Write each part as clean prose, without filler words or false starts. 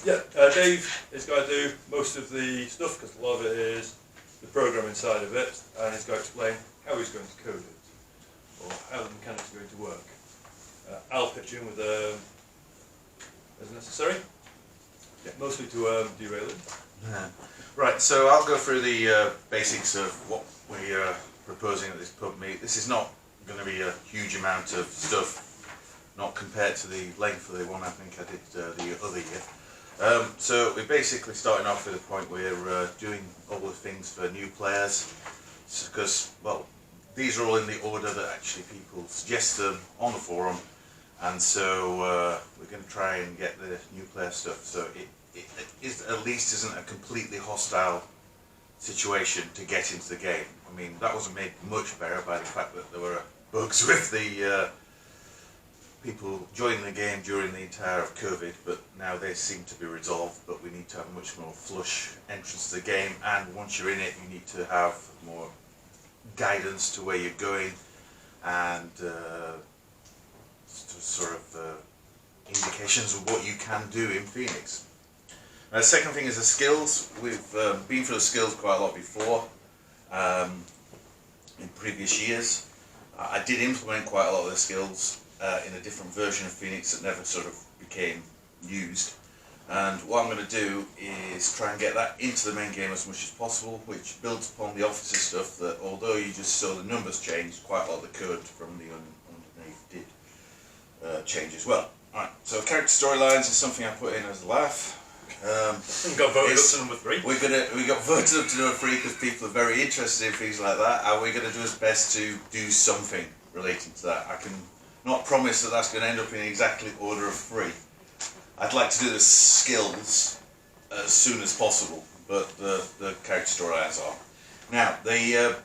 Dave is going to do most of the stuff because a lot of it is the program inside of it, and he's going to explain how he's going to code it or how the mechanics are going to work. I'll pitch in with as necessary, mostly to derail it. Yeah. Right, so I'll go through the basics of what we are proposing at this Pubmeet. This is not going to be a huge amount of stuff, not compared to the length of the one I think I did the other year. So we're basically starting off with a point where we're doing all the things for new players, because, well, these are all in the order that actually people suggest them on the forum, and so we're going to try and get the new player stuff so it is, at least isn't a completely hostile situation to get into the game. I mean, that wasn't made much better by the fact that there were bugs with the people joining the game during the entire of COVID, but now they seem to be resolved. But we need to have a much more flush entrance to the game, and once you're in it you need to have more guidance to where you're going, and sort of indications of what you can do in Phoenix. The second thing is the skills. We've been through the skills quite a lot before in previous years. I did implement quite a lot of the skills in a different version of Phoenix that never sort of became used. And what I'm going to do is try and get that into the main game as much as possible, which builds upon the officer stuff that, although you just saw the numbers change, quite a lot of the code from the underneath did change as well. Alright, so character storylines is something I put in as a laugh. We got voted up to number 3. We got voted up to number 3 because people are very interested in things like that, and we're going to do our best to do something relating to that. I can not promise that that's going to end up in exactly order of 3. I'd like to do the skills as soon as possible, but the character storylines are. Now, the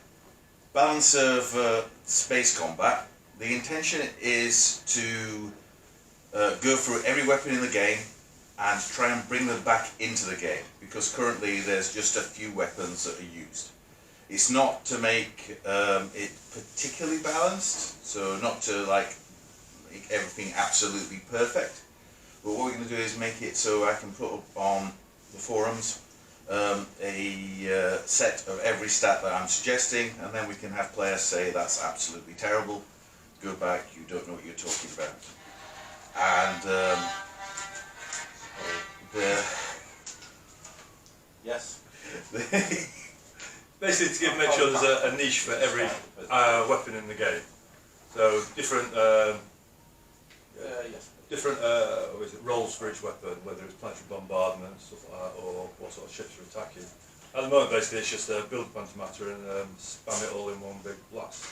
balance of space combat, the intention is to go through every weapon in the game and try and bring them back into the game, because currently there's just a few weapons that are used. It's not to make it particularly balanced, so not to like make everything absolutely perfect, but what we're going to do is make it so I can put up on the forums a set of every stat that I'm suggesting, and then we can have players say that's absolutely terrible, go back, you don't know what you're talking about. And yes. Basically, to make sure there's a niche for every weapon in the game. So different, different roles for each weapon, whether it's planetary bombardment, stuff like that, or what sort of ships are attacking. At the moment, basically, it's just build antimatter and spam it all in one big blast.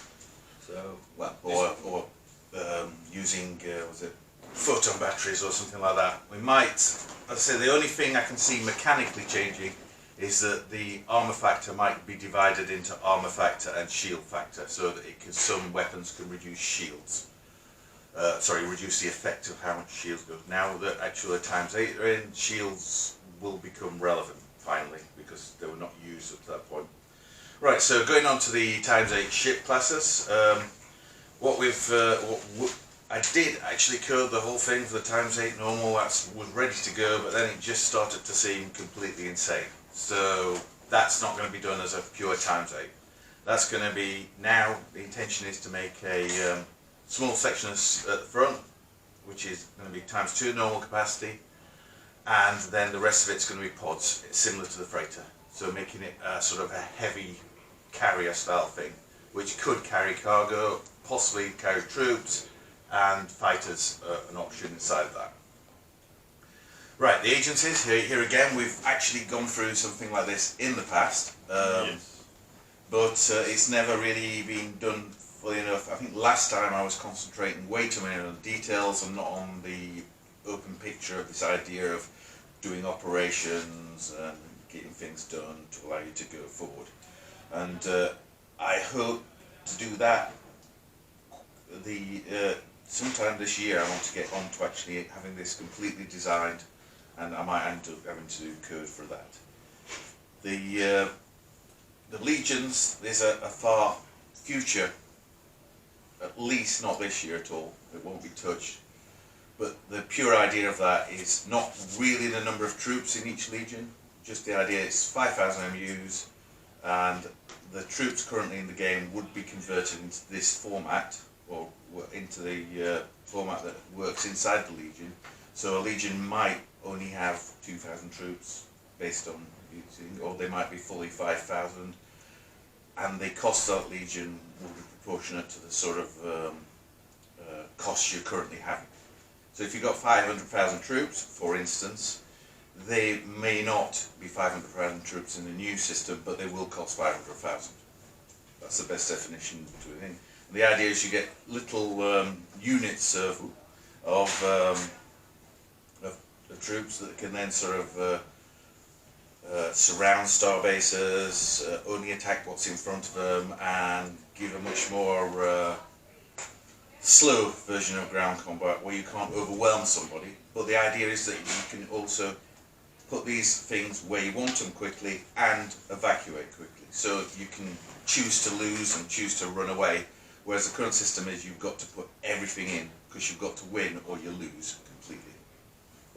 So, well, or using was it photon batteries or something like that. We might, as I say, the only thing I can see mechanically changing is that the armor factor might be divided into armor factor and shield factor, so that some weapons can reduce shields. Reduce the effect of how much shields go. Now that actually ×8 are in, shields will become relevant finally, because they were not used up to that point. Right, so going on to the ×8 ship classes, I did actually code the whole thing for the ×8 normal. That was ready to go, but then it just started to seem completely insane. So that's not going to be done as a pure ×8. That's going to be, now the intention is to make a small section at the front, which is going to be ×2 normal capacity, and then the rest of it's going to be pods, similar to the freighter. So making it sort of a heavy carrier style thing, which could carry cargo, possibly carry troops, and fighters an option inside of that. Right, the agencies, here again, we've actually gone through something like this in the past, yes. But it's never really been done fully enough. I think last time I was concentrating way too many on the details and not on the open picture of this idea of doing operations and getting things done to allow you to go forward. And I hope to do that sometime this year. I want to get on to actually having this completely designed, and I might end up having to do code for that. The legions, there's a far future, at least not this year at all. It won't be touched. but the pure idea of that is not really the number of troops in each legion, just the idea it's 5,000 MUs, and the troops currently in the game would be converted into this format, or into the format that works inside the legion. So a legion might only have 2,000 troops based on using, or they might be fully 5,000, and the cost of that legion will be proportionate to the sort of costs you're currently having. So if you've got 500,000 troops, for instance, they may not be 500,000 troops in the new system, but they will cost 500,000. That's the best definition to it. And the idea is you get little units of troops that can then sort of surround star bases, only attack what's in front of them, and give a much more slow version of ground combat where you can't overwhelm somebody. But the idea is that you can also put these things where you want them quickly and evacuate quickly. So you can choose to lose and choose to run away, whereas the current system is you've got to put everything in because you've got to win or you lose completely.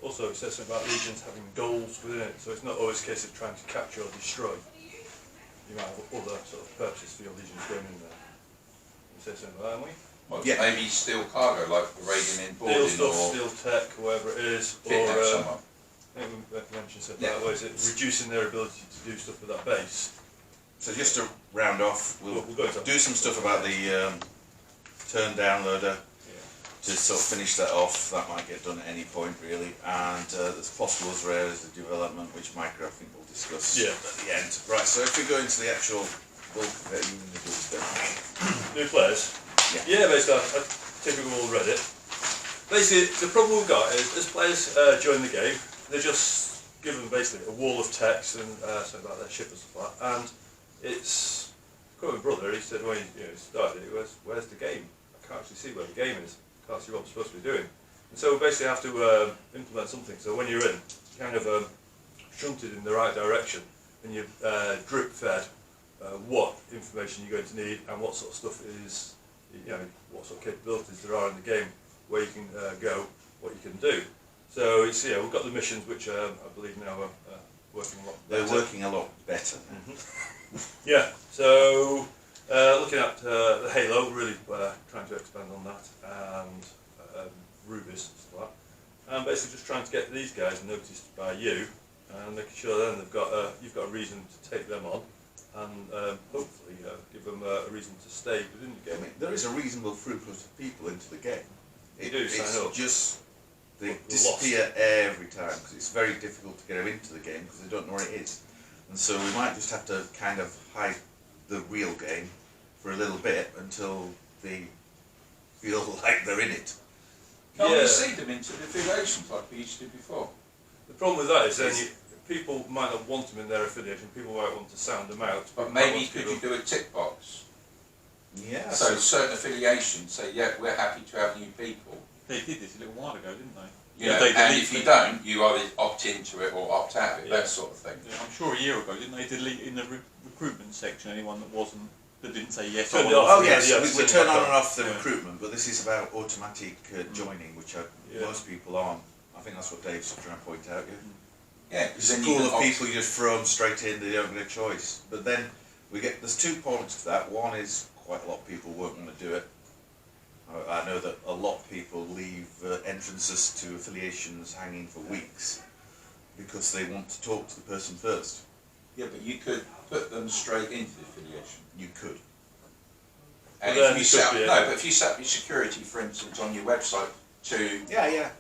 Also, it says something about legions having goals within it, so it's not always a case of trying to capture or destroy. You might have other sort of purposes for your legions going in there. It says something about that, haven't we? Well, Yeah. maybe steal cargo, like the raiding in boarding, Steal stuff, or steal tech, whatever it is, kidnap or someone. I think we mentioned something Yeah. that way, is it reducing their ability to do stuff with that base. So just to round off, we'll We'll go into that. do some stuff about the turn downloader to sort of finish that off. That might get done at any point really, and there's possible as rare as the development, which Micro I think we'll discuss Yeah. at the end. Right, so if we go into the actual bulk of it, even the bulk bit. New players? Yeah. Basically, I typically all read it. Basically, the problem we've got is as players join the game, they're just given basically a wall of text and something about their ship and stuff like that. And it's, quite my brother, he said when he started it, where's the game? I can't actually see where the game is. I can't see what I'm supposed to be doing. And so we basically have to implement something. So when you're in, you're kind of shunted in the right direction and you're drip fed what information you're going to need and what sort of stuff is, what sort of capabilities there are in the game, where you can go, what you can do. So it's, we've got the missions which I believe now are working a lot better. They're working a lot better now. Yeah, so looking at the Halo, really trying to expand on that, and Rubies and stuff like that. And basically just trying to get these guys noticed by you, and making sure then you've got a reason to take them on, and hopefully give them a reason to stay within the I game. mean, there is a reasonable throughput of people into the game. do sign up. It's just they We're disappear every time because it's very difficult to get them into the game because they don't know where it is. And so we might just have to kind of hide the real game for a little bit until they feel like they're in it. Can't Yeah. we seed them into the affiliations like we used to before? The problem with that is then people might not want them in their affiliation, people might want to sound them out. But people might maybe want to could give you do a tick box? Yeah. So certain affiliations say, yeah, we're happy to have new people. They did this a little while ago, didn't they? Yeah, They and delete if you it. don't, you either opt into it or opt out of it, Yeah. that sort of thing. Yeah, I'm sure a year ago, didn't they delete in the recruitment section anyone that didn't say yes Turned or it no? off. Oh yes, Yeah, we turn on and off the Yeah. recruitment, but this is about automatic joining, which most people aren't. I think that's what Dave's trying to point out. Yeah, It's because a then pool you of can opt. people, you just throw them straight in, they don't get a choice. But then there's 2 points to that. One is quite a lot of people won't want to do it. I know that a lot of people leave entrances to affiliations hanging for weeks because they want to talk to the person first. Yeah, but you could put them straight into the affiliation. You could. And Well, then if you it set could be no, but if you set up your security, for instance, on your website to Yeah.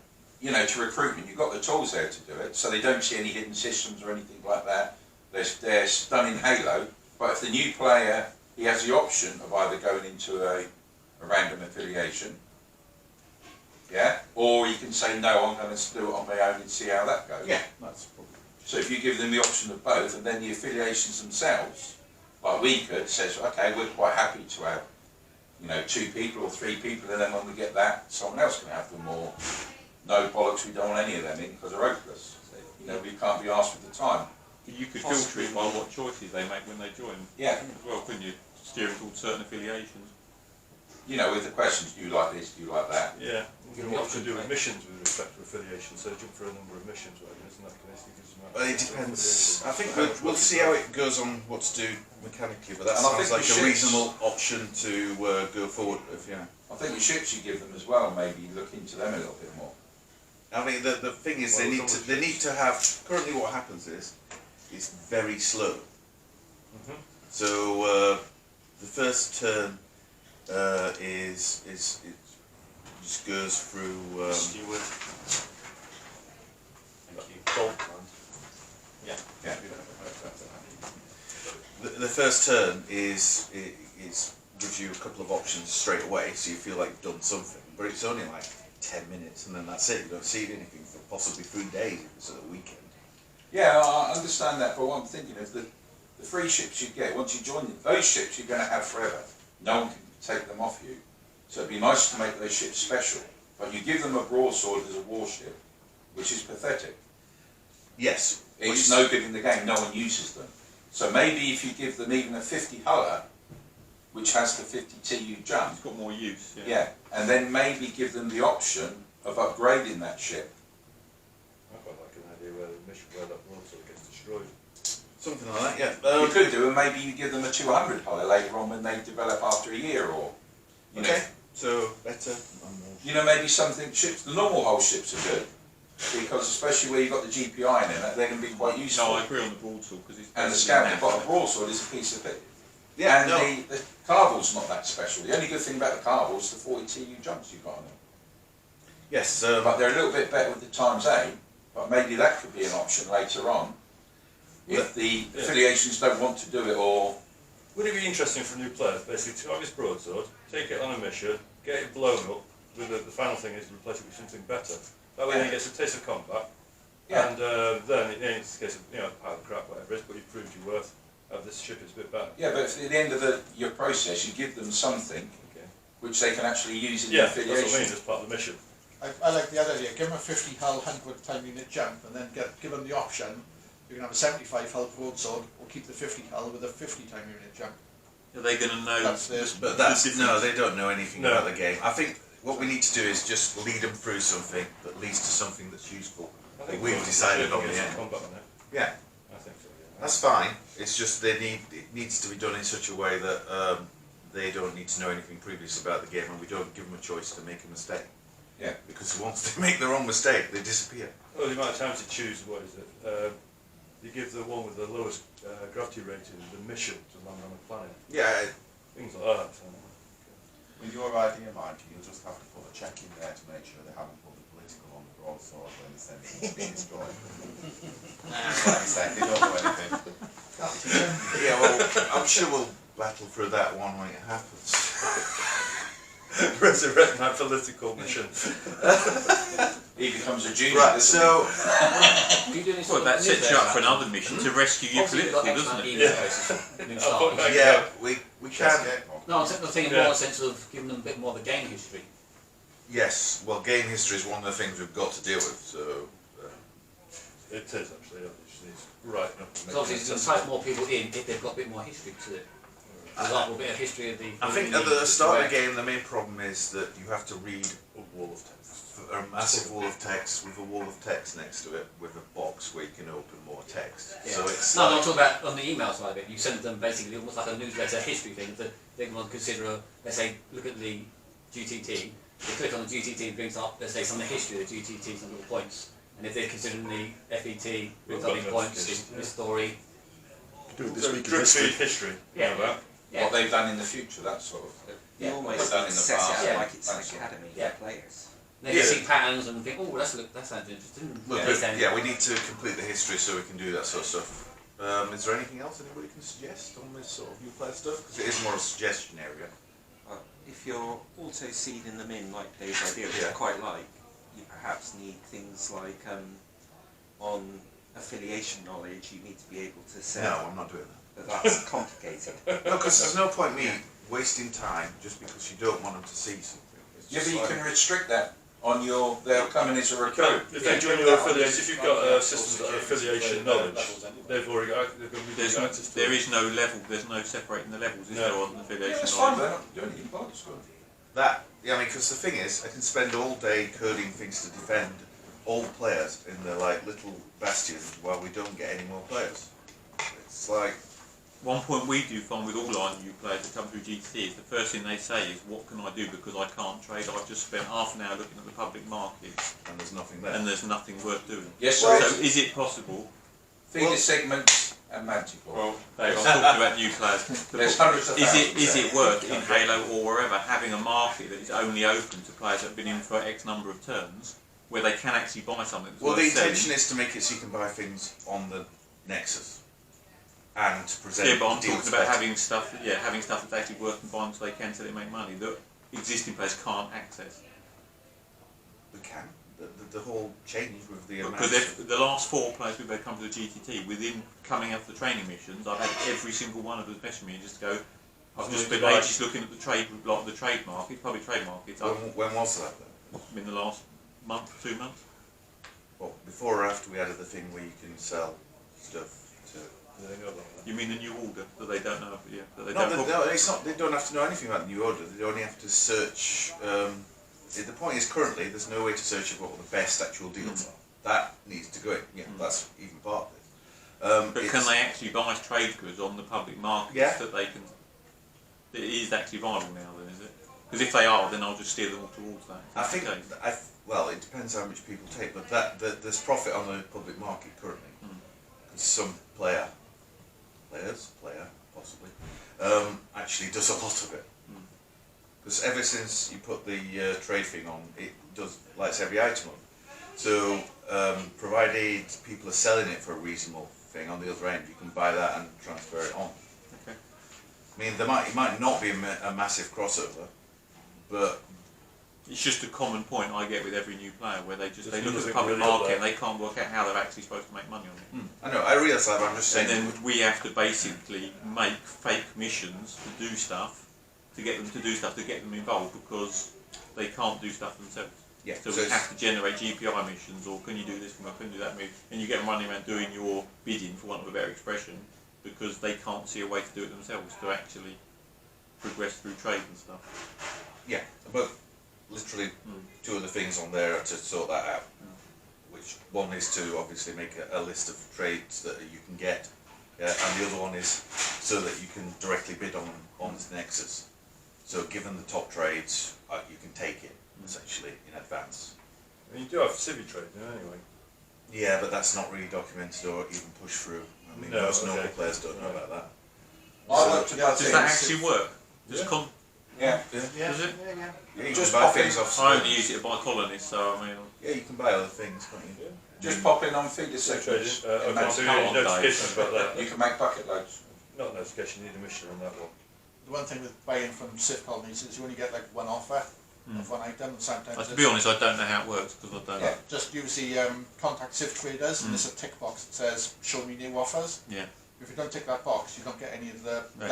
to recruitment, you've got the tools there to do it, so they don't see any hidden systems or anything like that. They're done in Halo, but if the new player, he has the option of either going into a random affiliation, or he can say, no, I'm going to do it on my own and see how that goes. Yeah, that's probably. So if you give them the option of both, and then the affiliations themselves, like we could, says, okay, we're quite happy to have, 2 people or 3 people, and then when we get that, someone else can have them, or no bollocks, we don't want any of them in because they're hopeless. We can't be asked for the time. You could filter it by what choices they make when they join. Yeah. As well, couldn't you? Steer it towards certain affiliations. you know, with the questions, do you like this, do you like that? Yeah, Give and the what option, to do with right? missions with respect to affiliation, so jump for a number of missions, right? Isn't that case? Well, it depends. I think we'll see how it goes on what to do mechanically, but that And I sounds think like the a ships- reasonable option to go forward with, yeah. I think the ships you give them as well, maybe look into them a little bit more. I mean, the thing is, Well, they need to have. Currently, what happens is, it's very slow. So the first turn is it just goes through. Steward. Thank you. Goldman. Yeah. The first turn is gives you a couple of options straight away, so you feel like you've done something. But it's only like 10 minutes, and then that's it. You don't see anything for possibly 3 days if it's at the weekend. Yeah, I understand that, but what I'm thinking is that the free ships you get, once you join them, those ships you're going to have forever. No one can take them off you. So it'd be nice to make those ships special. But you give them a broadsword as a warship, which is pathetic. Yes. It's no good in the game, no one uses them. So maybe if you give them even a 50 huller, which has the 50 TU jump, It's got more use. Yeah. yeah, and then maybe give them the option of upgrading that ship. I quite like an idea where the mission where that broadsword gets destroyed. Something like that, yeah. You could do, and maybe you give them a 200 huller later on when they develop after a year, or you know, Okay. So better. you know, maybe something ships. The normal hull ships are good because, especially where you've got the GPI in it, they're going to be quite useful. No, I agree on the broadsword because it's. And the scout bottom broadsword is a piece of it. Yeah. And No. the Carvel's not that special. The only good thing about the Carvel is the 40 TU jumps you've got on them. Yes. But they're a little bit better with the times 8. But maybe that could be an option later on if the affiliations don't want to do it, or Would it be interesting for a new player, basically, to have his broadsword, take it on a mission, get it blown up, with the final thing is to replace it with something better. That way he gets a taste of combat, Yeah. and then it's a case of, you know, pile of crap, whatever it is, but you've proved your worth. This ship is a bit better. yeah. But if at the end of your process, you give them something Okay. which they can actually use in Yeah, the that's what I affiliation. mean, as part of the mission. I like the other idea. Give them a 50 hull 100 time unit jump, and then give them the option. You can have a 75 hull broadsword, or keep the 50 hull with a 50 time unit jump. Are they going to know? That's the- But that's no, they don't know anything No. about the game. I think what we need to do is just lead them through something that leads to something that's useful. I think We've we'll decided on get the some end. combat on it. Yeah, I think so, yeah. that's fine. It's just it needs to be done in such a way that they don't need to know anything previous about the game, and we don't give them a choice to make a mistake. Yeah. Because once they make the wrong mistake, they disappear. Oh, the amount of times you choose, what is it? You give the one with the lowest gravity rating the mission to land on a planet. Yeah. Things like that. So. With your idea, Mike, you'll just have to put a check in there to make sure they haven't put the political on the broadsword when they send it to be destroyed. Like you said, they don't know anything. Yeah. Well, I'm sure we'll battle through that one when it happens. Resurrect my political mission. He becomes a junior. Right. doesn't So. Are you doing this Well, sort that of sets you up for newsletter? another mission to rescue your Obviously, you've political, got doesn't it? email Yeah. bases, new I'll put starters. that- Yeah. We can. No, I'm thinking more in the sense of giving them a bit more of the game history. Yes. Well, game history is one of the things we've got to deal with. So. It is actually, it just needs writing up. Because obviously, it's going to type more people in if they've got a bit more history to it. For example, a bit of history of the. I think at the start of the game, the main problem is that you have to read A wall of text. a massive wall of text with a wall of text next to it with a box where you can open more text. Yeah. So it's No, I'm like, talking about on the email side of it. You send them basically almost like a newsletter history thing. That they want to consider, let's say, look at the GTT. They click on the GTT, it brings up, let's say, some of the history of the GTT, some little points. And if they're considering the FET, brings up the points, this story. Do it this week in history. History. Yeah. You know that? Yeah. What they've done in the future, that sort of thing. Yeah. You What almost they've done in the set past. it Yeah. up like it's an That's all. academy Yeah. for players. They can see patterns and think, oh, that sounds interesting. look, They can- yeah, we need to complete the history so we can do that sort of stuff. Is there anything else anybody can suggest on this sort of new player stuff? Because it is more a suggestion area. If you're auto seeding them in like Dave's idea, which Yeah. I quite like, you perhaps need things like on affiliation knowledge, you need to be able to say No, I'm not doing that. that that's complicated. No, because there's no point me wasting time just because you don't want them to see something. It's Yeah, just but you like- can restrict that on your. They'll come in as a recruit. If they join your affiliation, if you've got systems that are affiliation knowledge, they've already got, they've got There's, access to there it. is no level. There's no separating the levels. Is No. there on the Yeah, affiliation? that's fine. knowledge? They're not doing anything bad. It's good. that, yeah, I mean, because the thing is, I can spend all day coding things to defend old players in the like little bastions while we don't get any more players. It's like, One point we do find with all our new players that come through GT is the first thing they say is, what can I do because I can't trade? I've just spent half an hour looking at the public market and there's nothing there. and there's nothing worth doing. Yes, So there is. is it possible? Feeder segments and Manticore. Well, Dave, I'm talking about new players. There's hundreds of thousands. Is it there. worth in Halo or wherever having a market that is only open to players that have been in for X number of turns, where they can actually buy something that's Well, worth the selling? intention is to make it so you can buy things on the Nexus and present Yeah, but I'm deals talking about better. having stuff that's actually worth buying so they can sell it and make money that existing players can't access. We can. The whole change with the amount Because of... the last 4 players we've had come to the GTT, within coming out of the training missions, I've had every single one of them message me and just go, I've just spent ages looking at the trade market, public trade markets. When was that then? In the last month, 2 months. Well, before or after we added the thing where you can sell stuff to... You mean the new order that they don't know? Yeah, that they No, don't. no, it's not. They don't have to know anything about the new order. They only have to search. The point is, currently, there's no way to search for what the best actual deals are. That needs to go in. Yeah, that's even part of it. But can they actually buy trade goods on the public market that they can? It is actually viable now, then, is it? Because if they are, then I'll just steer them all towards that. I think. Well, it depends how much people take, but there's profit on the public market currently. Because some player possibly, actually does a lot of it. Because ever since you put the trade thing on, it does lights every item up. So provided people are selling it for a reasonable thing on the other end, you can buy that and transfer it on. Okay. I mean, it might not be a massive crossover, but it's just a common point I get with every new player, where they look at the public market and they can't work out how they're actually supposed to make money on it. I know, I realise that, but I'm just saying. And then we have to basically make fake missions to do stuff, to get them involved, because they can't do stuff themselves. Yeah, so we have to generate GPI missions, or can you do this for me, can you do that move, and you get them running around doing your bidding, for want of a better expression, because they can't see a way to do it themselves, to actually progress through trade and stuff. Yeah, but literally 2 of the things on there are to sort that out. Which one is to obviously make a list of trades that you can get, and the other one is so that you can directly bid on the Nexus. So given the top trades, you can take it essentially in advance. I mean, you do have civvy trade now anyway. Yeah, but that's not really documented or even pushed through. I mean, most normal players don't know about that. Does that actually work? Yeah. Does it? Yeah, you can buy things off. I only use it to buy colonists, so I mean. Yeah, you can buy other things, can't you? Yeah. Just pop in on feeder segments. Okay, so you need notifications about that. You can make bucket loads. Not notification, you need a mission on that one. The one thing with buying from Civ colonies is you only get like one offer of one item, and sometimes To be honest, I don't know how it works, because I don't know. just use the contact Civ traders, and there's a tick box that says show me new offers. Yeah. If you don't tick that box, you don't get any of the They're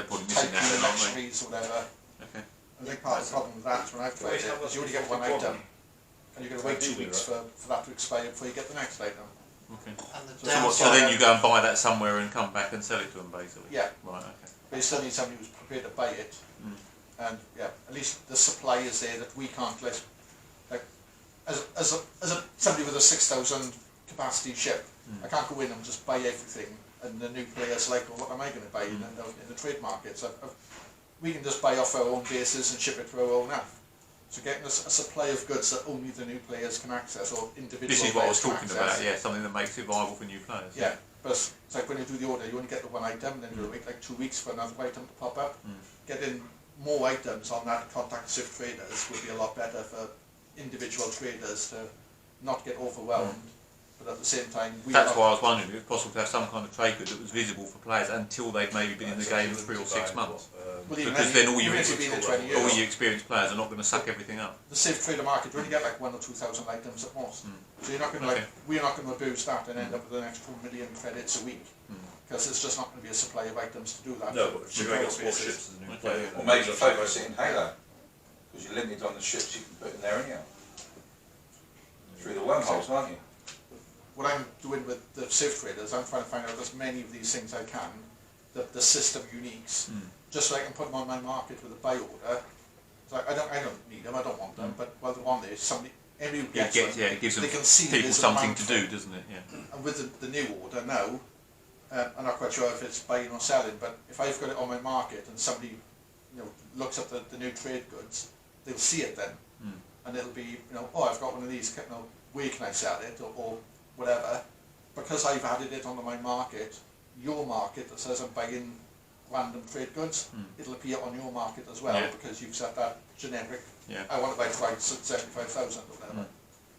probably type missing that then, aren't they? luxuries or whatever. Okay. I think part of the problem with that is when I've tried it is you only get one item, and you're going to wait 2 weeks for that to expire before you get the next item. Okay. And the So then you go and buy that somewhere and come back and sell it to them, basically? Yeah. Right, okay. But you still need somebody who's prepared to buy it. And yeah, at least the supply is there that we can't let. Like, as somebody with a 6,000 capacity ship, I can't go in and just buy everything. And the new player's like, well, what am I going to buy in the trade markets? We can just buy off our own bases and ship it to our own app. So getting a supply of goods that only the new players can access, or individual This is what I was players can talking about, access. yeah, something that makes it viable for new players. Yeah, but it's like when you do the order, you only get the one item, then you wait like 2 weeks for another item to pop up. Getting more items on that contact Civ traders would be a lot better for individual traders to not get overwhelmed. But at the same time, that's why I was wondering if it's possible to have some kind of trade good that was visible for players until they've maybe been in the game 3 or 6 months. Because then all your experienced players are not going to suck everything up. The Civ trader market, you only get like 1,000 or 2,000 items at most. So you're not going to we're not going to abuse that and end up with an extra 1 million credits a week. Because there's just not going to be a supply of items to do that. No, but if you're going to get more ships as a new player. Or maybe focus it in Halo, because you're limited on the ships you can put in there anyhow. Through the wormholes, aren't you? What I'm doing with the Civ traders, I'm trying to find out as many of these things I can, the system uniques, just so I can put them on my market with a buy order, It's like, I don't need them, I don't want them, but while they're on there, somebody, anybody who gets them, it gives them they can see people there's an something amount to for do, it. doesn't it? Yeah. And with the new order now, I'm not quite sure if it's buying or selling, but if I've got it on my market and somebody, looks at the new trade goods, they'll see it then, and it'll be, oh, I've got one of these, where can I sell it, or whatever. Because I've added it onto my market, your market that says I'm buying random trade goods, it'll appear on your market as well, because you've set that generic, I want to buy twice at 75,000 or whatever.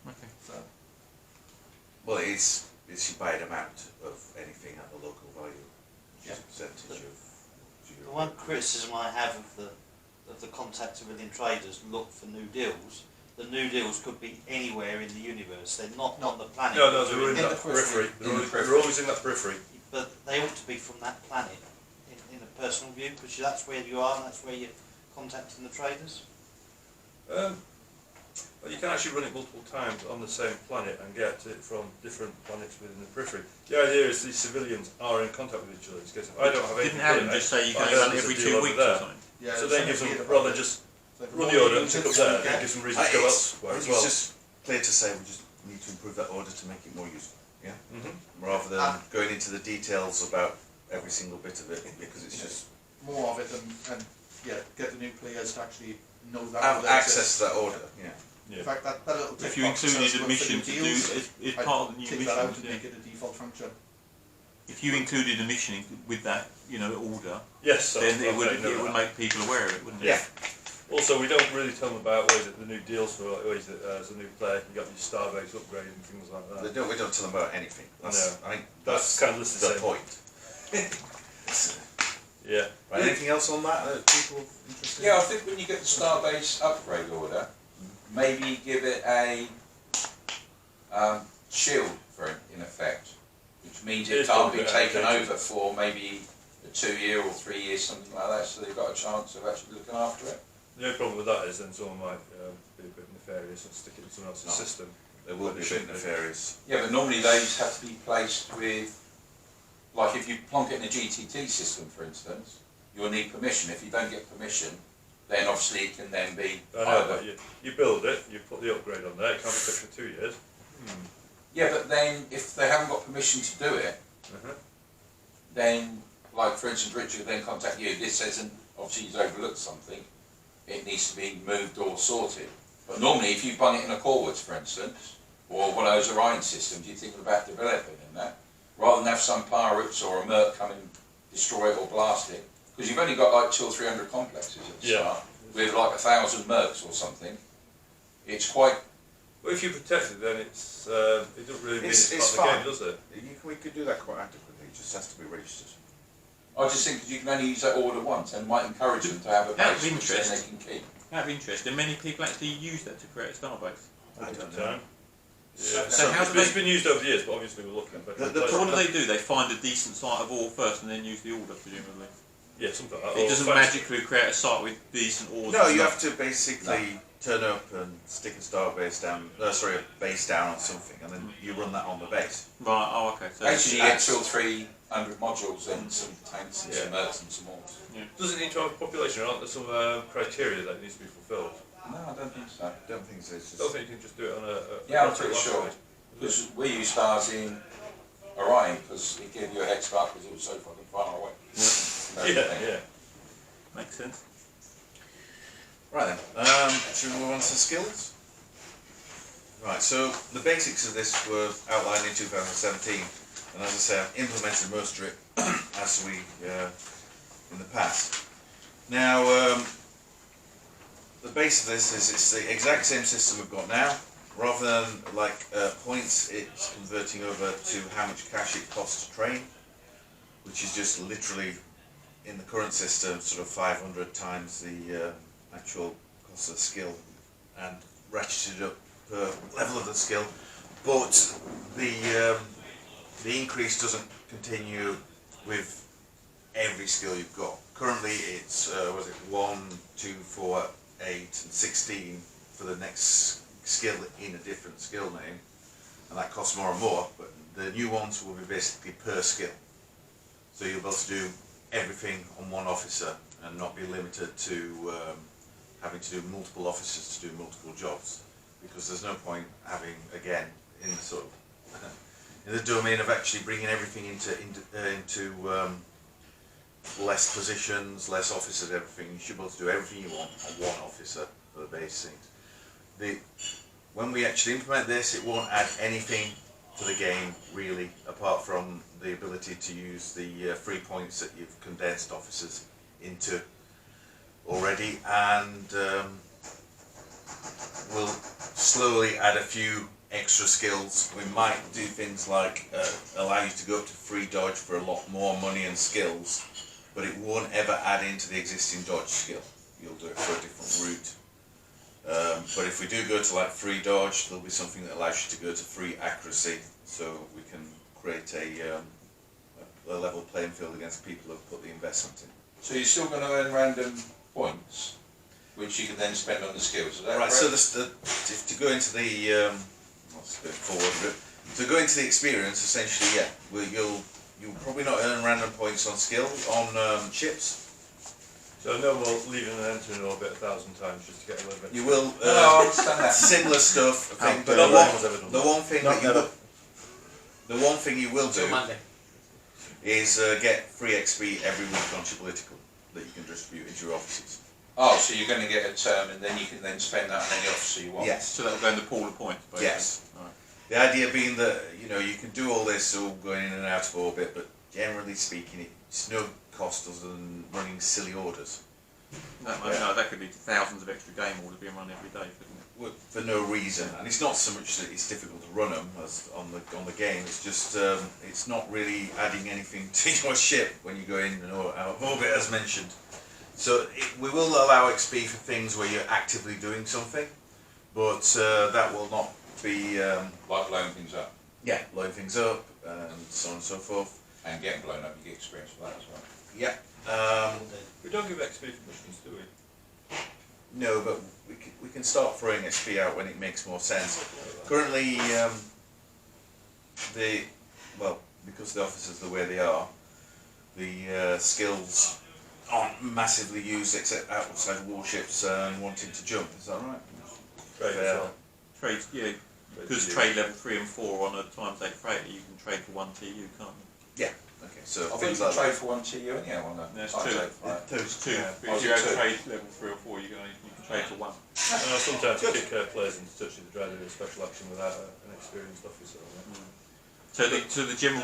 Okay. So, Well, it's your buying amount of anything at the local value, which is a percentage of The one criticism I have of the contact of million traders look for new deals. The new deals could be anywhere in the universe. They're not on the planet. No, they're in In that the periphery. periphery. They're always in that periphery. But they ought to be from that planet, in a personal view, because that's where you are and that's where you're contacting the traders. Well, you can actually run it multiple times on the same planet and get it from different planets within the periphery. The idea is these civilians are in contact with each other. Because I don't have anything. Didn't Adam just say you can only run it every 2 weeks or something? yeah, So it's then gives them, something rather than just run the order and pick up there, it gives them reason to go elsewhere as It's well. just clear to say we just need to improve that order to make it more useful, yeah? Mhm. Rather than going into the details about every single bit of it, because it's just more of it and get the new players to actually know that. have order access exists. to that order, yeah. In fact, that little tick If you box included says a look for mission new to do deals, as I'd part of the new take that out mission, and make it a default function. if you included a mission with that, order, Yes, then it would know that. make people aware of it, wouldn't it? Yeah. Also, we don't really tell them about what is it, the new deals for what is it, as a new player, you got your Starbase upgrade and things like that. We don't tell them about anything. That's, No. I think That's kind of listed the the same. point. Yeah. Right, anything else on that people interested in? Yeah, I think when you get the Starbase upgrade order, maybe give it a shield for it, in effect, which means it It's can't be probably taken outdated. over for maybe a 2 year or 3 years, something like that, so they've got a chance of actually looking after it. The only problem with that is then someone might be a bit nefarious and stick it in someone else's system. They will be a bit nefarious. Yeah, but normally those have to be placed with, like if you plonk it in a GTT system, for instance, you'll need permission. If you don't get permission, then obviously it can then be I know, but you build it, you put the upgrade on there, it can't be fixed for 2 years. Yeah, but then if they haven't got permission to do it, then, like for instance, Richard will then contact you. This says, and obviously he's overlooked something, it needs to be moved or sorted. But normally, if you bung it in a Corwoods, for instance, or one of those Orion systems, you're thinking about developing in that, rather than have some pirates or a merc come and destroy it or blast it, because you've only got like 200 or 300 complexes at the start, with like 1,000 mercs or something. It's quite. Well, if you protect it, then it doesn't really mean it's It's part of fine. the game, does it? We could do that quite adequately, it just has to be registered. I just think 'cause you can only use that order once, and might encourage them to have a Out of base which then interest. they can keep. Out of interest, do many people actually use that to create a starbase? I don't Over know. time. Yeah. So how do It's they- been used over the years, but obviously we're looking at better. So what do they do? They find a decent site of ore first and then use the order, presumably? Yeah, something like that. It Or doesn't fancy- magically create a site with decent ores. No, and you stuff. have to basically turn up and stick a starbase down, a base down on something, and then you run that on the base. Right, oh okay. So Actually, you get 200 or 300 modules and some tanks and some mercs and some ores. Does it need to have a population, or aren't there some criteria that needs to be fulfilled? No, I don't think so. I don't think so, it's I just... don't think you can just do it on a Yeah, I'm contract pretty sure. like Because we use stars in Orion because it gave you a head start because it was so fucking far away. that. Yeah. makes sense. Right then, should we move on to skills? Right, so the basics of this were outlined in 2017, and as I say, I've implemented most of it as we, in the past. Now, the base of this is it's the exact same system we've got now. Rather than like points, it's converting over to how much cash it costs to train, which is just literally in the current system sort of 500 times the actual cost of the skill, and ratcheted up per level of the skill. But the increase doesn't continue with every skill you've got. Currently, it's was it 1, 2, 4, 8, and 16 for the next skill in a different skill name, and that costs more and more. But the new ones will be basically per skill, so you'll be able to do everything on one officer and not be limited to having to do multiple officers to do multiple jobs, because there's no point having, again, in the sort of in the domain of actually bringing everything into less positions, less officers, everything. You should be able to do everything you want on one officer for the base things. When we actually implement this, it won't add anything to the game really, apart from the ability to use the free points that you've condensed officers into already, and we'll slowly add a few extra skills. We might do things like allow you to go up to free dodge for a lot more money and skills, but it won't ever add into the existing dodge skill. You'll do it for a different route. But if we do go to like free dodge, there'll be something that allows you to go to free accuracy, so we can create a level playing field against people who've put the investment in. So you're still going to earn random points, which you can then spend on the skills. Is that Right. correct? So to go into the let's go forward a bit. To go into the experience, essentially, yeah, you'll probably not earn random points on skill on ships. So no more leaving and entering orbit 1,000 times just to get a little bit. You will No, I understand that. similar stuff, I think, but no one has ever done the that. one thing Not that you never. will, the one thing you will Till do Monday. is get free XP every week on your political that you can distribute into your offices. Oh, so you're going to get a term and then you can then spend that on any officer you want? Yes. So that'll go in the pool of points, basically. Yes. Right. The idea being that you can do all this all going in and out of orbit, but generally speaking, it's no cost other than running silly orders. That could lead to thousands of extra game orders being run every day, couldn't it? For no reason, and it's not so much that it's difficult to run them as on the game. It's just it's not really adding anything to your ship when you go in and out of orbit, as mentioned. So we will allow XP for things where you're actively doing something, but that will not be Like blowing things up yeah, blowing things up and so on and so forth. and getting blown up, you get experience for that as well. Yeah. We don't give XP for missions, do we? No, but we can start throwing XP out when it makes more sense. Currently, because the officers are the way they are, the skills aren't massively used except outside warships and wanting to jump. Is that right? Trade as Yeah. well. Trade, yeah, because trade level 3 and 4 on a times 8 freighter, you can trade for 1 TU, can't you? Yeah. Okay. So I think things you like can trade that. for 1 TU anyhow on that. There's I'd two. say, right. Those Two. yeah. But Oh, if you is have it two? trade level 3 or 4, you can trade for 1. I know sometimes kick players into touch with the driver with special action without an experienced officer on it. So the general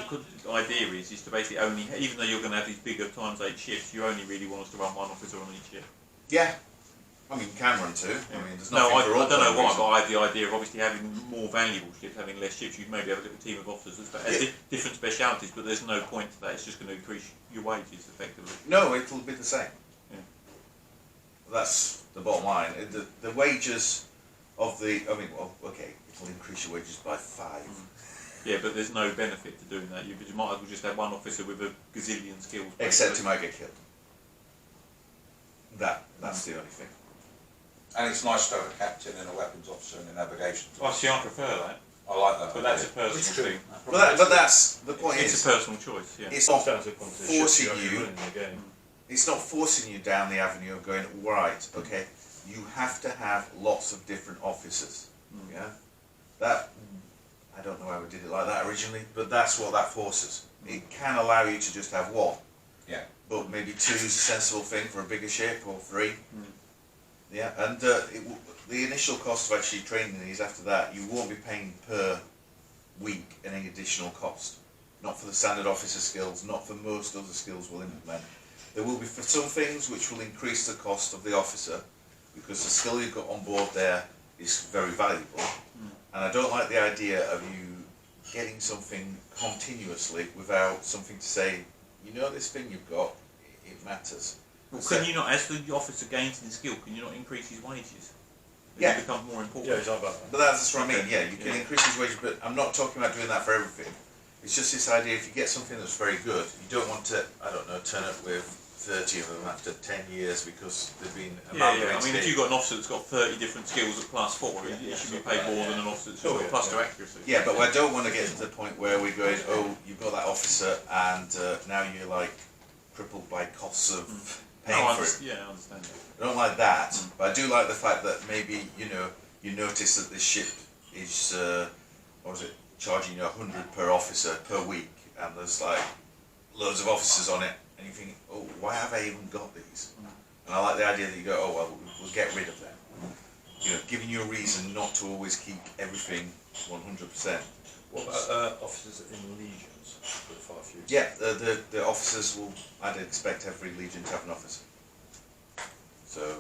idea is to basically only, even though you're going to have these bigger times 8 ships, you only really want us to run 1 officer on each ship. Yeah. I mean, you can run two. I mean, there's No, nothing I for all don't know why, reason. but I had the idea of obviously having more valuable ships, having less ships. You'd maybe have a little team of officers that have different specialities, but there's no point to that. It's just going to increase your wages effectively. No, it'll be the same. Yeah. That's the bottom line. The wages of okay, it'll increase your wages by 5. Yeah, but there's no benefit to doing that. You might as well just have 1 officer with a gazillion skills. Except basically. he might get killed. That's the only thing. And it's nice to have a captain and a weapons officer and a navigation. Oh, see, I prefer that, I like that. but that's a idea. personal thing. But that's the point. It's a personal choice, yeah. It's not Sometimes it comes to forcing ships you're you. running the game. It's not forcing you down the avenue of going right. Okay, you have to have lots of different officers. Yeah, that I don't know why we did it like that originally, but that's what that forces. It can allow you to just have 1. Yeah. But maybe 2 is a sensible thing for a bigger ship, or 3. Yeah, and the initial cost of actually training these after that, you won't be paying per week any additional cost. Not for the standard officer skills, not for most other skills we'll implement. There will be for some things which will increase the cost of the officer, because the skill you've got on board there is very valuable. And I don't like the idea of you getting something continuously without something to say, this thing you've got, it matters. Well, can you not, as the officer gains in skill, can you not increase his wages? Yeah. It becomes more important. Yeah, he's on about that. But that's what I mean, Okay. yeah, you can increase his wages, but I'm not talking about doing that for everything. It's just this idea, if you get something that's very good, you don't want to, turn up with 30 of them after 10 years because they've been amalgamated. I mean, if you've got an officer that's got 30 different skills at +4, he should be paid more than an officer that's got +2 accuracy. Yeah, but I don't want to get to the point where we're going, oh, you've got that officer and now you're like crippled by costs of paying for it. Yeah, I understand that. I don't like that, but I do like the fact that maybe, you know, you notice that this ship is, what was it, charging you 100 per officer per week, and there's like loads of officers on it, and you think, oh, why have I even got these? And I like the idea that you go, oh well, we'll get rid of them. You know, giving you a reason not to always keep everything 100%. What about officers in legions? But far few. Yeah, the officers will, I'd expect every legion to have an officer. So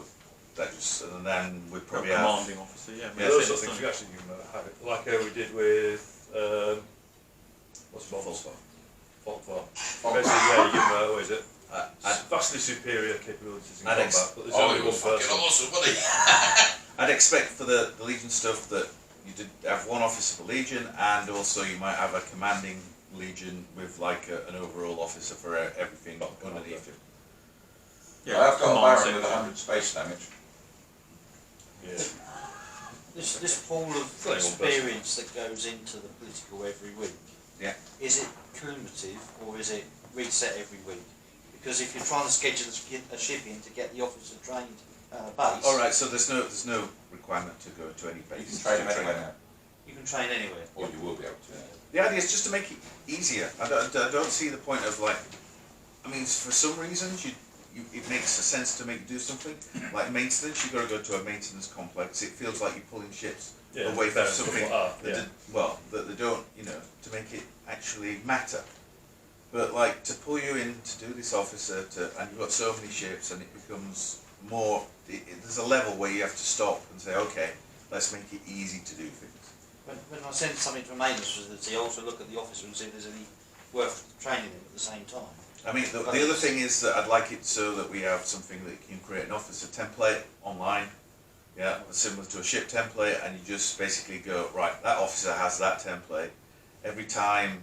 that just, and then we'd probably have commanding officer, yeah. Yeah, Those sort of things we actually have it, like we did with what's it called? Volkvar. Basically, yeah, you give them what is it? Vastly superior capabilities in I'd combat, but there's Oh, only it one was fucking person. awesome, wasn't it? I'd expect for the Legion stuff that you did have one officer per Legion, and also you might have a commanding Legion with like an overall officer for everything underneath him. Yeah, I've got a command Baron with section. 100 space damage. Yeah. This pool of Only one person. experience that goes into the political every week, Yeah. is it cumulative or is it reset every week? Because if you're trying to schedule a ship in to get the officer trained base, All right, so there's no requirement to go to any You base. can train to him anywhere now, you can train anywhere. or you will be able to. The idea is just to make it easier. I don't see the point of like, I mean, for some reasons it makes sense to do something like maintenance. You've got to go to a maintenance complex. It feels like you're pulling ships Yeah, away from better stuff something like that, that that they don't, you know, to make it actually matter. But like to pull you in to do this officer and you've got so many ships and it becomes more. There's a level where you have to stop and say, okay, let's make it easy to do things. When I send something to a maintenance facility, I also look at the officer and see if there's any worth training them at the same time. I mean, the other thing is that I'd like it so that we have something that can create an officer template online, yeah, similar to a ship template, and you just basically go, right, that officer has that template. Every time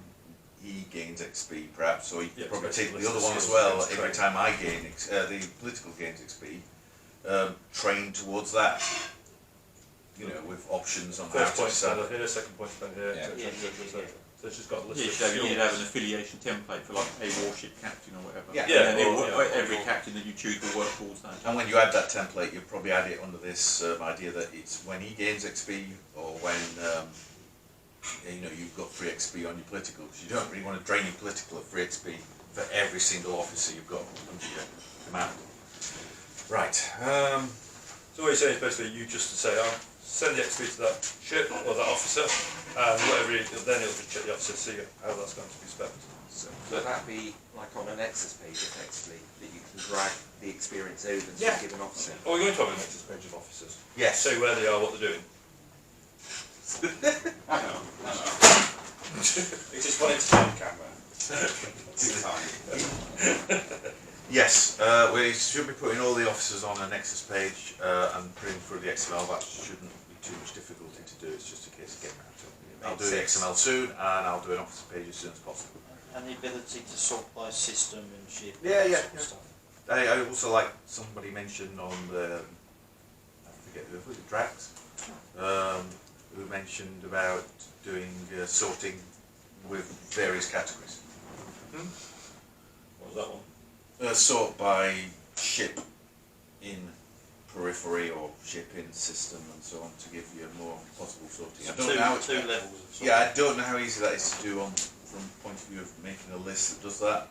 he gains XP, perhaps, or you can probably take the other one as well. Every time I gain, the political gains XP, train towards that. You know, with options on First how point to spent set. here, second point spent here, Yeah. etc. etc. So it's just got a list Yeah, of so you skills. need to have an affiliation template for like a warship captain or whatever. Yeah. Yeah, And then or- every captain that you choose will work towards that. And when you add that template, you'll probably add it under this idea that it's when he gains XP or when you know you've got free XP on your political, because you don't really want to drain your political of free XP for every single officer you've got under your command. Right. So what you're saying is basically you just say, send the XP to that ship or that officer, and whatever then it'll just check the officer to see how that's going to be spent. So would that be like on an Nexus page effectively, that you can drag the experience over to Yeah. a given officer? Oh, we're going to have a next page of officers. Yes. Say where they are, what they're doing. I know. It is one entertainment camera. It's tiny. Yes. We should be putting all the officers on a Nexus page and putting through the XML. That shouldn't be too much difficulty to do. It's just a case of getting around to it. I'll do the XML soon, and I'll do an officer page as soon as possible. And the ability to sort by system and ship Yeah, and yeah, that sort of I stuff. also like somebody mentioned on the, I forget who, was it Drax? Who mentioned about doing sorting with various categories. What was that one? Sort by ship in periphery or ship in system and so on to give you a more possible sorting. I don't know how Two levels of sort. Yeah, I don't know how easy that is to do from the point of view of making a list that does that.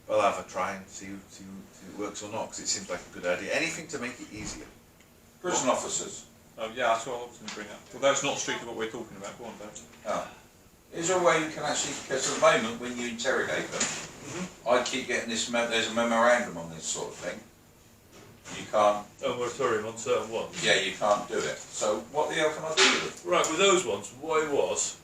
I'll have a try and see if it works or not, because it seems like a good idea. Anything to make it easier. Prison officers. Oh yeah, that's what I was going to bring up. Well, that's not strictly what we're talking about. Go on, Dave. Oh. Is there a way you can actually, because at the moment when you interrogate them, I keep getting this, there's a memorandum on this sort of thing. You can't, Oh, moratorium on certain ones. yeah, you can't do it. So what the hell can I do with it? Right, with those ones, what it was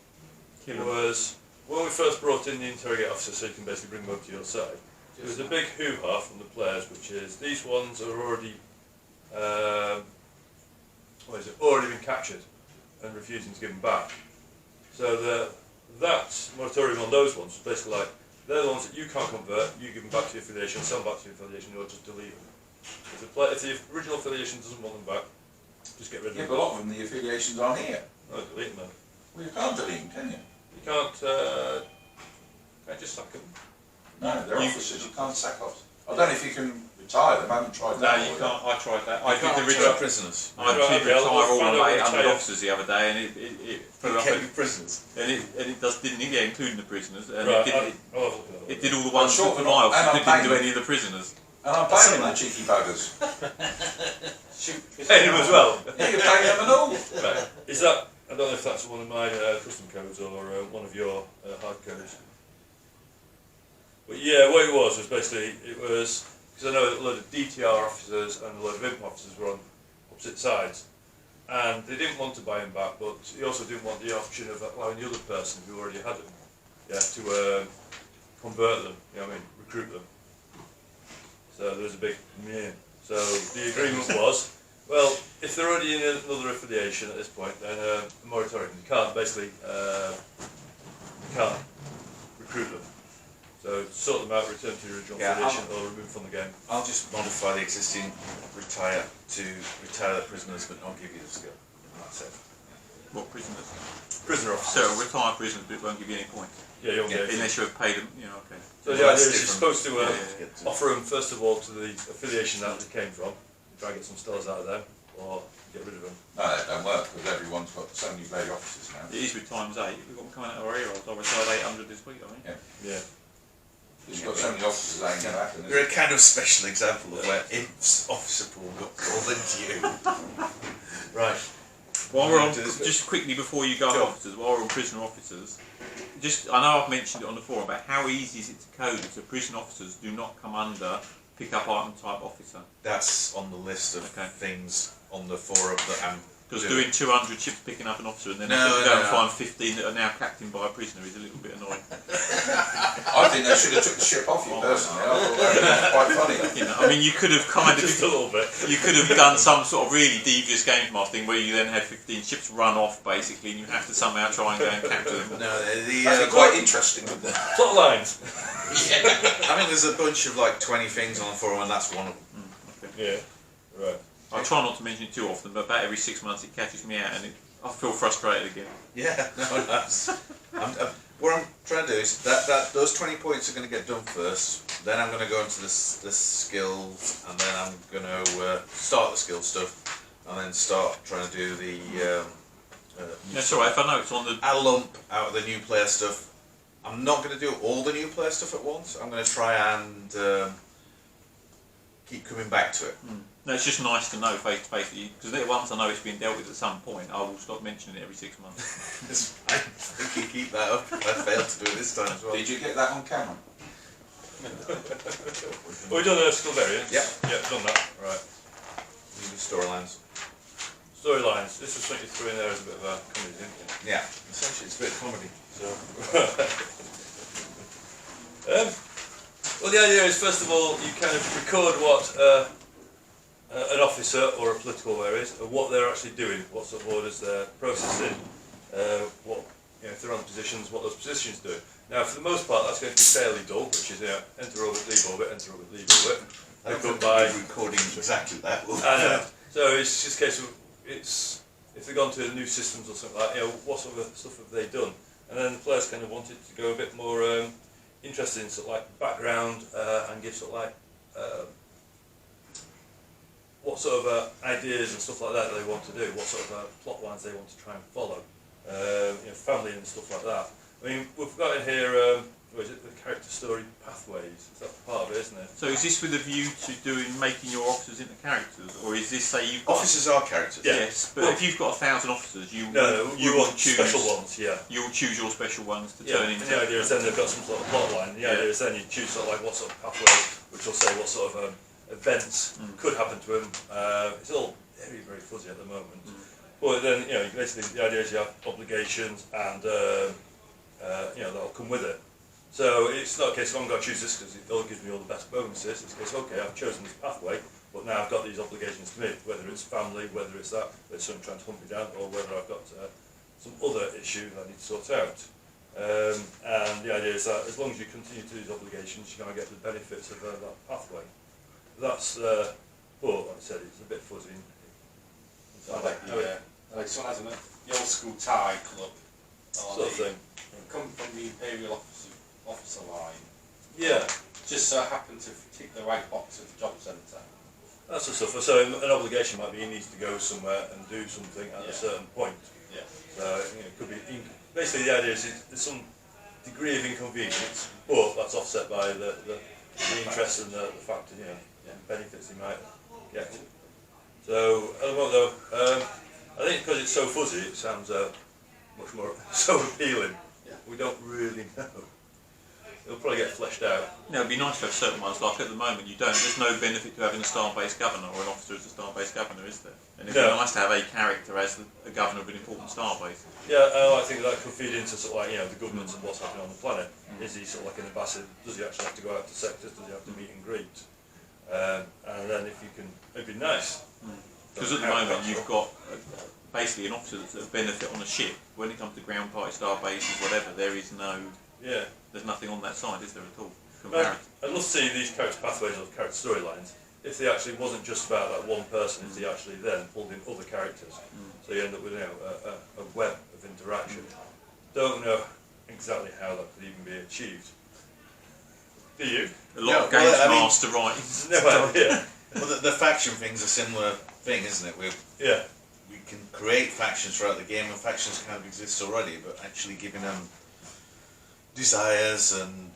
Kill 'em. was when we first brought in the interrogate officer, so you can basically bring them over to your side. There was a big hoo-ha from the players, which is these ones are already, already been captured and refusing to give them back. So that moratorium on those ones was basically like, they're the ones that you can't convert, you give them back to your affiliation, sell them back to your affiliation, or just delete them. If the original affiliation doesn't want them back, just get rid of Yeah, them. but a lot of them, the affiliations aren't here. No, delete them then. Well, you can't delete them, can you? You can't just sack them. No, they're officers, you can't sack off. I don't know if you can retire them. I haven't tried No, that. you can't. I tried that. I I can't did the retire retire. prisoners. I did Right, retire all find the out 800 retire. officers the other day, and it You up kept your prisoners. and it didn't, yeah, including the prisoners, and Right, it did all the I'm ones sure for they're not- miles. and I'm It didn't do paying- any of the prisoners. And I'm That's paying them, all the cheeky buggers. Pay him as well. Yeah, you're paying them and all. Right. Is that? I don't know if that's one of my custom codes or one of your hard codes. But yeah, what it was basically because I know that a load of DTR officers and a load of imp officers were on opposite sides, and they didn't want to buy him back, but he also didn't want the option of allowing the other person who already had him, to convert them. You know what I mean? Recruit them. So there was a big yeah. So the agreement was, well, if they're already in another affiliation at this point, then a moratorium. You can't basically you can't recruit them. So sort them out, return to your original affiliation, or remove from the game. I'll just modify the existing retire to retire the prisoners but not give you the skill. That's it. What prisoners? Prisoner So officers. retired prisoners, but it won't give you any points Yeah, you won't get it. unless you have paid them. You know, okay. So the Well, idea that's is you're different. supposed to Yeah. offer them first of all to the affiliation that they came from, try and get some stars out of them, or get rid of them. No, that don't work because everyone's got so many bloody officers now. It is with times 8. We've got them coming out of our ear holes. I retired 800 this week, I think. Yeah. You've got so many officers, that ain't going to happen. You're a kind of special example of where Imp's officer pool got called into you. Right. While we're on, Do this bit. just quickly before you go on Sure. officers, while we're on prisoner officers, I know I've mentioned it on the forum about how easy is it to code it so prison officers do not come under pick up item type officer. That's on the list of Okay. things on the forum that I'm Because doing. doing 200 ships picking up an officer and then No, having to no, go and no. find 15 that are now captained by a prisoner is a little bit annoying. I think they should have took the ship off you personally. I thought that was quite funny. You know, I mean, you could have kind of Just a little bit. you could have done some sort of really devious game from thing where you then had 15 ships run off basically, and you have to somehow try and go and capture them. No, the That'd be quite interesting, wouldn't it? Plot lines. I mean, there's a bunch of like 20 things on the forum, and that's one of them. Yeah. Right. I try not to mention it too often, but about every 6 months it catches me out, and I feel frustrated again. Yeah, no, that's. What I'm trying to do is that those 20 points are going to get done first. Then I'm going to go into the skills, and then I'm going to start the skill stuff, and then start trying to do the. That's alright. If I know it's on the I'll lump out the new player stuff. I'm not going to do all the new player stuff at once. I'm going to try and keep coming back to it. No, it's just nice to know face to face because once I know it's been dealt with at some point, I will stop mentioning it every 6 months. I think you keep that up. I failed to do it this time as well. Did you get that on camera? Well, we've done the skill variants. Yep. Yeah, done that. Right. New storylines. Storylines. This was something you threw in there as a bit of a comedy, didn't you? Yeah, essentially it's a bit of comedy. So. Well, the idea is, first of all, you kind of record what an officer or a political where is, and what they're actually doing, what sort of orders they're processing, what if they're on positions, what those positions do. Now, for the most part, that's going to be fairly dull, which is enter orbit, leave orbit, enter orbit, leave orbit. I don't Pick up think by. we're recording exactly that. I know. So it's just a case of if they've gone to new systems or something like that, what sort of stuff have they done? And then the players kind of wanted to go a bit more interested in sort of like background and give sort of like what sort of ideas and stuff like that they want to do, what sort of plot lines they want to try and follow, family and stuff like that. I mean, we've got in here, what is it, the character story pathways, is that part of it, isn't it? So is this with a view to making your officers into characters, or is this say you've got Officers are characters. Yeah. yes, but if you've got 1,000 officers, you No, you will want choose special ones, yeah. You'll choose your special ones to Yeah, turn and into. the idea is then they've got some sort of plot line. The idea is then you choose sort of like what sort of pathway, which will say what sort of events could happen to them. It's all very, very fuzzy at the moment. But then, basically the idea is you have obligations and, that'll come with it. So it's not a case of I'm going to choose this because it all gives me all the best bonuses. It's a case of, okay, I've chosen this pathway, but now I've got these obligations to meet, whether it's family, whether it's that, whether someone trying to hunt me down, or whether I've got some other issue that I need to sort out. And the idea is that as long as you continue to these obligations, you're going to get the benefits of that pathway. That's, like I said, it's a bit fuzzy. Like someone has the old school Thai club. Sort of thing. Come from the Imperial officer line. Yeah. just so happen to tick the right box at the job centre. That's the stuff. So an obligation might be he needs to go somewhere and do something at a certain point. Yeah. So it could be basically the idea is there's some degree of inconvenience, but that's offset by the interest and the fact that benefits he might get. So at the moment though, I think because it's so fuzzy, it sounds much more so appealing. Yeah. We don't really know. It'll probably get fleshed out. It'd be nice to have certain ones, like at the moment you don't. There's no benefit to having a star-based governor or an officer as a star-based governor, is there? And it'd be nice to have a character as a governor of an important star base. Yeah, I think that could feed into sort of like, the governments and what's happening on the planet. Is he sort of like an ambassador? Does he actually have to go out to sectors? Does he have to meet and greet? And then if you can, it'd be nice. Because at the moment you've got basically an officer that's a benefit on a ship. When it comes to ground party, star bases, whatever, there is no... Yeah. There's nothing on that side, is there at all? I'd love to see these character pathways or character storylines if they actually wasn't just about that one person, if they actually then pulled in other characters. So you end up with a web of interaction. Don't know exactly how that could even be achieved. Do you? A lot of games master right. No idea. Well, the faction thing's a similar thing, isn't it? We can create factions throughout the game, and factions kind of exist already, but actually giving them desires and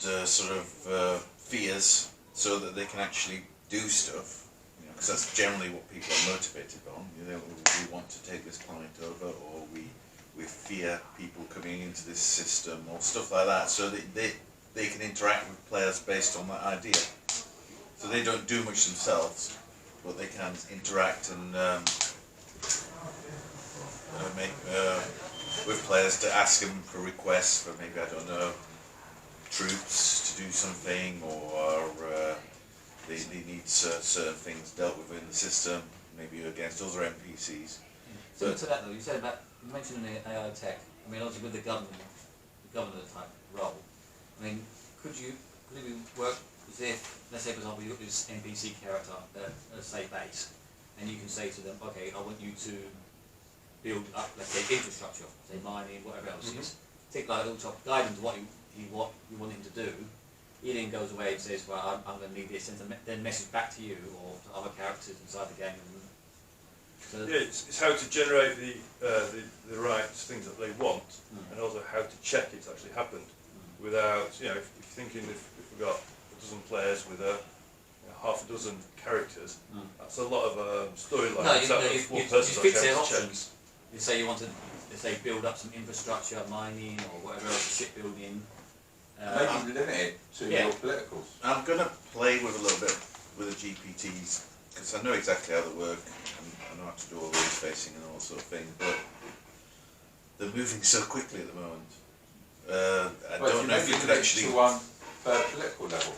fears so that they can actually do stuff, because that's generally what people are motivated on. We want to take this planet over, or we fear people coming into this system, or stuff like that, so that they can interact with players based on that idea. So they don't do much themselves, but they can interact and make with players to ask them for requests for maybe, I don't know, troops to do something, or they need certain things dealt with in the system, maybe against other NPCs. Similar to that though, you mentioned the AI tech. I mean, obviously with the governor type role, I mean, could it work as if, let's say for example, you've got this NPC character at say base, and you can say to them, okay, I want you to build up, let's say, infrastructure, say mining, whatever else is. Take like a little top, guide him to what you want him to do. He then goes away and says, well, I'm going to need this, and then message back to you or to other characters inside the game. It's how to generate the right things that they want, and also how to check it's actually happened, without, if you're thinking if we've got a dozen players with half a dozen characters, that's a lot of storyline. No, you fix their options. You say you want to, let's say, build up some infrastructure, mining or whatever else, shipbuilding. Maybe limit it to your politicals. I'm going to play with a little bit with the GPTs, because I know exactly how they work, and I know how to do all the interfacing and all sort of thing, but they're moving so quickly at the moment. I don't know if you could actually... to one per political level.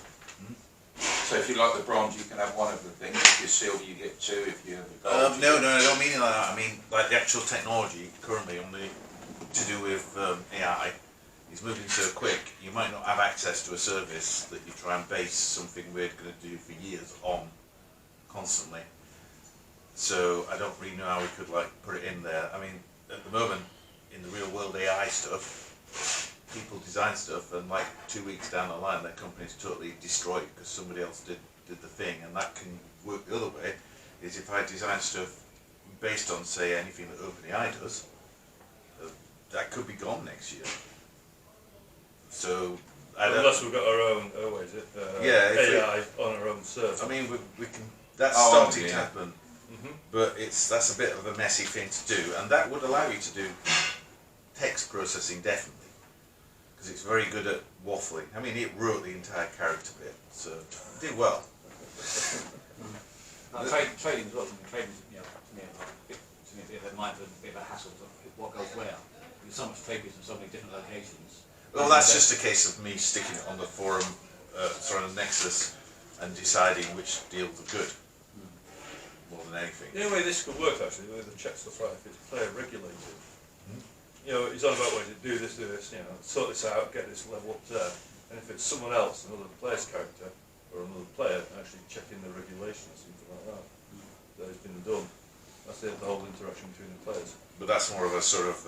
So if you like the bronze, you can have one of the things. If you're silver, you get two. If you have the gold, no, I don't mean that. I mean like the actual technology currently to do with AI is moving so quick. You might not have access to a service that you try and base something we're going to do for years on constantly. So I don't really know how we could put it in there. I mean, at the moment in the real world AI stuff, people design stuff, and 2 weeks down the line, that company's totally destroyed because somebody else did the thing. And that can work the other way. Is if I design stuff based on, say, anything that OpenAI does, that could be gone next year. So unless we've got our own, AI on our own server. I mean, we can. That's starting to happen, but that's a bit of a messy thing to do, and that would allow you to do text processing definitely. Because it's very good at waffling. I mean, it wrote the entire character bit, so it did well. Trading as well. Trading, to me, a bit of a mindful, a bit of a hassle. What goes where? There's so much trade business, so many different locations. Well, that's just a case of me sticking it on the forum, on Nexus, and deciding which deals are good, more than anything. The only way this could work, actually, the way the check stuff right, if it's player regulated. He's on about ways to do this, sort this out, get this level up there. And if it's someone else, another player's character, or another player, actually checking the regulation or something like that, that has been done. That's the whole interaction between the players. But that's more of a sort of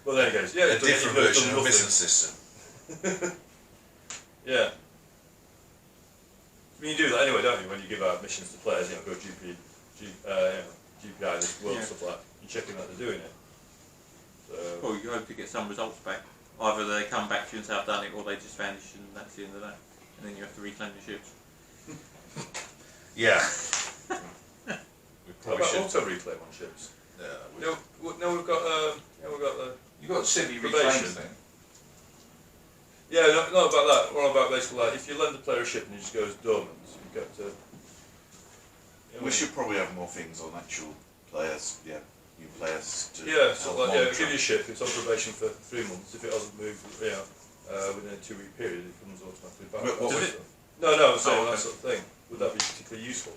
well, there you go. Yeah, a different version of a business system. Yeah. mean, you do that anyway, don't you? When you give out missions to players, you know, go GPI this world stuff like that. You're checking that they're doing it. So, Well, you hope to get some results back. Either they come back to you and say I've done it, or they just vanish and that's the end of that. And then you have to reclaim your ships. Yeah. We how probably about should. auto reclaim on ships? We- No, we've got the. You've got Civi reclaim Probation. thing. Yeah, not about that. More about basically like if you lend a player a ship and he just goes dormant, you get to. We should probably have more things on actual players. Yeah, new players. To Yeah, so help like, monitor. give you a ship. It's on probation for 3 months. If it hasn't moved, within a 2-week period, it comes automatically back. What Does was it? No, I'm saying Oh, okay. that sort of thing. Would that be particularly useful?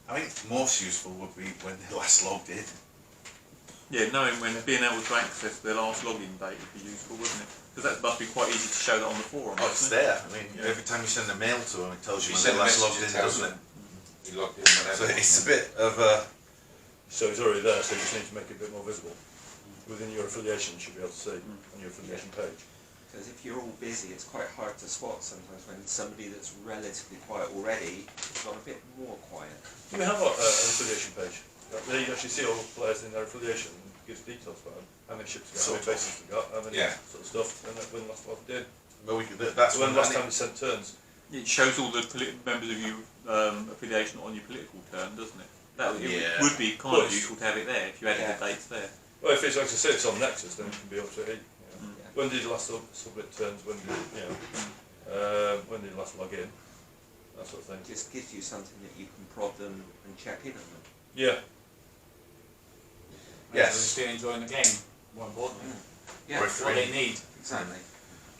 I think most useful would be when they last logged in. Yeah, knowing when being able to access their last login date would be useful, wouldn't it? Because that must be quite easy to show that on the forum. Oh, it's isn't it? there. I mean, every time you send a mail to them, it tells you You when send they a last message, logged in, it tells doesn't it? You logged in whenever. So it's a bit of a. So it's already there. So you just need to make it a bit more visible. Within your affiliation, you should be able to see on your affiliation page. Because if you're all busy, it's quite hard to spot sometimes when somebody that's relatively quiet already has got a bit more quiet. Do we have an affiliation page? There you actually see all the players in their affiliation and gives details about them. How many ships they got, how many bases they got, how many sort of stuff, and when the last one did. Well, that's When when the last time they sent turns. It shows all the members of your affiliation on your political turn, doesn't it? That would, Yeah. it would be kind of useful to have it there if you added the dates there. Well, if it's like I say, it's on Nexus, then it can be up to 8. Mm. When did you last submit turns? When did when did you last log in? That sort of thing. It just gives you something that you can prod them and check in on them. Yeah. They're Yes. still enjoying the game, more importantly. Yeah, That's what they need. exactly.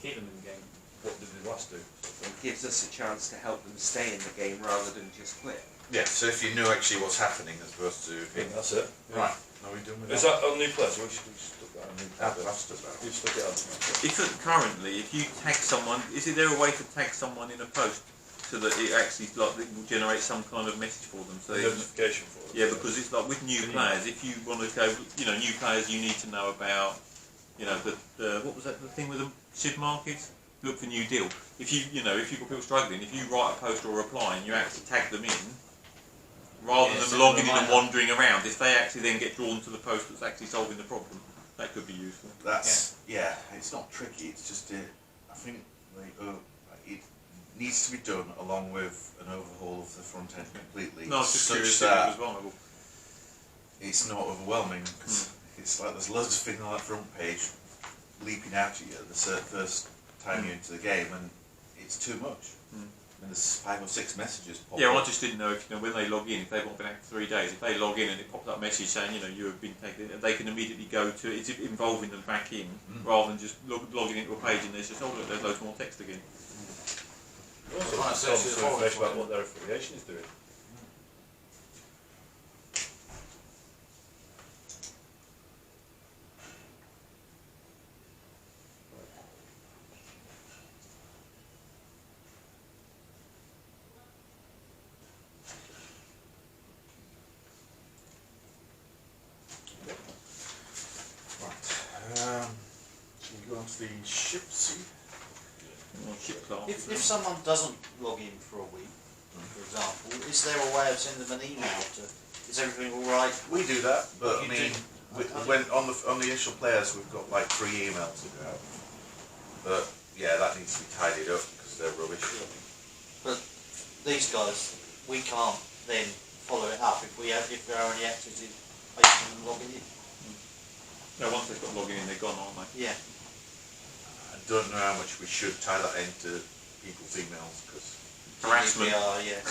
Keep them in the game. What did they last do? Sort of It gives us a chance to help them stay in the game rather than just quit. Yeah. So if you knew actually what's happening as opposed to. thing. That's it. Yeah. Right. Are we done with Is that on new players? We should stuck that on new I've players. stuck that. You've stuck it on. Currently, if you tag someone, is there a way to tag someone in a post so that it actually like it will generate some kind of message for them? So Notification for them. yeah, because it's like with new players, if you want to go, new players, you need to know about, the what was that the thing with the supermarkets? Look for new deal. If you've got people struggling, if you write a post or a reply and you actually tag them in, rather than logging in and wandering around, if they actually then get drawn to the post that's actually solving the problem, that could be useful. That's It's not tricky. It's just I think it needs to be done along with an overhaul of the front end completely. No, I was just such curious if it that was vulnerable. it's not overwhelming. 'Cause it's like there's loads of things on that front page leaping out at you at the first time you're into the game, and it's too much. And there's 5 or 6 messages pop Yeah, well, I up. just didn't know if when they log in, if they've not been active 3 days, if they log in and it pops up a message saying you have been taken, they can immediately go to it's involving them back in rather than just logging into a page and there's just look, there's loads more text again. Also, Right, so some it's information all- about what their affiliation is doing. Shall we go on to the ship seed? Ship class. If someone doesn't log in for a week, for example, is there a way of sending them an email to, is everything alright? We do that, but I You mean, do? when on the initial players, we've got like 3 emails to go out. But yeah, that needs to be tidied up because they're rubbish. But these guys, we can't then follow it up if we're only actively making them logging in. No, once they've got logging in, they're gone, aren't they? Yeah. I don't know how much we should tie that into people's emails because Harassment. GDPR, yeah.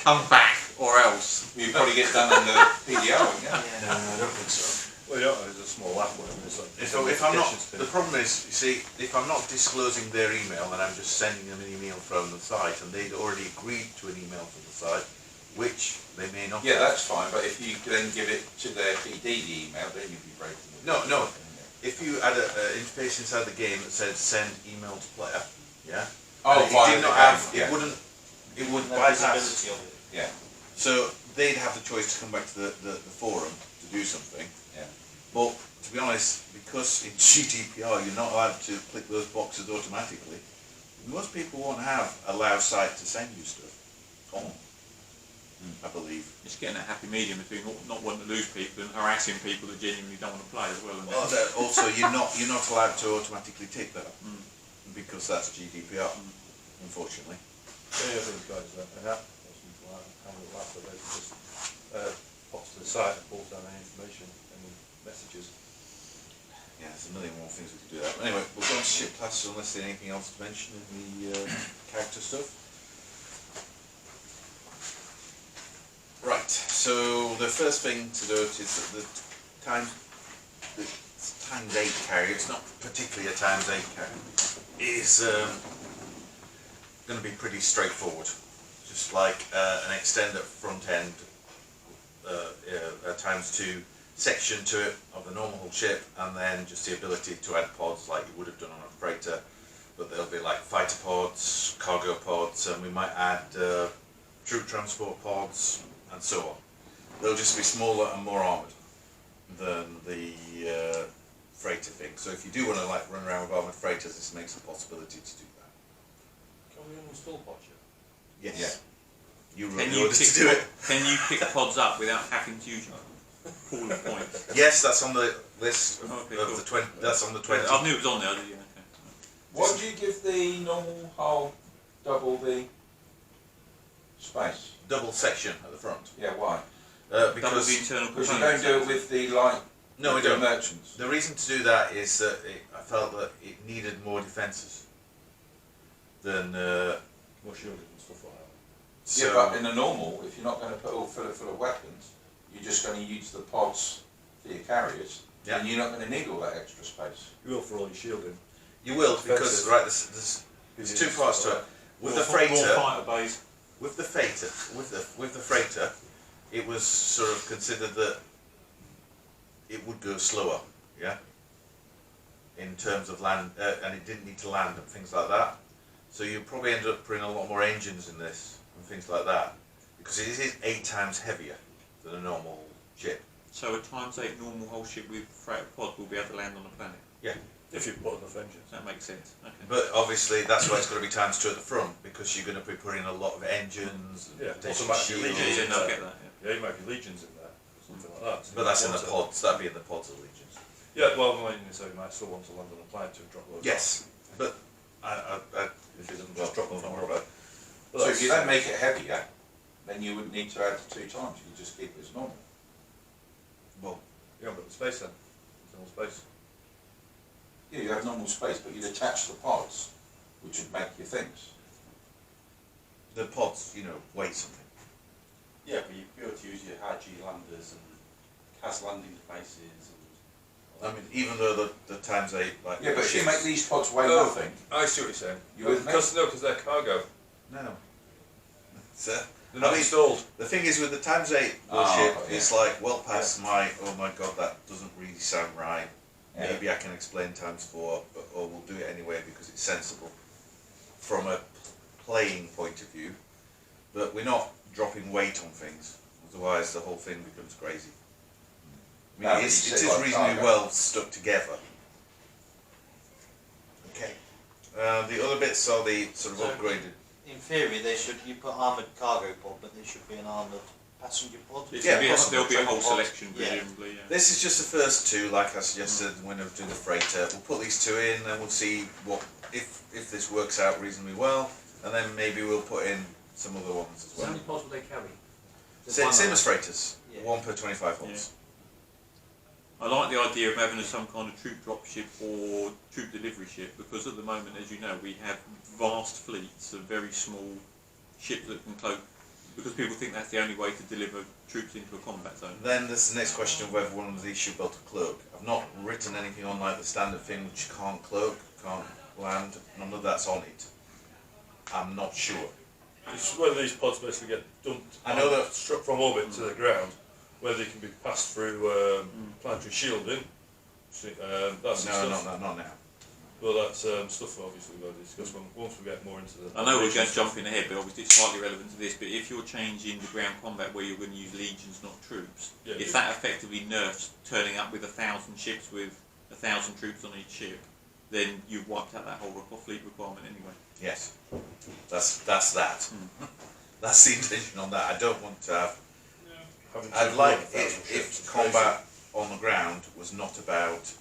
Come back or else. You probably get done under PDR, wouldn't you? Yeah. I don't think so. Well, yeah, there's a small app one. It's like If I'm not, notifications the thing. problem is, you see, if I'm not disclosing their email and I'm just sending them an email from the site and they'd already agreed to an email from the site, which they may not Yeah, have. that's fine, but if you then give it to their PD, the email, then you'd be breaking it. No. If you add an interface inside the game that says send email to player, yeah? Oh, and it via did the not game, have, yeah. it would No bypass. visibility of it. Yeah, So they'd have the choice to come back to the forum to do something. yeah. But to be honest, because in GDPR you're not allowed to click those boxes automatically, Most people won't have a allow site to send you stuff on, I believe. It's getting a happy medium between not wanting to lose people and harassing people that genuinely don't want to play as well. isn't it? Well, also, you're not allowed to automatically tick that because that's GDPR, unfortunately. Any of these guys that they have, handle that, but they can just pops to the site and pulls down any information, any messages. Yeah, there's a million more things we could do that. But anyway, we'll go on to ship classes unless there's anything else to mention in the character stuff. Right, so the first thing to note is that the times 8 carrier, it's not particularly a times 8 carrier, is going to be pretty straightforward. Just like an extended front end, a times 2 section to it of the normal ship, and then just the ability to add pods like you would have done on a freighter, but they'll be like fighter pods, cargo pods, and we might add troop transport pods and so on. They'll just be smaller and more armoured than the freighter thing. So if you do want to like run around with armoured freighters, this makes a possibility to do that. Can we install pods yet? Yes. You Can really you ordered pick to do it. Can you pick pods up without having to use pool of points? Yes, that's on the list of Okay, the cool. 20. That's on the 20. I knew it was on there. Yeah, okay. Why do you give the normal hull double the space? Double section at the front. Yeah, why? Double Because the internal Because you components. don't do it with the light. no, we with the don't. merchants. The reason to do that is that I felt that it needed more defences than. More shielding and stuff like that. So Yeah, but in a normal, if you're not going to fill it full of weapons, you're just going to use the pods for your carriers, Yeah. and you're not going to need all that extra space. You will for all your shielding. you will because Defences. right. There's two parts to it. With the More freighter, fighter bays. with the freighter, it was sort of considered that it would go slower, yeah, in terms of land, and it didn't need to land and things like that. So you probably end up putting a lot more engines in this and things like that, because it is 8 times heavier than a normal ship. So a times 8 normal hull ship with freighter pod will be able to land on the planet. If you put enough engines. That makes sense. Okay. But obviously that's why it's got to be times 2 at the front, because you're going to be putting a lot of engines and Yeah, potentially also might be shields. legions. Yeah, no, I get that. Yeah. Yeah, you might be legions in there, or something like that. So But that's in you the want pods. That'd be in the pods of legions. Yeah, well, I mean, so you might still want to land on a planet to drop loads. Yes, but I If it doesn't just drop on the So if you don't make it heavier, then you wouldn't need to add 2 times. You just keep it as normal. well, You haven't got the space then. There's no space. Yeah, you have normal space, but you'd attach the pods, which would make your things. the pods, weigh something. Yeah, but you'd be able to use your high G landers and CAS landing places. I mean, even though the times 8, like Yeah, but if you ships- make these pods weigh Oh. nothing, I see what you're saying. You with me? Because they're cargo. no, so They're not I mean, installed. the thing is with the times 8 Oh, ship, yeah. it's like well past my oh my god, that doesn't really sound right. Yeah. Maybe I can explain times 4, but we'll do it anyway because it's sensible from a playing point of view. But we're not dropping weight on things, otherwise the whole thing becomes crazy. I mean, No, it but is you said like reasonably cargo. well stuck together. Okay. The other bits are the sort of So- upgraded. In theory, you put armoured cargo pod, but there should be an armoured passenger pod. Yeah, possibly. There'll be a whole Pod. selection, Yeah. presumably. Yeah. This is just the first 2, like I suggested when we do the freighter. We'll put these 2 in, and we'll see what if this works out reasonably well, and then maybe we'll put in some other ones as So how well. many pods will they carry? Just Same, one same or- as freighters, Yeah. 1 per 25 horse. I like the idea of having some kind of troop drop ship or troop delivery ship, because at the moment, as you know, we have vast fleets of very small ships that can cloak, because people think that's the only way to deliver troops into a combat zone. Then there's the next question of whether one of these should be able to cloak. I've not written anything on like the standard thing which can't cloak, can't land, none of that's on it. I'm not sure. It's whether these pods basically get dumped. I know that- struck from orbit to the ground, whether they can be passed through planetary shielding. That's the No, stuff. not now. Well, that's stuff obviously we'll discuss once we get more into the. I know we're going to jump in ahead, but obviously it's slightly relevant to this. But if you're changing the ground combat where you're going to use legions, not troops, Yeah, if yeah. that effectively nerfs turning up with 1,000 ships with 1,000 troops on each ship, then you've wiped out that whole rock-off fleet requirement anyway. Yes, that's that. That's the intention on that. I don't want to have. I'd like if combat on the ground was not about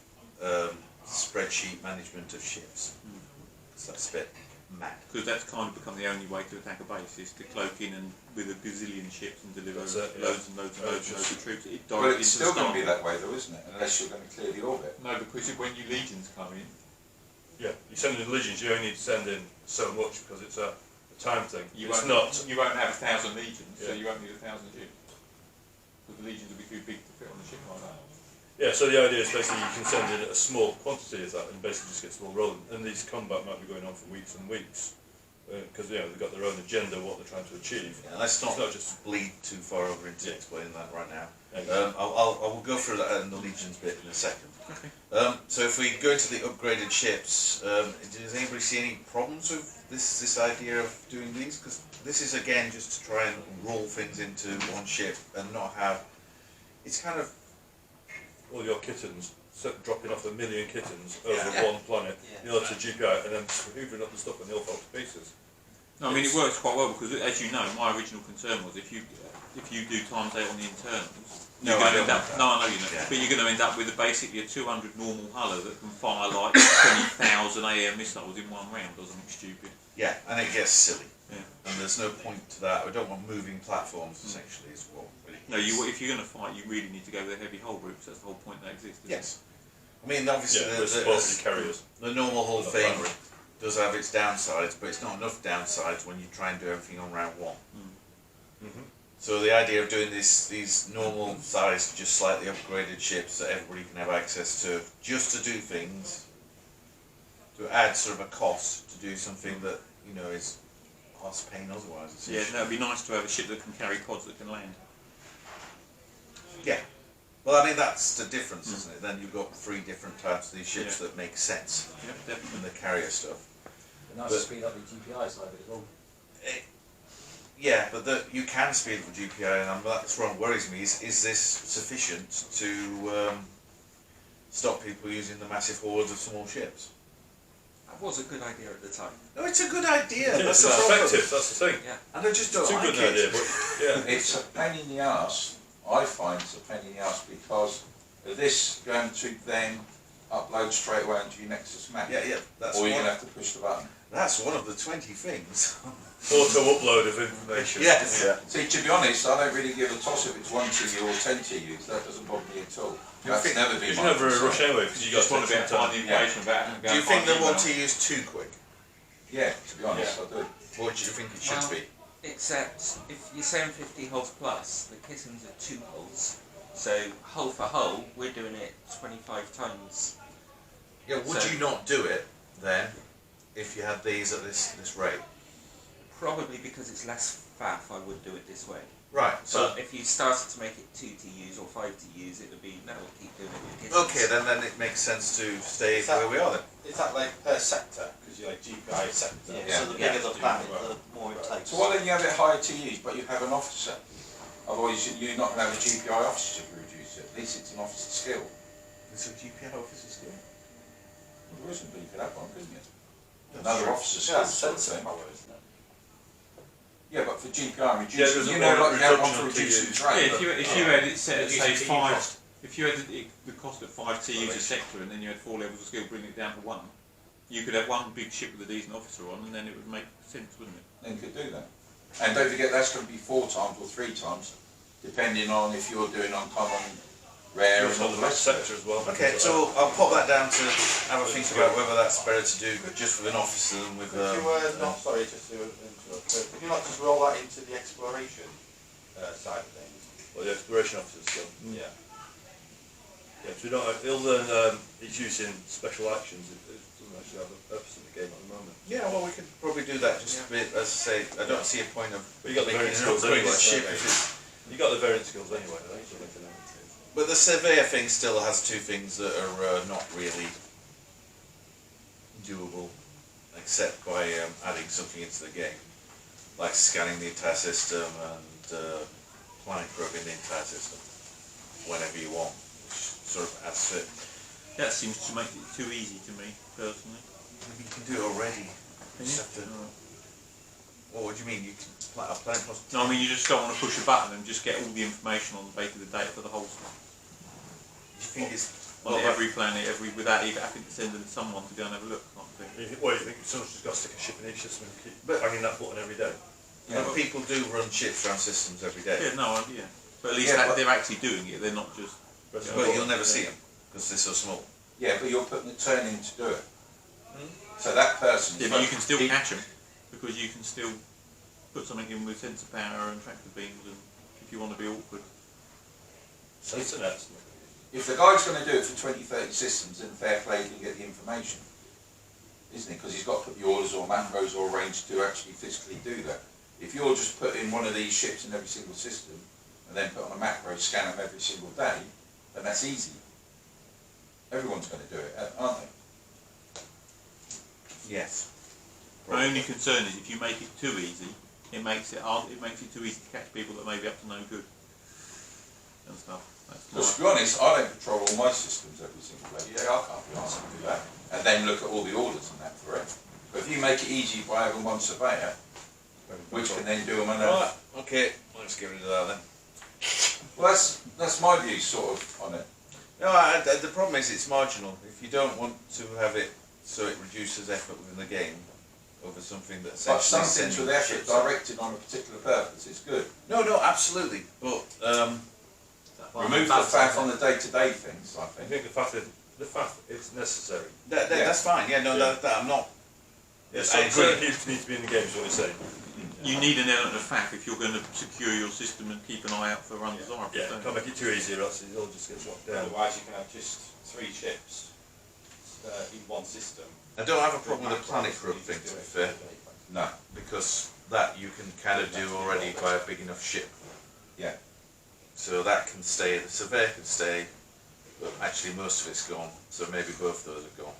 spreadsheet management of ships. So that's a bit mad. Because that's kind of become the only way to attack a base, is to cloak in and with a gazillion ships and deliver loads and loads of troops. Well, it's still going to be that way though, isn't it? Unless you're going to clear the orbit. No, because when you legions come in, Yeah, you send in legions, you only need to send in so much because it's a time thing. you It's won't, not. you won't have 1,000 legions, so Yeah. you won't need 1,000 ships. Because the legions will be too big to fit on a ship like that. Yeah, so the idea is basically you can send in a small quantity of that and basically just get the ball rolling. And these combat might be going on for weeks and weeks because they've got their own agenda, what they're trying to achieve. Yeah, let's not It's not just bleed too far over into explaining that right now. Exactly. I will go through that in the Legions bit in a second. So if we go to the upgraded ships, does anybody see any problems with this idea of doing these? Because this is again just to try and roll things into one ship and not have. It's kind of all your kittens, dropping off 1 million kittens over Yeah. one planet, Yeah. you'll have to GPI and then hoovering up the stuff and they'll fall to pieces. No, I mean it works quite well because, as you know, my original concern was if you do times 8 on the internals, No, you're I going to don't end up. want that. No, I know you know, Yeah. but you're going to end up with basically a 200 normal huller that can fire like 20,000 AM missiles in one round or something stupid. yeah, and it gets silly. Yeah. And there's no point to that. We don't want moving platforms. Essentially, is what really. No, if you're going to fight, you really need to go with the heavy hull routes. That's the whole point that exists. isn't it? Yes. I mean, obviously, Yeah, with supporting carriers. the normal whole Not thing primary. does have its downsides, but it's not enough downsides when you try and do everything on round one. Mm-hmm. So the idea of doing these normal sized, just slightly upgraded ships that everybody can have access to, just to do things, to add sort of a cost to do something that is arse pain otherwise. Yeah, no, it'd be nice to have a ship that can carry pods that can land. Yeah. Well, I mean that's the difference, isn't it? Then you've got 3 different types of these ships that make sense Yeah, definitely. in the carrier stuff. Nice to speed up the GPI side of it as well. Yeah, but you can speed up the GPI, and that's what worries me. Is this sufficient to stop people using the massive hordes of small ships? That was a good idea at the time. No, it's a good idea. Yeah, That's it's the problem. effective, that's the thing. And I just don't It's a like good it. idea, but yeah. It's a pain in the arse. I find it's a pain in the arse because of this going to then upload straight away into your Nexus map. Yeah, that's Or you're one. going to have to push the button. That's one of the 20 things. Auto upload of information. Yes. Yeah. See, to be honest, I don't really give a toss if it's 1 TU or 10 TUs. That doesn't bother me at all. That's never been Because my you're never in a concern. rush anyway, because You you got just want to be able to find the information about it and go Do you and think find they the want email. to use too quick? Yeah, to be honest, I do. What do you think it should Well, be? Except if you're 750 hulls plus, the kittens are 2 hulls. So hull for hull, we're doing it 25 times. Yeah, would So- you not do it then if you had these at this rate? Probably because it's less faff, I would do it this way. Right. So But if you started to make it 2 TUs or 5 TUs, it would be, no, we'll keep doing it with kittens. okay, then it makes sense to stay Is that- where we are then. Is that like per sector? Because you're like GPI sector. Yeah. So the bigger the Yeah. planet, the more it takes. So why don't you have it higher TUs, but you have an officer? Otherwise, you're not going to have a GPI officer to reduce it. At least it's an officer skill. It's a GPI officer skill. Well, there isn't, but you could have one, couldn't you? Another officer Yeah, skill sort of sensor thing. power, isn't it? Yeah, but for GPI Yeah, reducing, there's a you know, more like you have one reduction for of reducing TUs. train. Yeah, if you had it set at say GTT 5, cost. if you had the cost at 5 TUs a sector and then you had 4 levels of skill, bring it down to 1, you could have one big ship with a decent officer on, and then it would make sense, wouldn't it? Then you could do that. And don't forget, that's going to be 4 times or 3 times, depending on if you're doing uncommon, rare, and It's all on the the rest of sector it. as well. Okay, so I'll pop that down to have a think about whether that's better to do just with an officer than with Could you not, sorry, just to interrupt, but could you not just roll that into the exploration side of things? Well, the exploration officer skill. Yeah. Yeah, so we don't, other than it's used in special actions, it doesn't actually have a purpose in the game at the moment. Yeah, well, we could probably do that just a bit. As I say, I don't see a point of But you got the making variant an skills upgraded anyway. ship don't if you? it's. You got the variant skills anyway, I think. But the surveyor thing still has 2 things that are not really doable, except by adding something into the game, like scanning the entire system and planet probing the entire system whenever you want, which sort of adds to it. That seems to make it too easy to me, personally. Maybe you can do it already. Can You you? just have to, Alright. what do you mean? You can play plus. No, I mean you just don't want to push a button and just get all the information on basically the data for the whole You think it's on every planet, without even having to send someone to go and have a look. Kind of thing. You think someone's just got to stick a ship in each system and keep But- banging that button every day? Yeah, but people do run ships around systems every day. Yeah, no idea. But at least Yeah, but- they're actually doing it. They're not just. Pressing a But button. you'll never see them because they're so small. Yeah, but you're putting the turn in to do it. So that person. Yeah, but you can still catch them because you can still put something in with sensor power and tractor beams, and if you want to be awkward. Sensor nets. If the guy's going to do it for 20, 30 systems, then fair play, he can get the information, isn't it? Because he's got to put the orders or macros or range to actually physically do that. If you're just putting one of these ships in every single system and then put on a macro, scan them every single day, then that's easy. Everyone's going to do it, aren't they? Yes. My only concern is if you make it too easy, it makes it hard. It makes it too easy to catch people that may be up to no good and stuff. Because to be honest, I don't control all my systems every single day. Yeah, I can't be asked to do that. And then look at all the orders and that for it. But if you make it easy by having one surveyor, which can then do them and Right. Okay. Let's get rid of that then. well, that's my view sort of on it. No, the problem is it's marginal. If you don't want to have it so it reduces effort within the game over something that But essentially some things sends with effort ships out. directed on a particular purpose is good. No, absolutely. But Remove the faff on the day-to-day things, I I think. think the faff is necessary. that's fine. Yeah, no, Yeah. that I'm not. Yes, I agree. certain needs to be in the game, is what you're saying. You need an element of faff if you're going to secure your system and keep an eye out for undesirables. Yeah, don't can't you? make it too easy, or else it all just gets locked down. Otherwise you can have just 3 ships in one system. I don't have a problem with the planet group thing, to be fair, No. because that you can kind of do already by a big enough ship. Yeah. So that can stay. The surveyor can stay, but actually most of it's gone. So maybe both those are gone.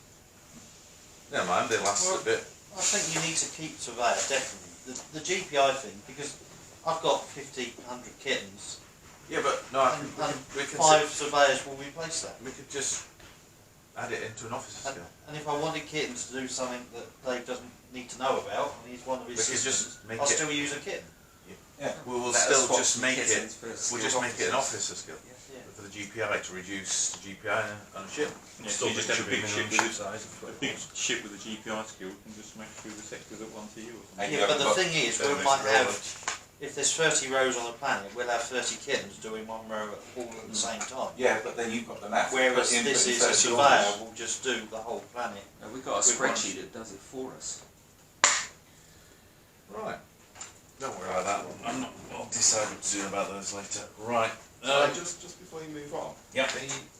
Never mind, they last a bit. I think you need to keep surveyor, definitely. The GPI thing, because I've got 50, 100 kittens, Yeah, but no, I and, can, and we can 5 surveyors will replace that. we could just add it into an officer And, skill. and if I wanted kittens to do something that Dave doesn't need to know about, and he's one of his We could systems, just make I'll it. still use a kitten. We will Let us still swap just some make it. kittens for We'll skilled just make it an officers. officer skill Yeah. for the GPI to reduce the GPI on a ship. Yeah, so Still you just think have a should be big minimum ship ship with size of a 20. big ship with a GPI skill can just smash through the sectors at once a year or something. And you Yeah, but haven't the got- thing is, we Then it might makes it have, if there's 30 rows on the planet, we'll have 30 kittens doing one row all at the same time. Yeah, but then you've got the math. Whereas Put in this put is a 30 surveyor orders. will just do the whole planet. No, we've got a With one spreadsheet ship. that does it for us. Right. Don't worry about that one. I'm not. I'll decide what to do about those later. Right. Just before you move on, Yep.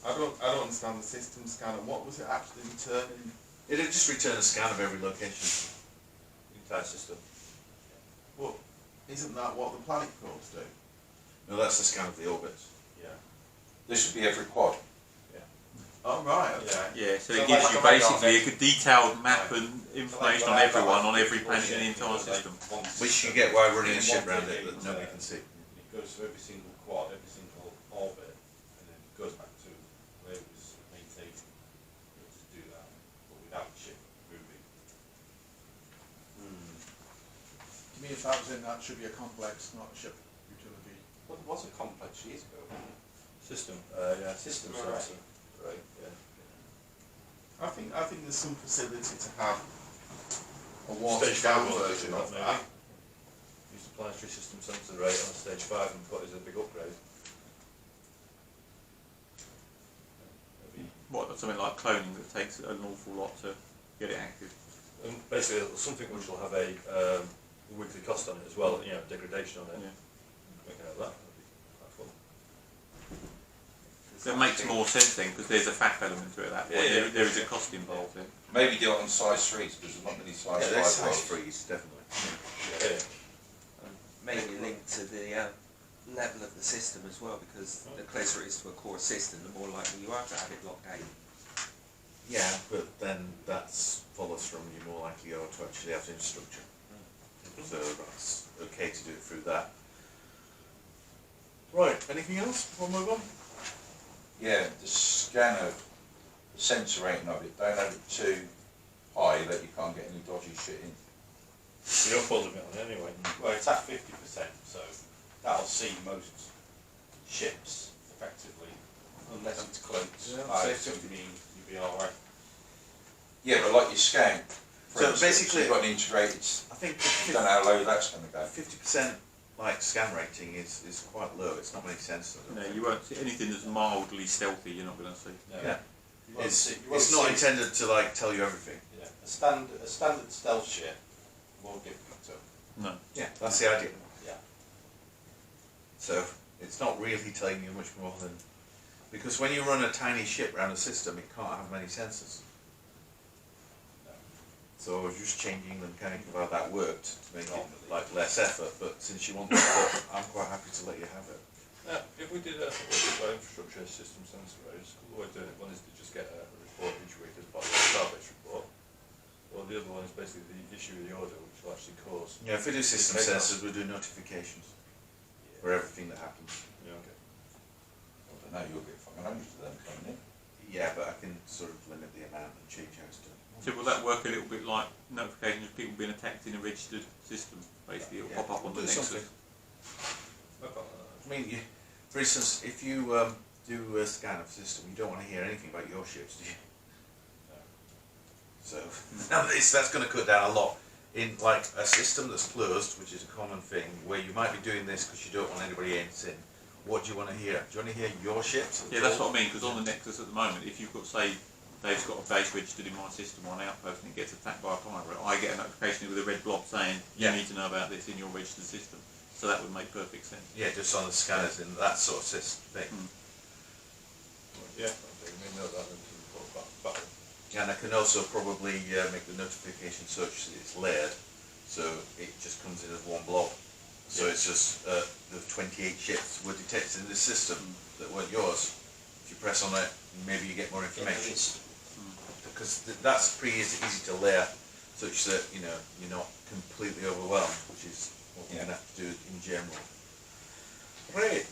I don't understand the system scanner. What was it actually returning? It'll just return a scan of every location. Entire system. Well, isn't that what the planet probes do? No, that's the scan of the orbits. Yeah. This should be every quad. Oh right, okay. Yeah, so So it gives like you a radar basically net. a detailed map and information on everyone on every planet in the entire Like system. one Which you system. get by running a In ship one around thing, it that nobody can see. It goes to every single quad, every single orbit, and then it goes back to where it was maintained to do that, but without the ship moving. To me, if that was in, that should be a complex, not a ship utility. Well, it was a complex years ago. System. Yeah, system Right. sensor. Right. Yeah. I think there's some facility to have a water Stage down 5 version of maybe. that. Use the planetary system sensor rate on stage 5 and put it as a big upgrade. Maybe. What, something like cloning that takes an awful lot to get it active. And basically something which will have a weekly cost on it as well, you know, degradation on it. Yeah. We can have that. That'd be quite fun. That makes more sense then, because there's a fact element to it at that point. Yeah, yeah. There is a cost involved in. Maybe do it on size 3s because there's not many size Yeah, 5 there's size quads. freeze, definitely. Yeah. Maybe linked to the level of the system as well, because the closer it is to a core system, the more likely you are to have it locked out. Yeah, but then that follows from you more likely are to actually have infrastructure. So that's okay to do it through that. Right, anything else before we move on? Yeah, the scanner sensor rating of it. Don't have it too high that you can't get any dodgy shit in. You're folding it on anyway. Well, it's at 50%, so that'll see most ships effectively, unless it's cloaked Yeah, by say something you'll be alright. Yeah, but like your scan. for So instance, basically- you've got an integrated. I think You don't know how low that's going to go. 50% like scan rating is quite low. It's not many sensors. I don't No, think. you won't see anything that's mildly stealthy. You're not going to see. No. Yeah. You won't It's, see- you won't it's not see- intended to like tell you everything. Yeah. A standard stealth ship won't get picked up. No. Yeah, that's the idea. Yeah. So it's not really telling you much more than, because when you run a tiny ship around a system, it can't have many sensors. No. So I was just changing the mechanic of how that worked to make it like less effort. But since you want that, I'm quite happy to let you have it. If we did a infrastructure system sensor raise, the way of doing it, one is to just get a report each week as part of the Starbase report, or the other one is basically the issue of the order, which will actually cause. Yeah, if we do system Okay. sensors, we do notifications for everything that happens. Yeah, okay. I don't know, you'll get fucking hundreds of them coming in. Yeah, but I can sort of limit the amount and change how it's done. So will that work a little bit like notifications of people being attacked in a registered system? Basically, it'll Yeah, pop up on the do Nexus. something. Okay. I mean, for instance, if you do a scan of a system, you don't want to hear anything about your ships, do you? So that's going to cut down a lot. In like a system that's closed, which is a common thing, where you might be doing this because you don't want anybody else in. What do you want to hear? Do you want to hear your ships? Yeah, that's what I mean. Because on the Nexus at the moment, if you've got, say, Dave's got a base registered in my system on Outpost and it gets attacked by a pirate, I get a notification with a red blob saying you Yeah. need to know about this in your registered system. So that would make perfect sense. Yeah, just on the scanners in that sort of system thing. Yeah, okay, we know that then to report back. And I can also probably make the notification such that it's layered, so it just comes in as one blob. So it's just the 28 ships were detected in this system that weren't yours. If you press on it, maybe you get more information. Because that's pretty easy to layer, such that you're not completely overwhelmed, which is what we're going to have to do in general. Great.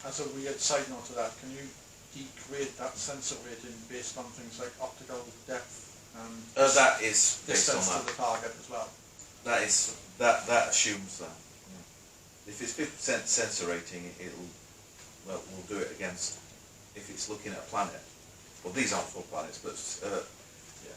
As a weird side note to that, can you degrade that sensor rating based on things like optical depth and That is based on distance that. to the target as well? That assumes that. Yeah. If it's 50% sensor rating, we'll do it against, if it's looking at a planet. Well, these aren't full planets, but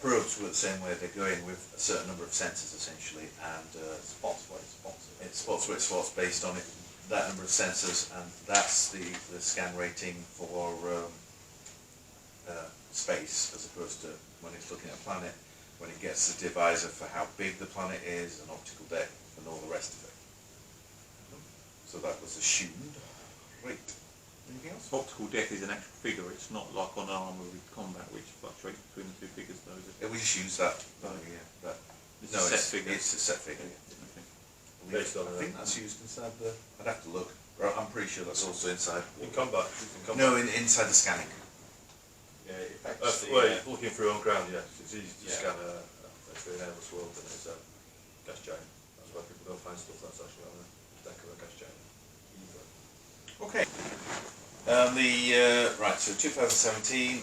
probes work the same way. They go in with a certain number of sensors essentially, and Spots where it spots it. it spots where it spots based on it, that number of sensors, and that's the scan rating for space, as opposed to when it's looking at a planet, when it gets the divisor for how big the planet is and optical depth and all the rest of it. So that was assumed. Great. Anything else? Optical depth is an actual figure. It's not like on armour with combat, which fluctuates between the two figures. Though, is it? We just use that. That. It's No, a set figure. it's a set figure. Okay. Based on I think that's used inside the. I'd have to look. I'm pretty sure that's also inside. In combat, in combat. No, inside the scanning. Yeah, it affects the, Well, looking through on ground, yeah, it's easy to Yeah. scan an airless world and it's a gas giant. That's why people don't find stuff that's actually on the deck of a gas giant. Either. Okay. Right. So 2017.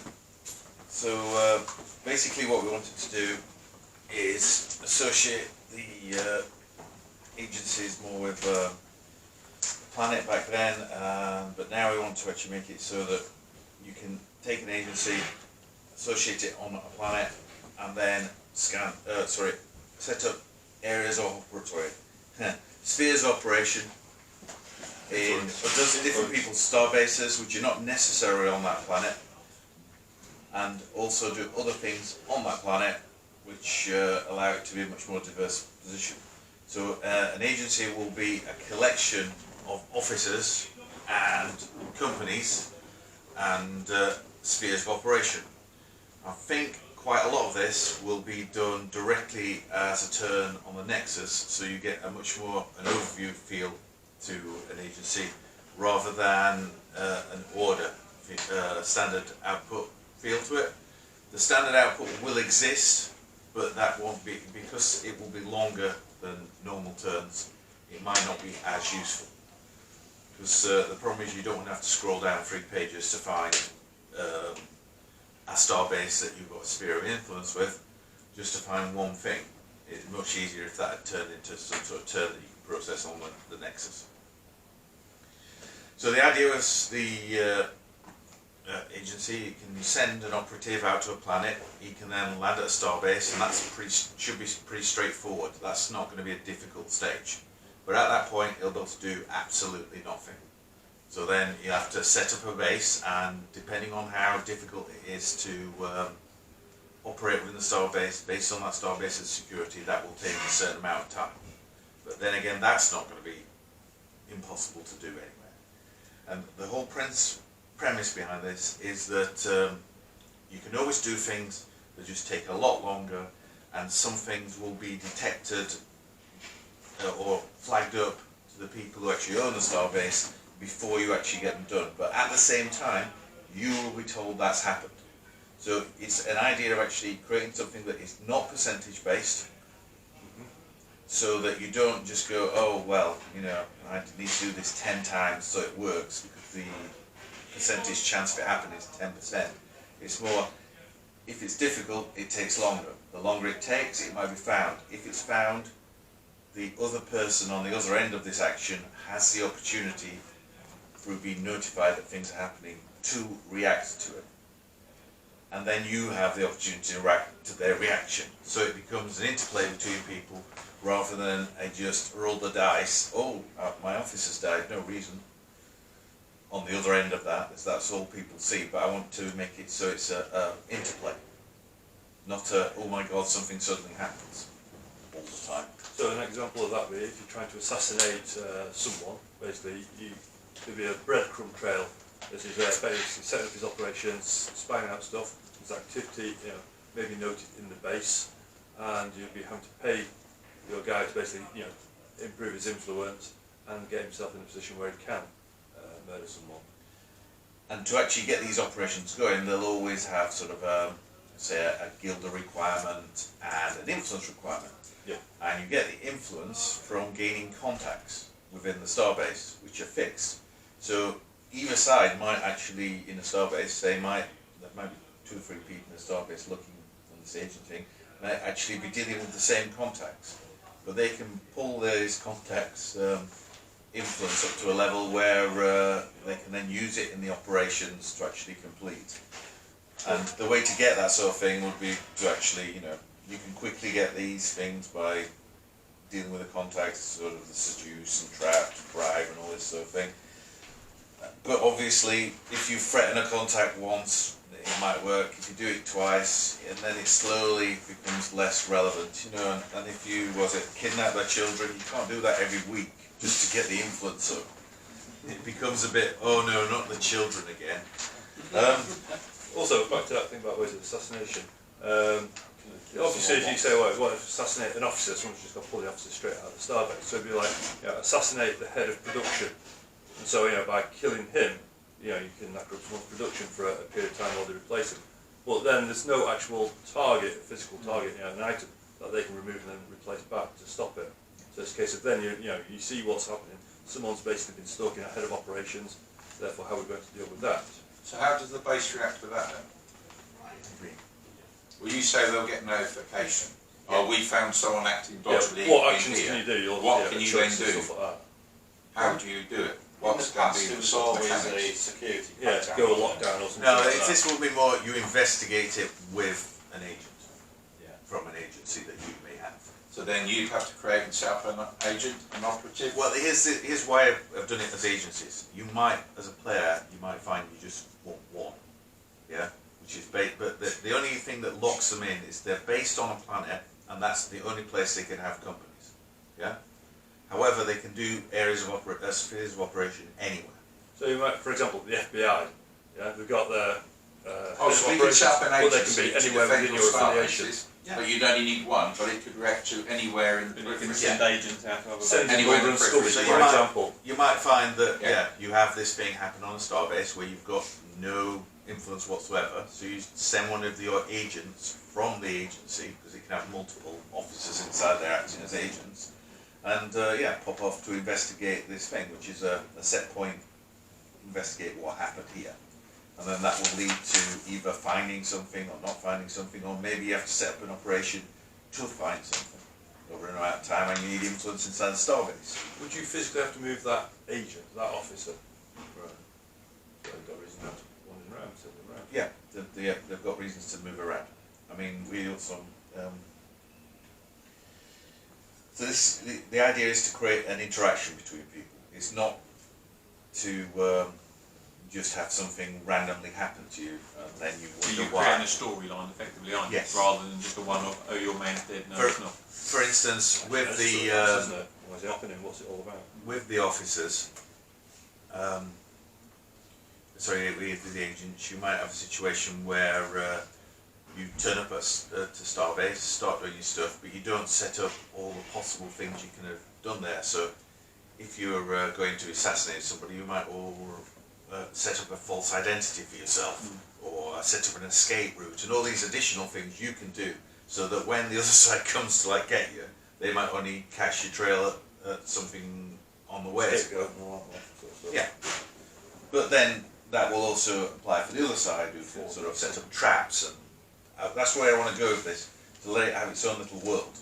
So basically, what we wanted to do is associate the agencies more with the planet back then, but now we want to actually make it so that you can take an agency, associate it on a planet, and then set up areas of spheres of operation in different people's star bases, which are not necessarily on that planet, and also do other things on that planet, which allow it to be a much more diverse position. So an agency will be a collection of officers and companies and spheres of operation. I think quite a lot of this will be done directly as a turn on the Nexus, so you get a much more an overview feel to an agency rather than an order standard output feel to it. The standard output will exist, but that won't be, because it will be longer than normal turns, it might not be as useful. Because the problem is you don't want to have to scroll down 3 pages to find a starbase that you've got a sphere of influence with, just to find one thing. It's much easier if that had turned into some sort of turn that you can process on the Nexus. So the idea was the agency can send an operative out to a planet, he can then land at a starbase, and that's should be pretty straightforward. That's not going to be a difficult stage. But at that point, he'll be able to do absolutely nothing. So then you have to set up a base, and depending on how difficult it is to operate within the starbase, based on that starbase's security, that will take a certain amount of time. But then again, that's not going to be impossible to do anyway. And the whole premise behind this is that you can always do things that just take a lot longer, and some things will be detected or flagged up to the people who actually own the starbase before you actually get them done. But at the same time, you will be told that's happened. So it's an idea of actually creating something that is not percentage based, so that you don't just go, oh well, you know, I need to do this 10 times so it works, because the percentage chance of it happening is 10%. It's more, if it's difficult, it takes longer. The longer it takes, it might be found. If it's found, the other person on the other end of this action has the opportunity, through being notified that things are happening, to react to it. And then you have the opportunity to react to their reaction. So it becomes an interplay between people, rather than a just roll the dice, oh, my officer's died, no reason. On the other end of that, that's all people see, but I want to make it so it's a interplay. Not a, oh my god, something suddenly happens all the time. So an example of that would be if you're trying to assassinate someone, basically there'd be a breadcrumb trail. This is basically setting up his operations, spying out stuff, his activity, you know, maybe noted in the base, and you'd be having to pay your guy to basically, you know, improve his influence and get himself in a position where he can murder someone. And to actually get these operations going, they'll always have sort of say a guilder requirement and an influence requirement. Yeah. And you get the influence from gaining contacts within the starbase, which are fixed. So either side might actually, in a starbase, there might be 2 or 3 people in a starbase looking on this agent thing, might actually be dealing with the same contacts. But they can pull those contacts influence up to a level where they can then use it in the operations to actually complete. And the way to get that sort of thing would be to actually, you know, you can quickly get these things by dealing with the contacts, sort of the seduce and trap, bribe and all this sort of thing. But obviously, if you threaten a contact once, it might work. If you do it twice, and then it slowly becomes less relevant, you know. And if you, kidnap their children, you can't do that every week just to get the influence up. It becomes a bit, oh no, not the children again. Also, back to that thing about ways of assassination. Obviously, if you say, well, what if assassinate an officer, someone's just got to pull the officer straight out of the starbase. So it'd be like, you know, assassinate the head of production. And so, you know, by killing him, you know, you can knock up someone's production for a period of time while they replace him. But then there's no actual target, a physical target, you know, an item that they can remove and then replace back to stop it. So it's a case of then, you know, you see what's happening. Someone's basically been stalking a head of operations, therefore how are we going to deal with that? So how does the base react with that then? Well, you say they'll get notification. Oh, we found someone acting dodgily. Yeah, what actions can you do? What can you then do? Stuff like that. How do you do it? What's In the going to past, be it the was always mechanics? a security Yeah, program. go a lockdown or something No, like that. this will be more, you investigate it with an agent, Yeah. from an agency that you may have. So then you'd have to create and set up an agent, an operative? Well, here's why I've done it as agencies. You might, as a player, you might find you just want one, yeah? Which is but the only thing that locks them in is they're based on a planet, and that's the only place they can have companies, yeah? However, they can do areas of spheres of operation anywhere. So you might, for example, the FBI, yeah, they've got their So we can set up an but they agency can be to anywhere defend within your your star affiliation. bases, but you'd only need one, but it could react to anywhere in the You can periphery. send agents out to other Send Anywhere in Golden the Scully, periphery. So for you might- example. You might find that, Yeah. you have this thing happen on a starbase where you've got no influence whatsoever, so you send one of your agents from the agency, because it can have multiple officers inside there acting as agents, and pop off to investigate this thing, which is a set point, investigate what happened here. and then that will lead to either finding something or not finding something, or maybe you have to set up an operation to find something over an amount of time, and you need influence inside the starbase. Would you physically have to move that agent, that officer? Right. So they've got reason not to wander around, sitting around. Yeah, they've got reasons to move around. I mean, we also. So the idea is to create an interaction between people. It's not to just have something randomly happen to you and then you So wonder you're why. creating a storyline effectively, aren't you? Yes. Rather than just a one of, oh, your man's dead, no, it's not. For instance, with That's the sort of nice, isn't it? Why is it happening? What's it all about? with the officers, with the agents, you might have a situation where you turn up to Starbase, start doing your stuff, but you don't set up all the possible things you can have done there. So if you're going to assassinate somebody, you might set up a false identity for yourself, or set up an escape route, and all these additional things you can do, so that when the other side comes to like get you, they might only catch your trail at something on the way. Scapegoat and all that sort of stuff. Yeah, but then that will also apply for the other side, who can sort of set up traps, and that's where I want to go with this, to let it have its own little world.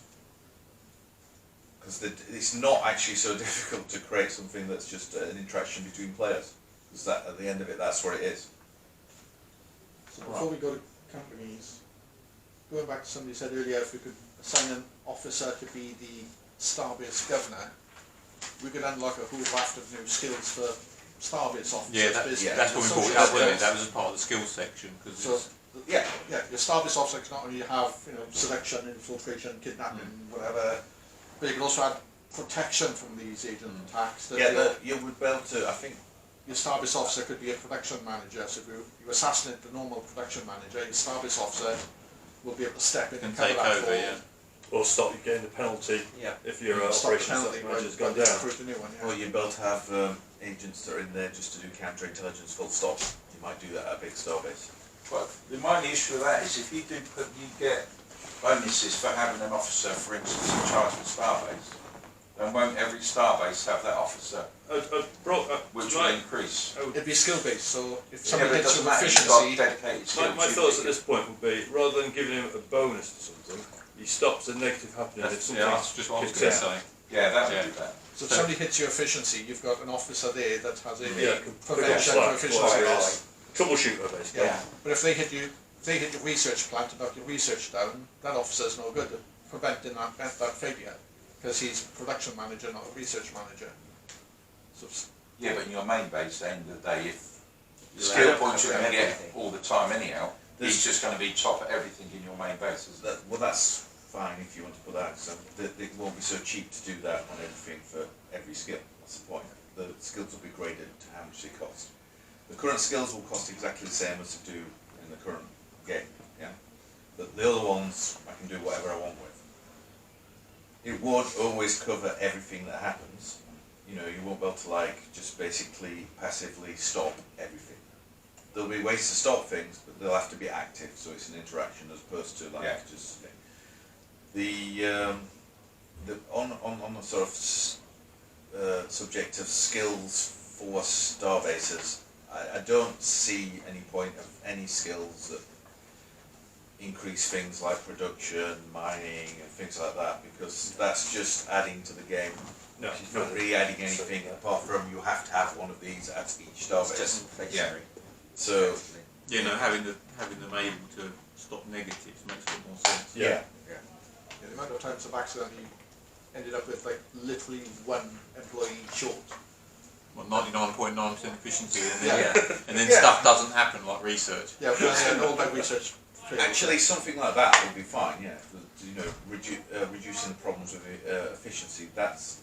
Because it's not actually so difficult to create something that's just an interaction between players, because that at the end of it, that's where it is. So before we go to companies, going back to somebody said earlier, if we could assign an officer to be the Starbase governor, we could unlock a whole raft of new skills for Starbase officers. Yeah, that's what we brought it up, wasn't it? That was a part of the skills section. Cause So, yeah, your Starbase officer can not only have, selection, infiltration, kidnapping, whatever, but you can also add protection from these agent attacks. That You would be able to, I think. your Starbase officer could be a production manager, so if you assassinate the normal production manager, your Starbase officer will be able to step in can and cover take that over, for, yeah. Or stop you getting the penalty if your stop the operations penalty manager's by gone down. recruit a new one, Or you'd be able to have agents that are in there just to do counterintelligence full stop. You might do that at a big Starbase. But the main issue of that is if you do you get bonuses for having an officer, for instance, in charge of a starbase, then won't every starbase have that officer, which will increase? It'd be skill based, so if Yeah, somebody but it hits doesn't you with matter, you've got efficiency, dedicated skills. My thoughts at this point would be, rather than giving him a bonus to something, he stops the negative happening if something That's just what I was kicks going to out. say. Yeah, that would do that. so if somebody hits your efficiency, you've got an officer there that has a Yeah, prevention slack, for efficiency. like, troubleshooter basically. Yeah, but if they hit your research plant and knock your research down, that officer's no good at preventing that failure, because he's production manager, not a research manager. So Yeah, but in your main base, at the end of the day, if the You'll skill have points to you're have going to get everything. all the time anyhow, There's- he's just going to be top at everything in your main base, isn't it? Well, that's fine if you want to put that. So it won't be so cheap to do that on everything for every skill. That's the point. The skills will be graded to how much they cost. The current skills will cost exactly the same as they do in the current game. Yeah, but the other ones I can do whatever I want with. It won't always cover everything that happens. You won't be able to just basically passively stop everything. There'll be ways to stop things, but they'll have to be active, so it's an interaction as opposed to just on the sort of subject of skills for starbases. I don't see any point of any skills that increase things like production, mining, and things like that, because that's just adding to the game. No, It's not really adding anything apart from you have to have one of these at each It's starbase. just inflationary. So Having them able to stop negatives makes a bit more sense. Yeah. the amount of times I've accidentally ended up with literally one employee short. Well, 99.9% efficiency, Yeah. and then Yeah. stuff doesn't happen like research. Yeah, but I all my research failed. actually, something like that would be fine. Yeah, reducing the problems with efficiency. That's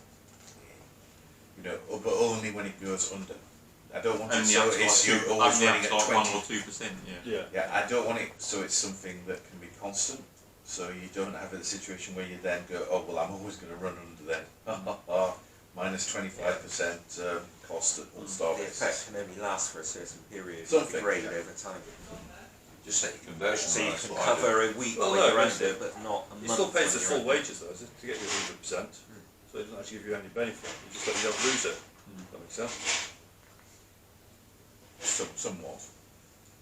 but only when it goes under. I don't want it Only so up to it's like you're always running at 1 20. or 2%. Yeah. Yeah. Yeah, I don't want it so it's something that can be constant. So you don't have a situation where you then go, oh well, I'm always going to run under then. Minus 25% cost at all The starbase. effect can only last for a certain period. Something, Degrade yeah. over time. Just set your conversion So you rate, can that's what I do. cover a week Well, when no, you're but under, but not a He month. still pays when the you're full under. wages though, is it? To get you 100%. So it doesn't actually give you any benefit. You just let you don't lose it. That makes sense. Somewhat.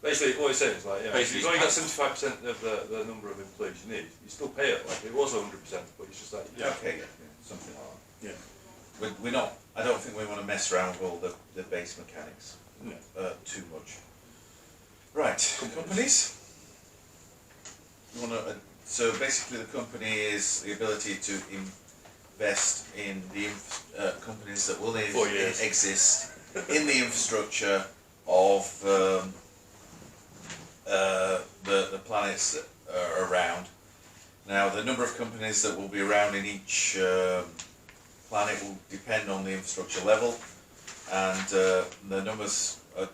Basically, what he's saying is like, Basically, you've only got 75% of the number of employees you need. You still pay it like it was 100%, but it's just like Okay, yeah, something like that. We're not. I don't think we want to mess around with all the base mechanics too much. Right, companies. You want to? So basically, the company is the ability to invest in the companies that will exist in the infrastructure of the planets that are around. Now, the number of companies that will be around in each planet will depend on the infrastructure level, and the numbers are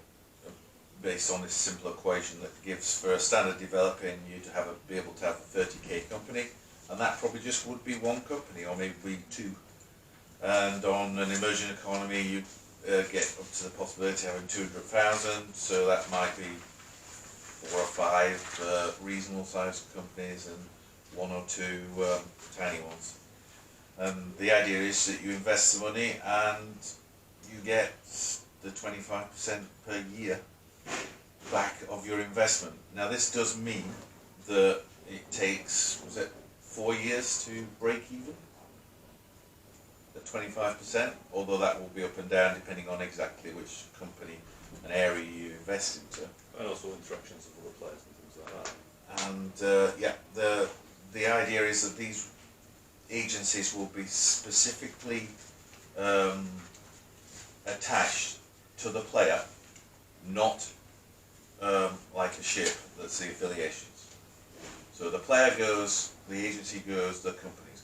based on this simple equation that gives for a standard developer you to have be able to have a 30k company, and that probably just would be one company or maybe two. And on an emerging economy, you get up to the possibility of having 200,000, so that might be 4 or 5 reasonable sized companies and 1 or 2 tiny ones. And the idea is that you invest the money and you get the 25% per year back of your investment. Now this does mean that it takes, was it 4 years to break even? At 25%, although that will be up and down depending on exactly which company and area you invest into. and also interactions with other players and things like that. And the idea is that these agencies will be specifically attached to the player, not like a ship that's the affiliations. So the player goes, the agency goes, the companies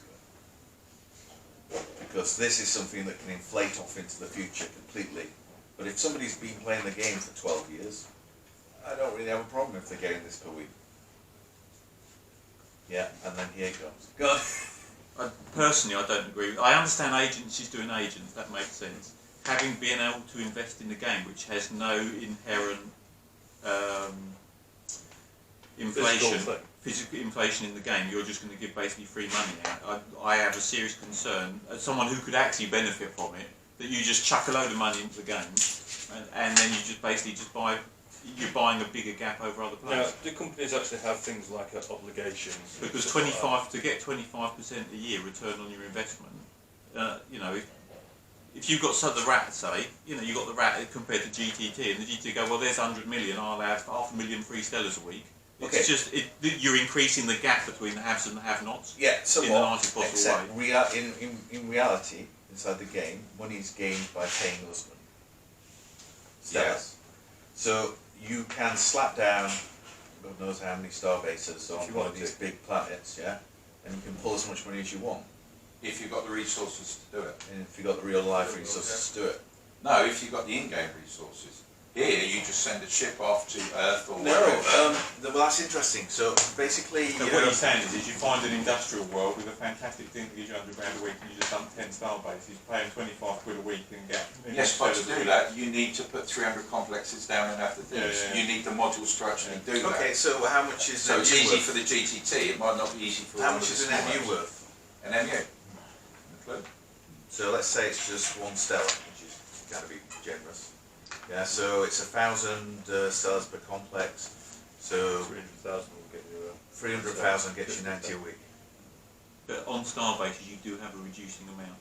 go. Because this is something that can inflate off into the future completely. But if somebody's been playing the game for 12 years, I don't really have a problem if they're getting this per week. Yeah, and then here it comes. Go on. Personally, I don't agree. I understand agencies doing agents, that makes sense. Having been able to invest in the game, which has no inherent physical inflation in the game, you're just going to give basically free money out. I have a serious concern, as someone who could actually benefit from it, that you just chuck a load of money into the game, and then you just basically just buy. You're buying a bigger gap over other players. Now, do companies actually have things like obligations? Because 25 to get 25% a year return on your investment, you know, if you've got the rat, say, you know, you've got the rat compared to GTT, and the GTT go, well, there's 100 million, I'll have 500,000 free stellars a week. It's Okay. just you're increasing the gap between the haves and the have-nots. Yeah, in somewhat, the nicest possible except way. in reality, inside the game, money is gained by paying those money. Yes. So you can slap down God knows how many star bases on one of these big planets, yeah, and you can pull as much money as you want. If you've got the resources to do it. And if you've got the real life resources to do it. No, if you've got the in-game resources. Here, you just send a ship off to Earth or No, wherever. well that's interesting. So basically... So what you're saying is you find an industrial world with a fantastic thing that gives you 100 grand a week and you just dump 10 star bases, paying 25 quid a week and get... Yes, but to do that, you need to put 300 complexes down and have the things. Yeah, yeah. You need the module structure to do that. Okay, so how much is So an it's MU easy worth? for the GTT, it might not be easy for How one much of is the an small MU ones. worth? An MU? Clue? So let's say it's just one stellar, which is going to be generous. Yeah, so it's 1,000 stellars per complex. So 300,000 will get you 300,000 gets you 90 a week. But on star bases you do have a reducing amount.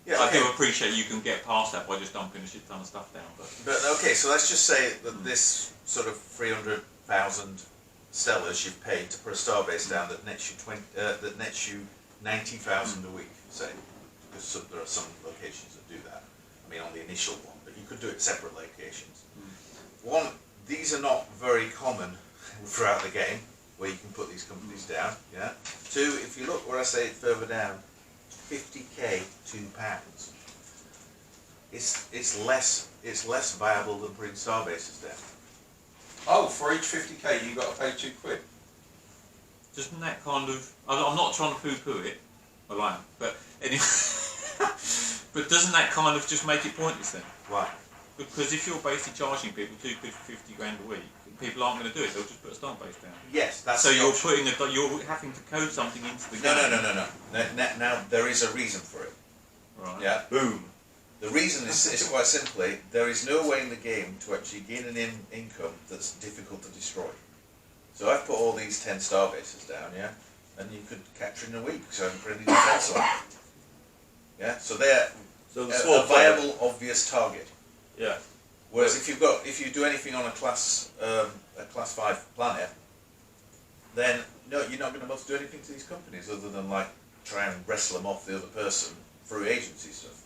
Yeah, I okay. do appreciate you can get past that by just dumping a shit ton of stuff down. But okay, so let's just say that this sort of 300,000 stellars you've paid to put a starbase down that nets you 90,000 a week, say, because there are some locations that do that. I mean, on the initial one, but you could do it separate locations. One, these are not very common throughout the game where you can put these companies down. Yeah. Two, if you look where I say it further down, 50k £2. It's less viable than putting starbases down. Oh, for each 50k you've got to pay 2 quid. Doesn't that kind of... I'm not trying to poo-poo it, well I am, but anyway... But doesn't that kind of just make it pointless then? Why? Because if you're basically charging people 2 quid for 50 grand a week, people aren't going to do it, they'll just put a star base down. Yes, that's so the you're option. you're having to code something into the No, game. no. Now there is a reason for it. Right. Yeah. Boom. The reason is quite simply, there is no way in the game to actually gain an income that's difficult to destroy. So I've put all these 10 star bases down, yeah, and you could capture in a week, so I haven't put any defense on. Yeah, so they're a viable, obvious target. Yeah. Whereas if you do anything on a class 5 planet, then no, you're not going to be able to do anything to these companies other than like try and wrestle them off the other person through agency stuff.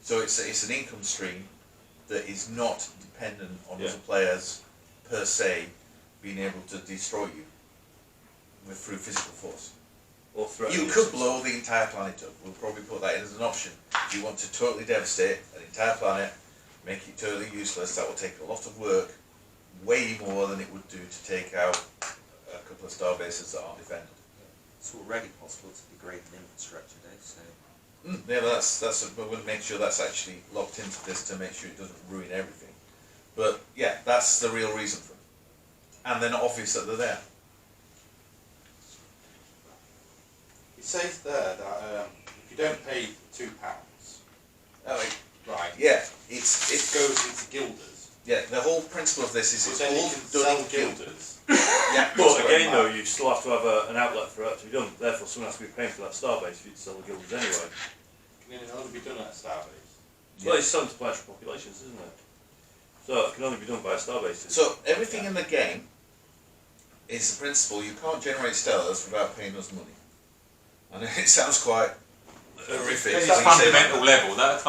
So it's an income stream that is not dependent on other players per se being able to destroy you through physical force. Or you could blow the entire planet up. We'll probably put that in as an option. If you want to totally devastate an entire planet, make it totally useless, that will take a lot of work, way more than it would do to take out a couple of star bases that aren't defended. It's already possible to degrade an infrastructure, though, so... Yeah, but we're going to make sure that's actually locked into this to make sure it doesn't ruin everything. But yeah, that's the real reason for it. And they're not obvious that they're there. It says there that if you don't pay £2, right? Yeah, it goes into guilders. Yeah, the whole principle of this is But it's then you all can done sell in guilders. Yeah, But again though, you still have to have an outlet for it to be done, therefore someone has to be paying for that starbase for you to sell the guilds anyway. Can it only be done at a starbase? Well, it's selling to planetary populations, isn't it? So it can only be done by a starbase. So everything in the game is the principle, you can't generate stellars without paying us money. And it sounds quite horrific. It's a fundamental level, that's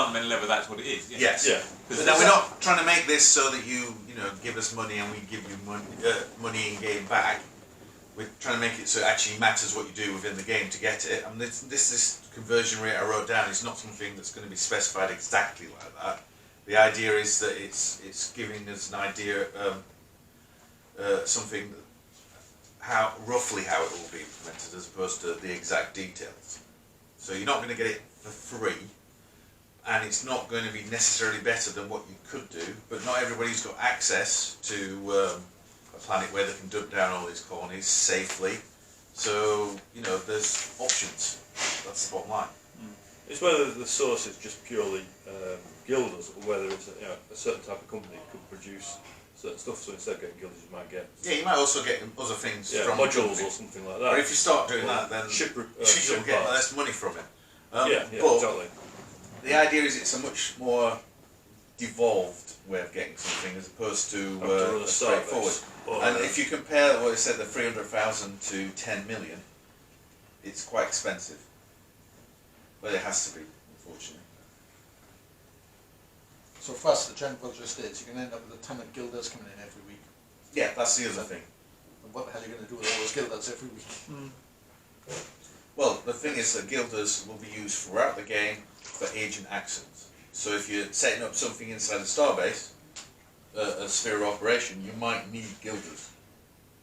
what it is. Yeah. Yes. Yeah. But now we're not trying to make this so that you give us money and we give you money in game back. We're trying to make it so it actually matters what you do within the game to get it. And this conversion rate I wrote down is not something that's going to be specified exactly like that. The idea is that it's giving us an idea, something roughly how it will be implemented as opposed to the exact details. So you're not going to get it for free, and it's not going to be necessarily better than what you could do, but not everybody's got access to a planet where they can dump down all these colonies safely. So, there's options. That's the bottom line. It's whether the source is just purely guilders, or whether it's a certain type of company that could produce certain stuff, so instead of getting guilders you might get... Yeah, you might also get other things from modules or something like that. But if you start doing that, then you'll get less money from it. But exactly. The idea is it's a much more devolved way of getting something as opposed to straightforward. And if you compare what I said, the 300,000 to 10 million, it's quite expensive. But it has to be, unfortunately. So for us, the general just is, you can end up with a ton of guilders coming in every week. Yeah, that's the other thing. And what the hell are you going to do with all those guilders every week? Well, the thing is that guilders will be used throughout the game for agent actions. So if you're setting up something inside a starbase, a sphere of operation, you might need guilders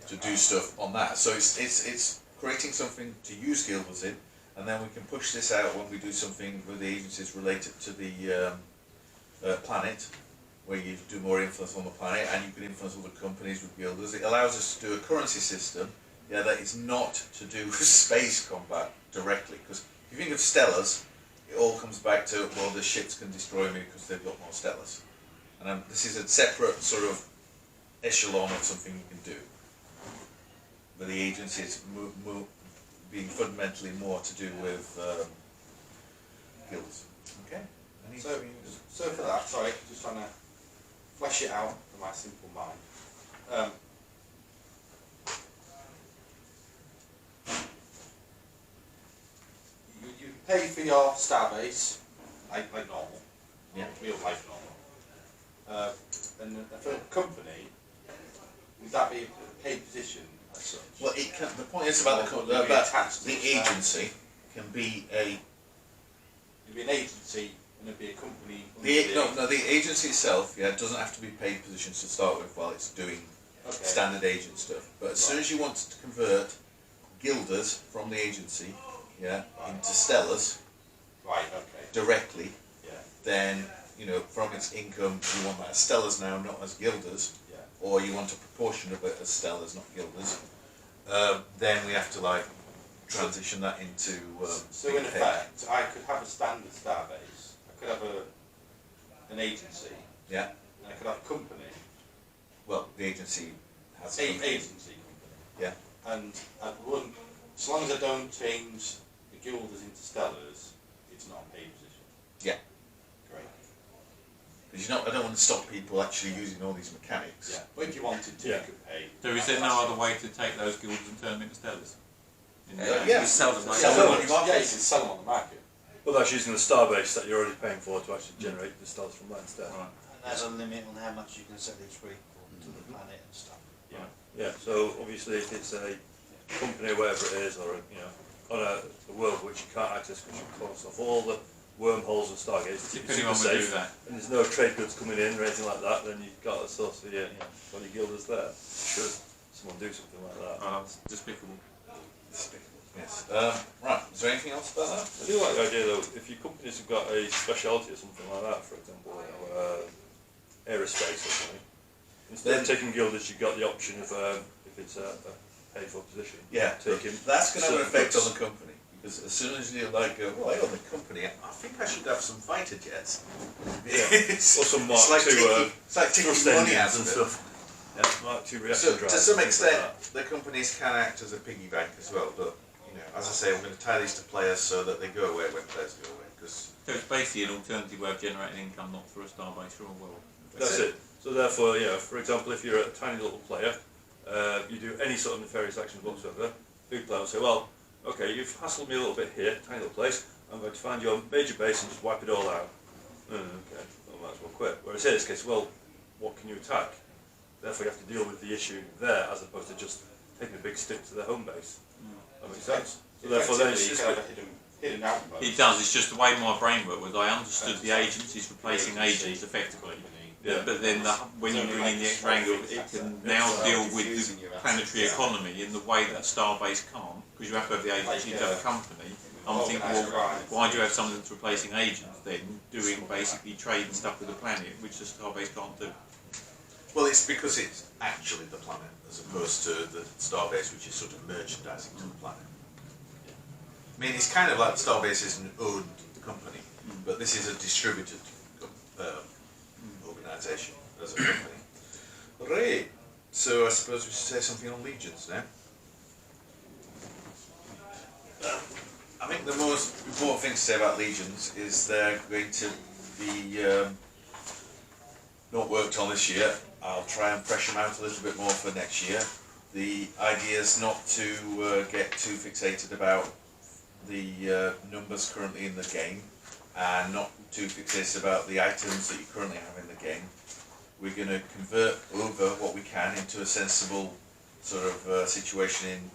to do stuff on that. So it's creating something to use guilders in, and then we can push this out when we do something with the agencies related to the planet, where you do more influence on the planet and you can influence other companies with guilders. It allows us to do a currency system that is not to do with space combat directly, because if you think of stellars, it all comes back to, well, the ships can destroy me because they've got more stellars. And this is a separate sort of echelon of something you can do. But the agencies being fundamentally more to do with guilds. Okay? So for that, sorry, just trying to flesh it out for my simple mind. You pay for your starbase like normal, real life normal. And for a company, would that be a paid position as such? Well, the point is about the agency can be a... It'd be an agency and it'd be a company... The agency itself, doesn't have to be paid positions to start with while it's doing standard agent stuff. But as soon as you want to convert guilders from the agency, into stellars, directly, then, from its income, you want that as stellars now, not as guilders, or you want a proportion of it as stellars, not guilders, then we have to, transition that into... so in effect, I could have have a standard starbase. I could have an agency. Yeah. And I could have a company. Well, the agency has Agency company. Yeah. And I'd run, as long as I don't change the guild as interstellars, it's not a paid position. Yeah. Great. Because I don't want to stop people actually using all these mechanics. Yeah. But if you wanted to, Yeah. you could pay. So is there no other way to take those guilds and turn them into stellars? You sell them like Sell them on your Yeah, market. you can sell them on the market. But that's using the starbase that you're already paying for to actually generate the stars from that instead. Right. And there's a limit on how much you can set each week to the planet and stuff. Yeah, so obviously if it's a company, whatever it is, or on a world which you can't access because you've closed off all the wormholes and stargates, to keep If it anyone super would do safe, that. and there's no trade goods coming in or anything like that, then you've got a source of your guilders there. Should someone do something like that? Oh, that's despicable. Yes. Right. Is there anything else about that? I do like the idea though, if your companies have got a speciality or something like that, for example, aerospace or something, instead of taking guilders, you've got the option of, if it's a paid for position, Yeah. taking That's going to have an certain effect goods. on the company. Because as soon as you like go, well, I own the company, I think I should have some fighter jets. Yeah. it's, Or some Mark it's like II, taking, it's like taking thrust money out engines and of it. stuff. Yeah, Mark II reactor So, drives. to some things like extent, the companies can act as a piggy bank as well. But as I say, I'm going to tie these to players so that they go away when players go away. Because So it's basically an alternative way of generating income, not through a starbase or a world. That's it. So therefore, for example, if you're a tiny little player, you do any sort of nefarious actions whatsoever, big player will say, well, okay, you've hassled me a little bit here, tiny little place, I'm going to find your major base and just wipe it all out. Okay, well, might as well quit. Whereas in this case, well, what can you attack? Therefore you have to deal with the issue there as opposed to just taking a big stick to their home base. That makes sense? So therefore then it's you just... could have a hidden outpost. It does, it's just the way my brain worked was I understood the agencies replacing agents effectively. Yeah. But then when you're doing the extra angle, it can now deal with the planetary economy in the way that Starbase can't, because you have to have the agency to have a company. I'm thinking, well, why do you have something that's replacing agents then, doing basically trade and stuff with the planet, which the Starbase can't do? well, it's because it's actually the planet as opposed to the starbase, which is sort of merchandising to the planet. I mean, it's kind of like the starbase is an owned company, but this is a distributed organisation as a company. Right. So I suppose we should say something on legions now. I think the most important thing to say about legions is they're going to be not worked on this year. I'll try and pressure them out a little bit more for next year. The idea is not to get too fixated about the numbers currently in the game and not too fixated about the items that you currently have in the game. We're going to convert over what we can into a sensible sort of situation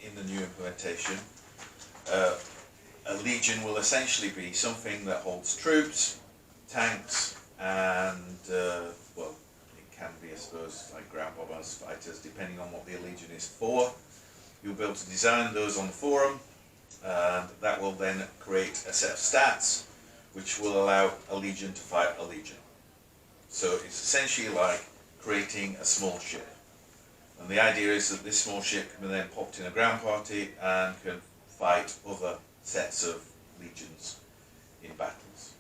in the new implementation. A legion will essentially be something that holds troops, tanks, and well, it can be, I suppose, like ground bombers, fighters, depending on what the legion is for. You'll be able to design those on the forum, and that will then create a set of stats which will allow a legion to fight a legion. So it's essentially like creating a small ship. And the idea is that this small ship can be then popped in a ground party and can fight other sets of legions in battles.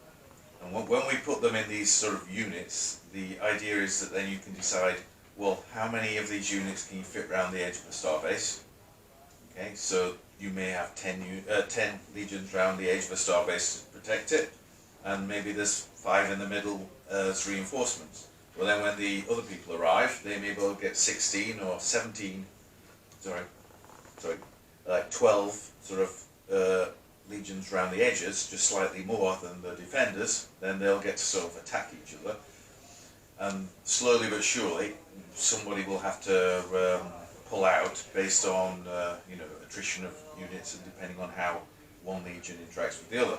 And when we put them in these sort of units, the idea is that then you can decide, well, how many of these units can you fit around the edge of the starbase? Okay, so you may have 10 legions around the edge of the starbase to protect it, and maybe there's 5 in the middle as reinforcements. Well, then when the other people arrive, they may be able to get 16 or 17, like 12 sort of legions around the edges, just slightly more than the defenders. Then they'll get to sort of attack each other. And slowly but surely, somebody will have to pull out based on attrition of units and depending on how one legion interacts with the other.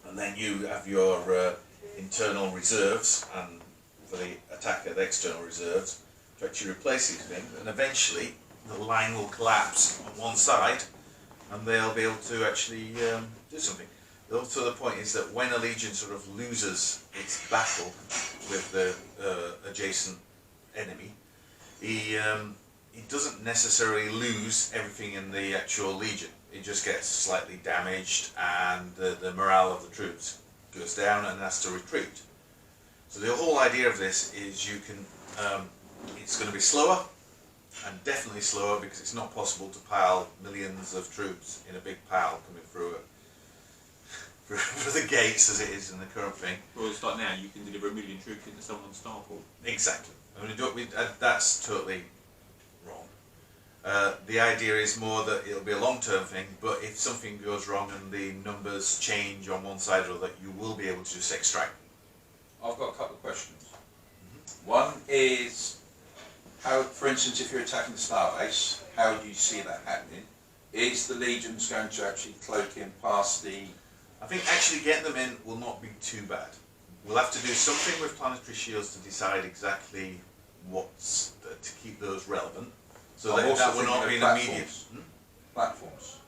And then you have your internal reserves, and for the attacker, the external reserves, to actually replace these things. And eventually, the line will collapse on one side, and they'll be able to actually do something. Also, the point is that when a legion sort of loses its battle with the adjacent enemy, he doesn't necessarily lose everything in the actual legion. it just gets slightly damaged, and the morale of the troops goes down and has to retreat. So the whole idea of this is you can, it's going to be slower, and definitely slower, because it's not possible to pile millions of troops in a big pile coming through it. For the gates as it is in the current thing. Well, it's like now you can deliver 1 million troops into someone's starport. Exactly. I mean, that's totally wrong. The idea is more that it'll be a long-term thing, but if something goes wrong and the numbers change on one side or the other, you will be able to just extract them. I've got a couple of questions. One is, how, for instance, if you're attacking the starbase, how do you see that happening? Is the Legions going to actually cloak in past the... I think actually getting them in will not be too bad. We'll have to do something with planetary shields to decide exactly what's to keep those relevant, so I'm also that will not be thinking an of immediate. platforms.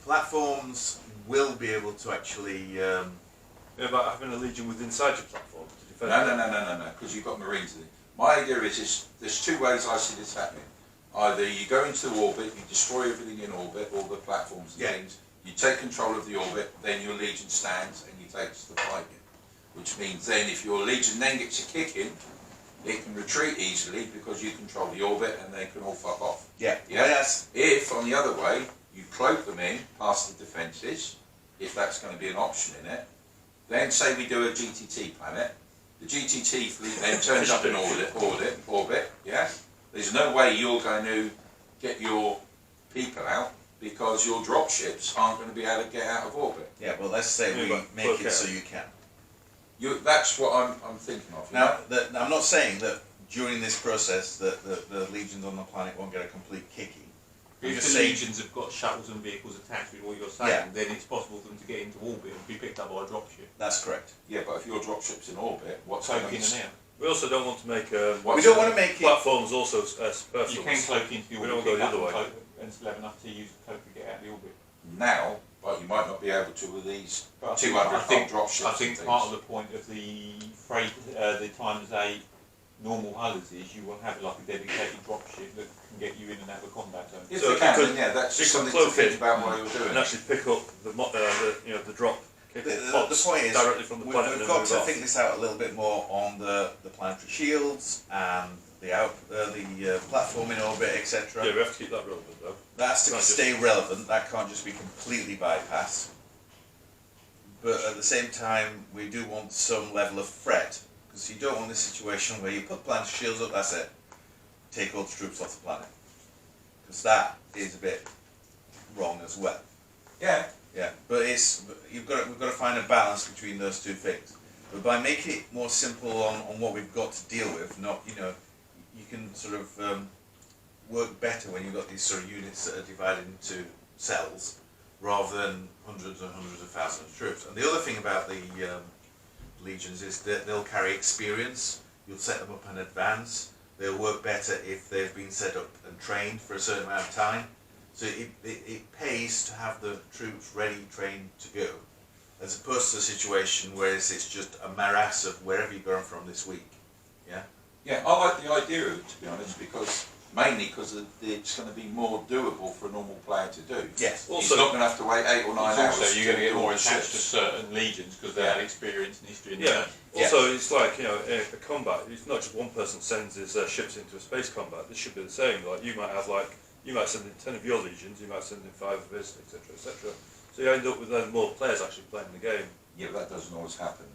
Platforms will be able to actually. About having a legion with inside your platform to defend. No, because you've got Marines in it. My idea is there's two ways I see this happening. Either you go into orbit, you destroy everything in orbit, all the platforms and things, you take control of the orbit, then your Legion stands and you take it to the fighting. Which means then if your Legion then gets a kick in, it can retreat easily because you control the orbit and they can all fuck off. Yeah. Yes. If, on the other way, you cloak them in past the defences, if that's going to be an option in it, then say we do a GTT planet, the GTT fleet then turns up in orbit, yeah? There's no way you're going to get your people out because your dropships aren't going to be able to get out of orbit. Yeah, well, let's say we make it so you can. That's what I'm thinking of. Now, I'm not saying that during this process that the legions on the planet won't get a complete kicking. If the legions have got shuttles and vehicles attached with what you're saying, then it's possible for them to get into orbit and be picked up by a dropship. That's correct. Yeah, but if your dropship's in orbit, what's cloak in and out? We also don't want to make we don't want to make platforms also superfluous. You can cloak into the We orbit, don't go the other way. and still have enough to use the cloak to get out of the orbit. Now, but you might not be able to with these But 200 think dropships. I think part of the point of the freight, the times a normal hullers is you will have like a dedicated dropship that can get you in and out of a combat zone. If So they can, you then yeah, that's you just can something to cloak think it about while you're doing and it. actually pick up the drop. The point is, directly from the planet we've and got move to off. think this out a little bit more on the planetary shields and the platform in orbit, etc. Yeah, we have to keep that relevant though. That has to Can't just- stay relevant. That can't just be completely bypassed. But at the same time, we do want some level of threat, because you don't want this situation where you put planetary shields up. That's it. Take all the troops off the planet, because that is a bit wrong as well. Yeah. Yeah, but we've got to find a balance between those two things. But by making it more simple on what we've got to deal with, you can sort of work better when you've got these sort of units that are divided into cells, rather than hundreds and hundreds of thousands of troops. And the other thing about the legions is that they'll carry experience. You'll set them up in advance. They'll work better if they've been set up and trained for a certain amount of time. So it pays to have the troops ready, trained to go, as opposed to a situation where it's just a morass of wherever you're going from this week. Yeah? Yeah, I like the idea of it, to be honest, mainly because it's going to be more doable for a normal player to do. Yes. He's not going to have to wait 8 or 9 hours. Also, you're going to get do all more the attached to ships. certain legions because they have experience and history. Yeah. Also, it's like a combat. It's not just one person sends his ships into a space combat. This should be the same. Like you might send in 10 of your legions. You might send in 5 of his, etc., etc. So you end up with more players actually playing the game. Yeah, but that doesn't always happen.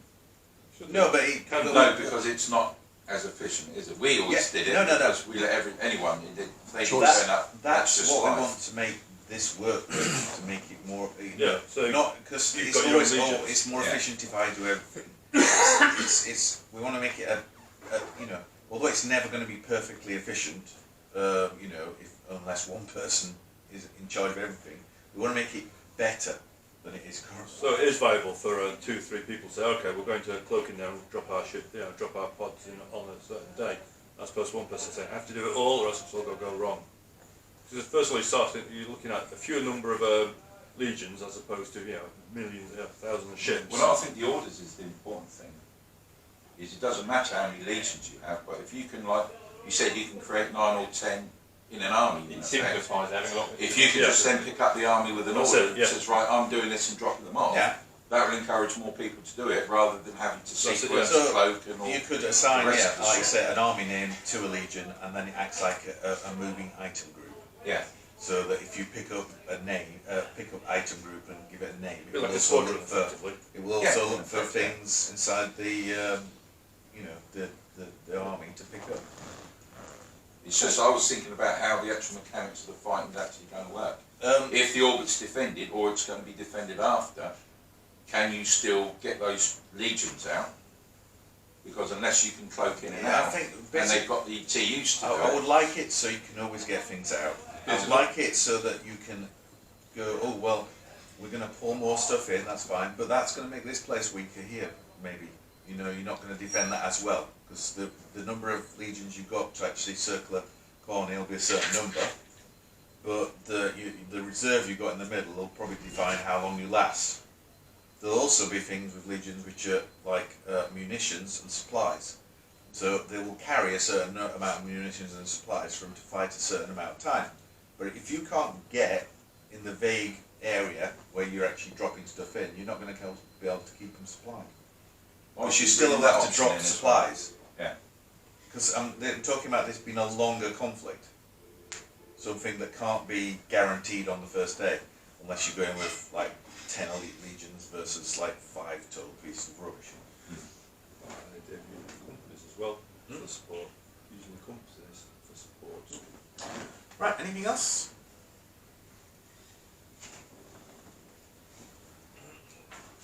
No, but it Can No, because it's not as efficient, is it? We always did it. No. Because we let anyone. If they So can turn up. that's just what life. we want to make this work with, to make it more. Yeah. So Not because you've it's got your always own legions. it's more Yeah. efficient if I do everything. We want to make it although it's never going to be perfectly efficient, unless one person is in charge of everything, we want to make it better than it is currently. So it is viable for 2 or 3 people to say, okay, we're going to cloak in now and drop our ship, drop our pods in on a certain day. As opposed to one person saying, I have to do it all, or else it's all going to go wrong. Because first of all, you're looking at a fewer number of legions as opposed to millions, thousands of ships. Well, I think the orders is the important thing. It doesn't matter how many legions you have, but if you can, like you said, you can create 9 or 10 in an army. It in effect. simplifies having a lot. If you could just then pick up the army with an That's order it, that yeah. says, right, I'm doing this and dropping them off, Yeah. that will encourage more people to do it rather than having to That's it, sequence, yeah. So cloak and all. You could assign, the rest yeah, of the like I shit. say, an army name to a legion, and then it acts like a moving item group. Yeah. So that if you pick up a name, pick up item group and give it a name, it Bit will like a also squadron, look for effectively. it will Yeah, also look for effectively. things inside the you know the army to pick up. It's just, I was thinking about how the actual mechanics of the fighting is actually going to work. If the orbit's defended, or it's going to be defended after, can you still get those legions out? Because unless you can cloak in and Yeah, I out, think and basically, they've got the TUs to do I it. would like it so you can always get things out. I would like it so that you can go, oh well, we're going to pour more stuff in, that's fine, but that's going to make this place weaker here, maybe. You know, you're not going to defend that as well, because the number of legions you've got to actually circle a colony will be a certain number, but the reserve you've got in the middle will probably define how long you last. There'll also be things with legions which are like munitions and supplies. So they will carry a certain amount of munitions and supplies for them to fight a certain amount of time. But if you can't get in the vague area where you're actually dropping stuff in, you're not going to be able to keep them supplied. Because you're still allowed to drop supplies. Yeah. Because I'm talking about this being a longer conflict. Something that can't be guaranteed on the first day, unless you're going with like 10 elite legions versus like 5 total pieces of rubbish. And they did use compasses as well for support. Using the compasses for support. Right, anything else?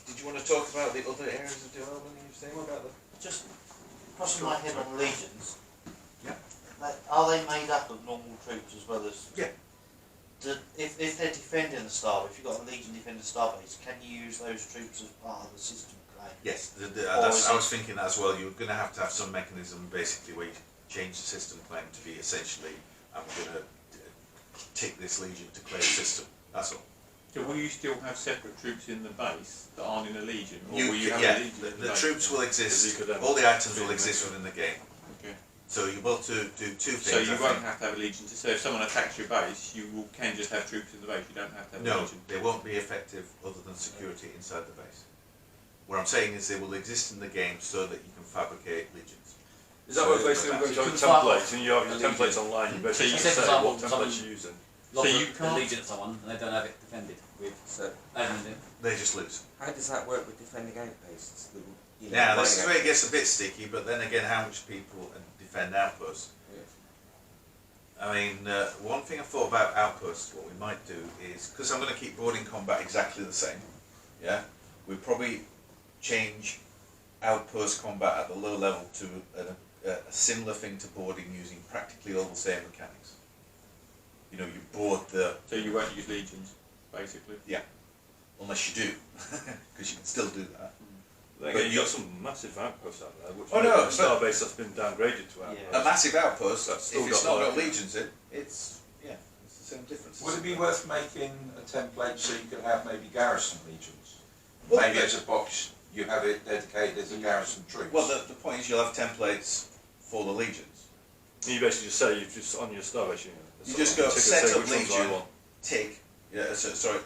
Did you want to talk about the other areas of development you were saying about the... Just crossing my head on legions. Yeah. Are they made up of normal troops as well as? Yeah. If they're defending a star, if you've got a legion defending a star base, can you use those troops as part of the system claim? Yes, Or is I it- was thinking that as well. You're going to have some mechanism basically where you change the system claim to be essentially, I'm going to tick this legion to clear the system. That's all. So will you still have separate troops in the base that aren't in a legion, or will you have Yeah, a legion in the base? troops will Because exist. you could have All the items will big exist mix. within the game. Okay. So you're able to do two things. So you I won't think. have to have a legion. So if someone attacks your base, can just have troops in the base. You don't have to have a No, legion. they won't be effective other than security inside the base. What I'm saying is they will exist in the game so that you can fabricate legions. Is that what basically we're going to have templates and you have your templates online, you basically So you say set what up templates some- you're using. So you a can't- legion at someone and they don't have it defended with So admin in. They just lose. how does that work with defending outposts? You know, Now, this is running where it gets a bit sticky, but then again, how much people defend outposts? I mean, one thing I thought about outposts, what we might do is, because I'm going to keep boarding combat exactly the same, yeah, we probably change outpost combat at the low level to a similar thing to boarding using practically all the same mechanics. You know, you board the, So you won't use legions, basically. unless you do, because you can still do that. Then But again, you- you've got some massive outposts out there, which Oh, make no, a starbase that's been downgraded to outposts. Yeah. A massive outpost, That's if still it's got not got like- legions in, it's the same difference. Would it be worth making a template so you could have maybe garrison legions? Well, Maybe the- as a box, you have it dedicated as a garrison troops. Well, the point is you'll have templates for the legions. You basically just say, you've just on your starbase, You just go tick and set say up which ones I legion, want. tick,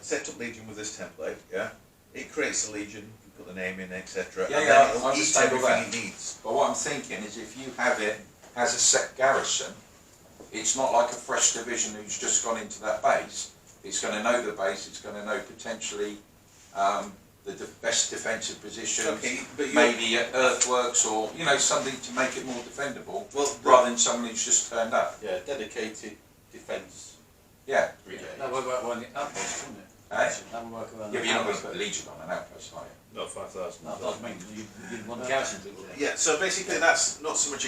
set up legion with this template, yeah? It creates a legion, you put the name in, etc. Yeah, and yeah, then I it'll eat understand all everything that. it needs. But what I'm thinking is if you have it as a set garrison, it's not like a fresh division who's just gone into that base. It's going to know the base, it's going to know potentially the best defensive positions, Okay, but you maybe earthworks or, you know, something to make it more defendable, well, rather than someone who's just turned up. Yeah, dedicated defence Yeah. brigade. That would work around the outpost, wouldn't it? Eh? That would work around Yeah, but you're not going to outpost. put a legion on an outpost, are you? Not 5,000. No, that's what I mean. You'd want the garrison to do that. yeah, so basically that's not so much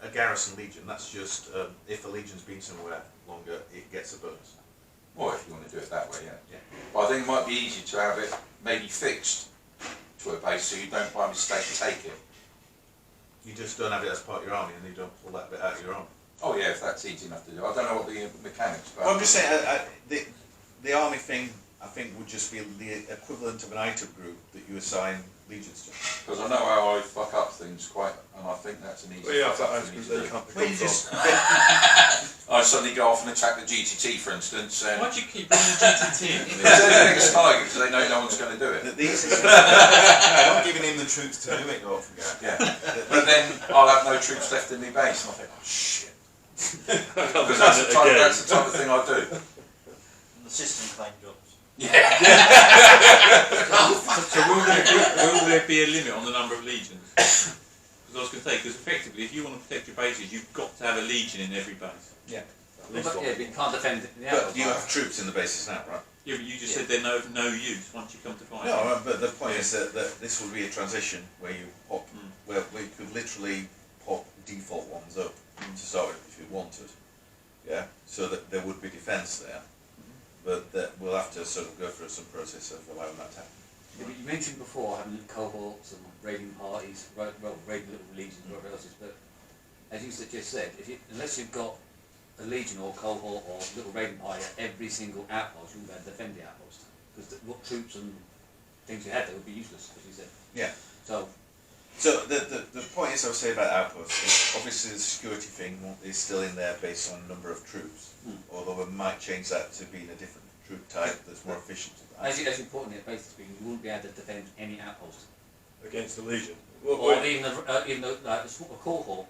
a garrison legion, that's just if a legion's been somewhere longer, it gets a bonus. Or if you want to do it that way, yeah. Yeah. But I think it might be easy to have it maybe fixed to a base so you don't by mistake take it. You just don't have it as part of your army and you don't pull that bit out of your army. Oh yeah, if that's easy enough to do. I don't know what the mechanics are. Well, I'm just saying, the army thing, I think, would just be the equivalent of an item group that you assign legions to. Because I know how I fuck up things quite, and I think that's an easy Well, yeah, fuck up but for me to they do. can't pick Well, up you from. just I suddenly go off and attack the GTT, for instance, and Why do you keep bringing the GTT in? because they're the biggest target, because they know no one's going to do it. The easiest I'm not giving him the troops to do it, don't forget. Yeah. But then I'll have no troops left in my base, and I'll think, oh shit. Because that's the type of thing I do. And the system claim jobs. Yeah. So will there be a limit on the number of legions? Because I was going to say, because effectively, if you want to protect your bases, you've got to have a legion in every base. But you can't defend the But outpost. you have troops in the bases now, right? Yeah, but you just said they're of no use once you come to find them. No, but the point is that this will be a transition where you pop, where you could literally pop default ones up to start with if you wanted. Yeah, so that there would be defence there, but that we'll have to sort of go through some process of allowing that to happen. Yeah, but you mentioned before having cohorts and raiding parties, raiding little legions, whatever else is, but as you just said, unless you've got a legion or cohort or little raiding party at every single outpost, you wouldn't be able to defend the outpost. Because what troops and things you had there would be useless, as you said. Yeah. So the point is, I would say about outposts, is obviously the security thing is still in there based on number of troops, although we might change that to being a different troop type that's more efficient. as important, basically, you wouldn't be able to defend any outpost. Against the Legion. Or even a cohort.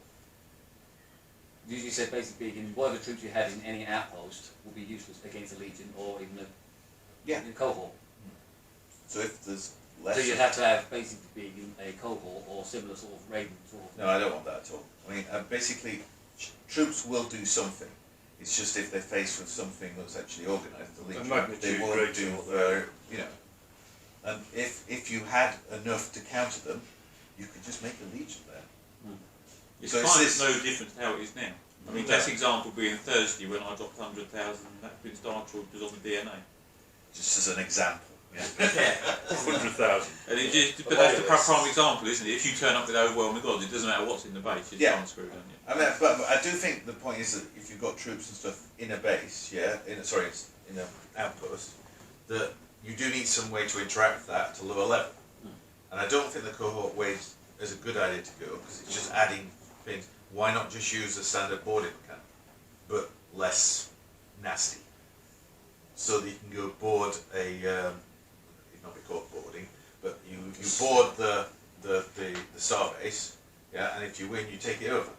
Usually said basically whatever troops you had in any outpost will be useless against a legion or even a cohort. So if there's less... So you'd have to have basically being a cohort or similar sort of raiding sort of... No, I don't want that at all. I mean, basically, troops will do something. It's just if they're faced with something that's actually organised, the Legion, they won't do, you know. And if you had enough to counter them, you could just make a Legion there. It's So kind it's of no different to how it is now. I mean, best example being Thursday when I dropped 100,000 Prince Star Troopers on the DNA. Just as an example. Yeah. 100,000. And it just, but that's the prime example, isn't it? If you turn up with overwhelming odds, it doesn't matter what's in the base, you can't screw, don't you? I mean, but I do think the point is that if you've got troops and stuff in a base, in an outpost, that you do need some way to interact with that to lower level. And I don't think the cohort way is a good idea to go, because it's just adding things. Why not just use a standard boarding mechanic, but less nasty? So that you can go board a, it'd not be called boarding, but you board the star base, and if you win, you take it over.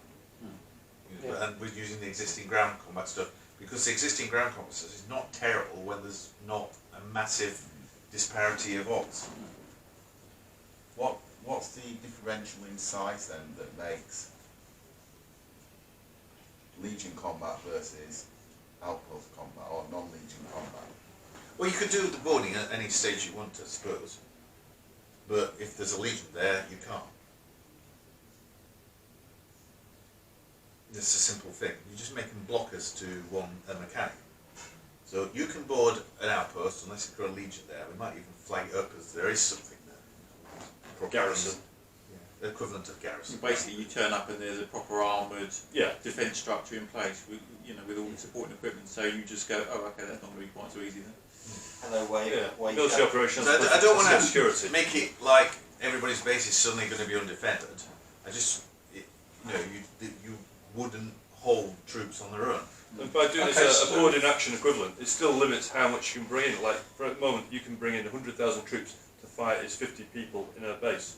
And we're using the existing ground combat stuff, because the existing ground combat stuff is not terrible when there's not a massive disparity of odds. What's the differential in size then that makes Legion combat versus outpost combat or non-Legion combat? Well, you could do the boarding at any stage you want, I suppose. But if there's a Legion there, you can't. It's a simple thing. You just make them blockers to a mechanic. So you can board an outpost unless you've got a Legion there. We might even flag it up as there is something there. Garrison. Yeah, equivalent of garrison. Basically, you turn up and there's a proper armoured defence structure in place, with, with all the supporting equipment. So you just go, oh, okay, that's not going to be quite so easy then. Hello, Military operations. I don't want to security. make it like everybody's base is suddenly going to be undefended. You wouldn't hold troops on their own. And by doing this a board in action equivalent, it still limits how much you can bring in. Like, for the moment, you can bring in 100,000 troops to fight as 50 people in a base.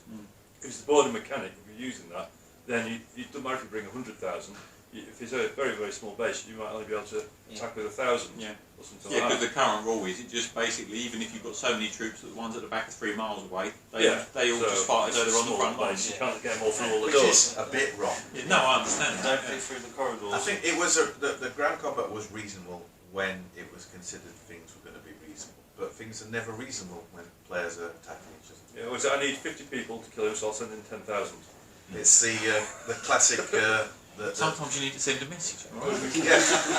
If it's the boarding mechanic, if you're using that, then you don't matter if you bring 100,000. If it's a very, very small base, you might only be able to attack with 1,000 or something like because that. the current rule is it just basically, even if you've got so many troops that the ones at the back are 3 miles away, they all just fight as though they're on the front line. You can't get them all through all the Which doors. is a bit wrong. No, I understand Don't that. fit through the corridors. I think it was the ground combat was reasonable when it was considered things were going to be reasonable, but things are never reasonable when players are attacking each other. Yeah, well, so I need 50 people to kill him, so I'll send in 10,000. It's the classic. Sometimes you need to send a message.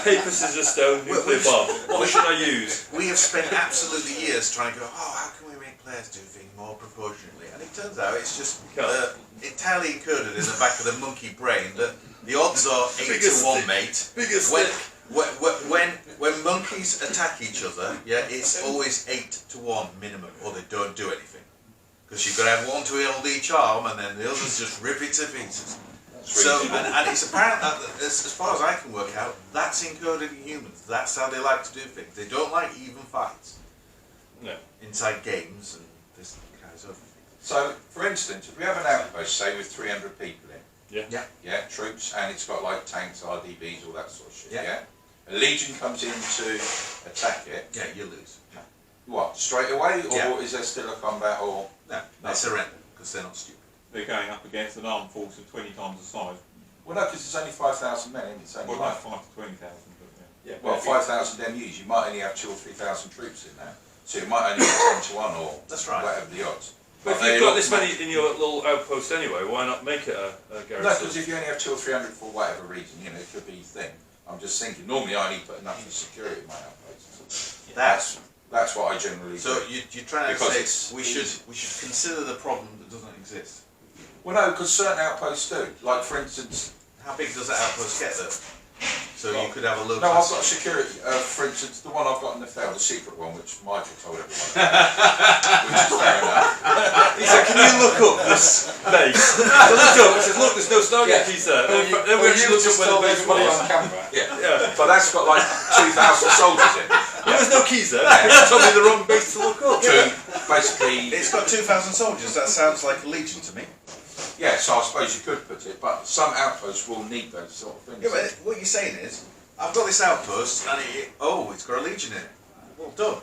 Paper, scissors, stone, nuclear bomb. What should I use? We have spent absolutely years trying to go, how can we make players do things more proportionately? And it turns out it's just entirely encoded in the back of the monkey brain that the odds are 8 to 1, mate. Biggest When monkeys attack each other, it's always 8 to 1 minimum, or they don't do anything. Because you've got to have one to hold each arm, and then the others just rip it to pieces. So, and it's apparent that, as far as I can work out, that's encoded in humans. That's how they like to do things. They don't like even fights. No. Inside games and this kind of stuff. So, for instance, if we have an outpost, say with 300 people in, Yeah. troops, and it's got like tanks, RDBs, all that sort of shit, Yeah. A legion comes in to attack it, Yeah, you lose. what, straight away, or Yeah. is there still a combat, or? No, they surrender because they're not stupid. They're going up against an armed force of 20 times the size. Well, no, because there's only 5,000 men, and it's only Well, like, not 5 to 20,000, but yeah. well, 5,000 MUs, you might only have 2,000 or 3,000 troops in there, so you might only have 10 to 1 or That's right. whatever the odds. But if they you've got look this many in your little outpost anyway, why not make it a garrison? No, because if you only have 200 or 300 for whatever reason, you know, it could be a thing. I'm just thinking, normally I only put enough for security in my outposts. That's what I generally So do. you're trying to Because say it's we should consider the problem that doesn't exist. Well, no, because certain outposts do. Like, for instance... How big does that outpost get though? So you could have a look. No, I've got security. For instance, the one I've got in the field, the secret one, which Michael told everyone about, which is fair enough. He said, can you look up this base? So looked up, he says, look, there's no Stargate keys there. Then we actually looked up where the base was. Camera. Yeah. But that's got like 2,000 soldiers in. There was no keys there. You told me the wrong base to look up. Basically... It's got 2,000 soldiers. That sounds like a legion to me. Yeah, so I suppose you could put it, but some outposts will need those sort of things. Yeah, but what you're saying is, I've got this outpost and it's got a legion in it. Well done.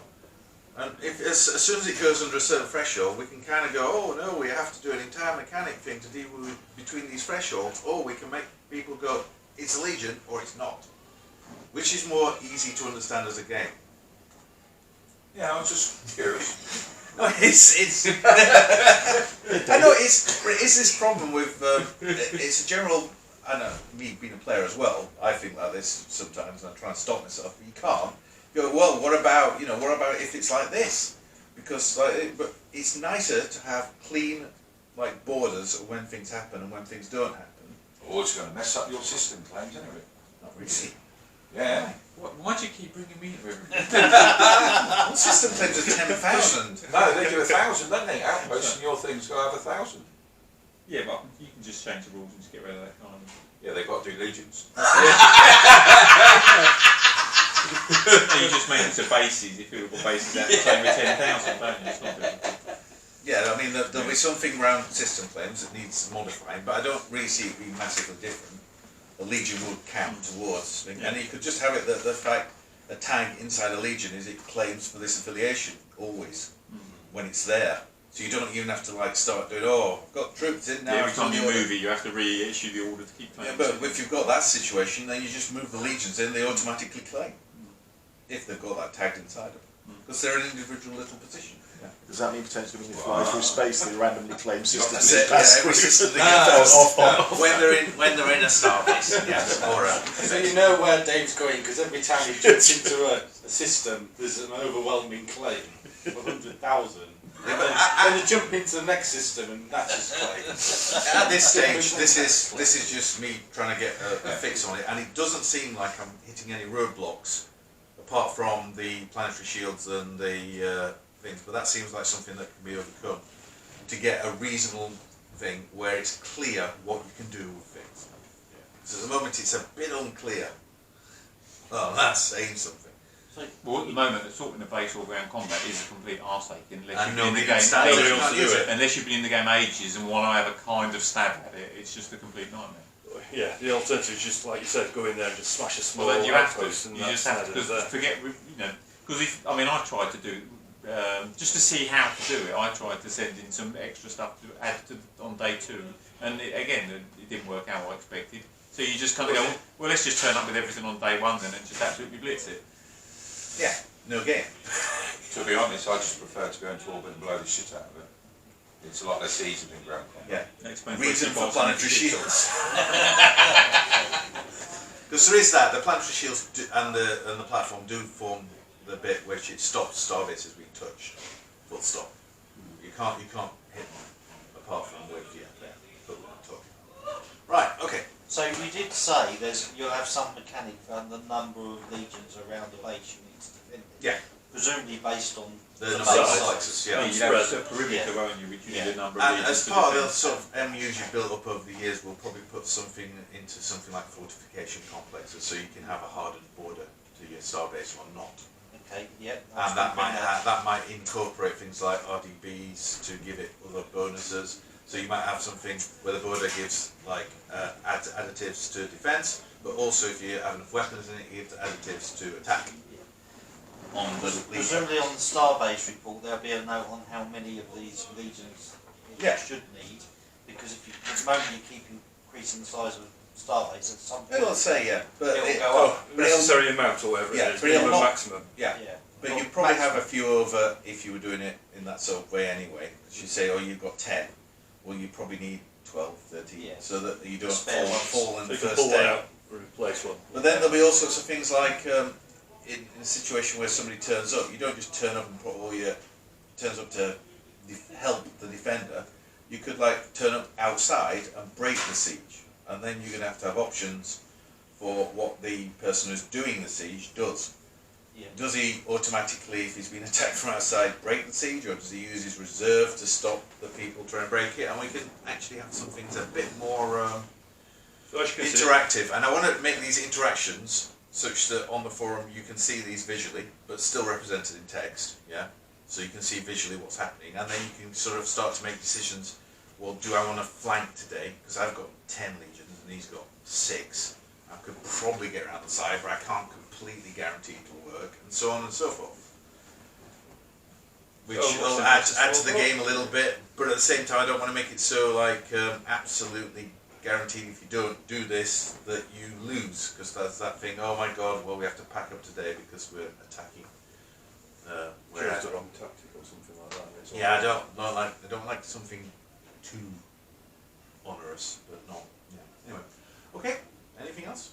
And if as soon as it goes under a certain threshold, we can kind of go, oh no, we have to do an entire mechanic thing to deal with between these thresholds, or we can make people go, it's a legion or it's not. Which is more easy to understand as a game? Yeah, I was just curious. No, it's I know it's this problem with it's a general. I know me being a player as well. I think like this sometimes, and I try and stop myself. But you can't. You go, well, what about if it's like this? Because but it's nicer to have clean like borders of when things happen and when things don't happen. Or it's going to mess up your system claims anyway. Not really. Yeah. Why do you keep bringing me into everything? System claims are 10,000. No, they do 1,000, don't they? Outposts and your thing's got to have 1,000. Yeah, but you can just change the rules and just get rid of that kind of... Yeah, they've got to do legions. You just make it to bases, if you've got bases out the same with 10,000, don't you? It's not difficult. Yeah, I mean there'll be something around system claims that needs modifying, but I don't really see it being massively different. A legion would count towards, and you could just have it that the fact a tag inside a legion is it claims for this affiliation always when it's there. So you don't even have to like start doing, oh, I've got troops in now. Yeah, every time you move it, you have to reissue the order to keep claiming. Yeah, but if you've got that situation, then you just move the legions in, they automatically claim. If they've got that tagged inside them. Because they're an individual little position. Yeah. Does that mean potentially when you fly through space they randomly claim systems? That's it, yeah, every system they get when they're in a starbase. Yes, alright. So you know where Dave's going, because every time he jumps into a system, there's an overwhelming claim of 100,000. Then you jump into the next system and that's just claims. At this stage, this is just me trying to get a fix on it, and it doesn't seem like I'm hitting any roadblocks, apart from the planetary shields and the things, but that seems like something that can be overcome to get a reasonable thing where it's clear what you can do with things. So at the moment it's a bit unclear. Well, that's saying something. Well, at the moment, assault in the base or ground combat is a complete arseache unless And you've been in the nobody game. nobody else to do it. Unless you've been in the game ages and want to have a kind of stab at it, it's just a complete nightmare. Yeah, the alternative is just like you said, go in there and just smash a small Well, then you have to. outpost and You that's just have to there. forget, because I tried to do just to see how to do it. I tried to send in some extra stuff to add to on day 2, and it didn't work out how I expected. So you just kind of go, well, let's just turn up with everything on day 1 then and just absolutely blitz it. Yeah, no game. To be honest, I just prefer to go into orbit and blow the shit out of it. It's a lot less easy than ground combat. Yeah. Reason for planetary shields. Because there is that, the planetary shields and the platform do form the bit which it stops starbases being touched. Full stop. You can't hit them apart from with there. But we're not talking about. Right, okay. So you did say you'll have some mechanic on the number of legions around the base you need to defend it. Yeah. Presumably based on The The number of size. sites, Yeah, yeah. you'd have a perimeter, won't you, which you Yeah. need a number of And regions as to part of the defend. sort of MUs you've built up over the years, we'll probably put something into something like fortification complexes, so you can have a hardened border to your starbase or not. Okay, yep. And that might incorporate things like RDBs to give it other bonuses. So you might have something where the border gives like additives to defence, but also if you have enough weapons in it, it gives additives to attack. On the legion. Presumably on the Starbase report there'll be a note on how many of these legions it Yeah. should need, because if you, at the moment you keep increasing the size of Starbase, at some point It'll say but it'll it, go up. but it'll- necessary amount or whatever Yeah, it is, but it'll minimum, not- maximum. yeah. Yeah. But Well, you'd probably have a maximum. few over if you were doing it in that sort of way anyway. As you say, oh, you've got 10. Well, you probably need 12, 13, Yeah. so that you don't Spare ones. fall in So the you can first pull one day. out and replace one. But then there'll be all sorts of things like in a situation where somebody turns up, you don't just turn up and put all your turns up to help the defender. You could like turn up outside and break the siege, and then you're going to have options for what the person who's doing the siege does. Yeah. Does he automatically, if he's been attacked from outside, break the siege, or does he use his reserve to stop the people trying to break it? And we can actually have something that's a bit more So as you can see, interactive. And I want to make these interactions such that on the forum you can see these visually, but still represented in text. Yeah. So you can see visually what's happening, and then you can sort of start to make decisions. Well, do I want to flank today? Because I've got 10 legions and he's got 6. I could probably get around the side, but I can't completely guarantee it will work, and so on and so forth. Which So will what's add to the well, game a little bit, but at the same time I don't want to make it so like absolutely guaranteed if you don't do this that you lose, because that's that thing, oh my god, well we have to pack up today because we're attacking. choose the wrong tactic or something like that. It's all Yeah, I don't like something too onerous, but not. Yeah. Anyway, okay. Anything else?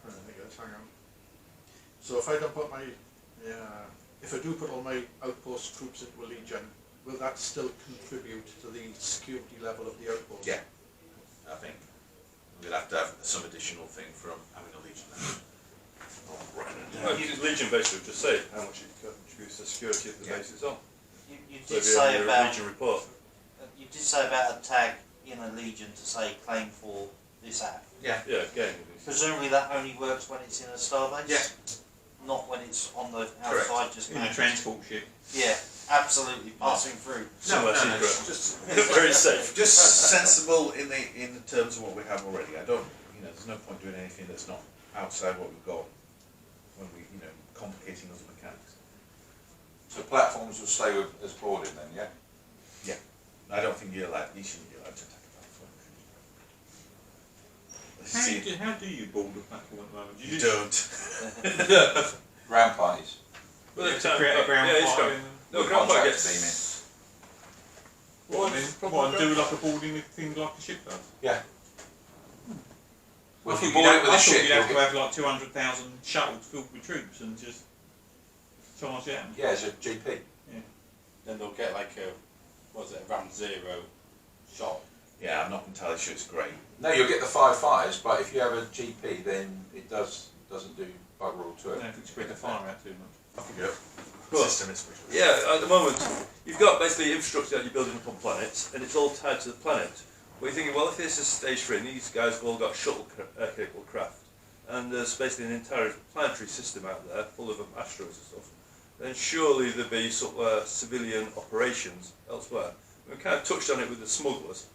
I think that's hang on. So if I don't put my, if I do put all my outpost troops into a legion, will that still contribute to the security level of the outpost? Yeah, I think we'll have to have some additional thing from having a legion. Legion basically would just say how much it contributes to security of the Yeah. base it's on. You So did if you say have about a Legion report. you did say about a tag in a legion to say claim for this app. Yeah. Yeah, again. Presumably that only works when it's in a starbase. Yeah. Not when it's on the outside, just In a managed. transport ship. Yeah, absolutely passing through. Somewhere no, secret. just Very safe. just sensible in the terms of what we have already. I don't, there's no point doing anything that's not outside what we've got when we, complicating other mechanics. So platforms will stay with, as boarding then, yeah? I don't think you shouldn't be allowed to attack a platform. See, How do you board a platform at the moment? you don't. Ground parties. Well, You it's have to create a ground yeah, it's party got- and- No, With ground part contractor gets. What, and do like a boarding thing like a ship does? Well, if I you thought board it with I a thought ship, you'd have you'll to get, have like 200,000 shuttles filled with troops and just charge out. yeah, as a GP. Then they'll get like a round zero shot. Yeah, I'm not entirely sure it's great. No, you'll get the 5 fires, but if you have a GP, then it doesn't do bugger all to I it. don't have to spread the fire out too much. Off you go. Well, System is pretty Yeah, at the moment, you've got basically infrastructure that you're building up on planets, and it's all tied to the planet. But you're thinking, well, if this is stage 3, and these guys have all got shuttle craft, and there's basically an entire planetary system out there full of asteroids and stuff, then surely there'd be sort of civilian operations elsewhere. We kind of touched on it with the smugglers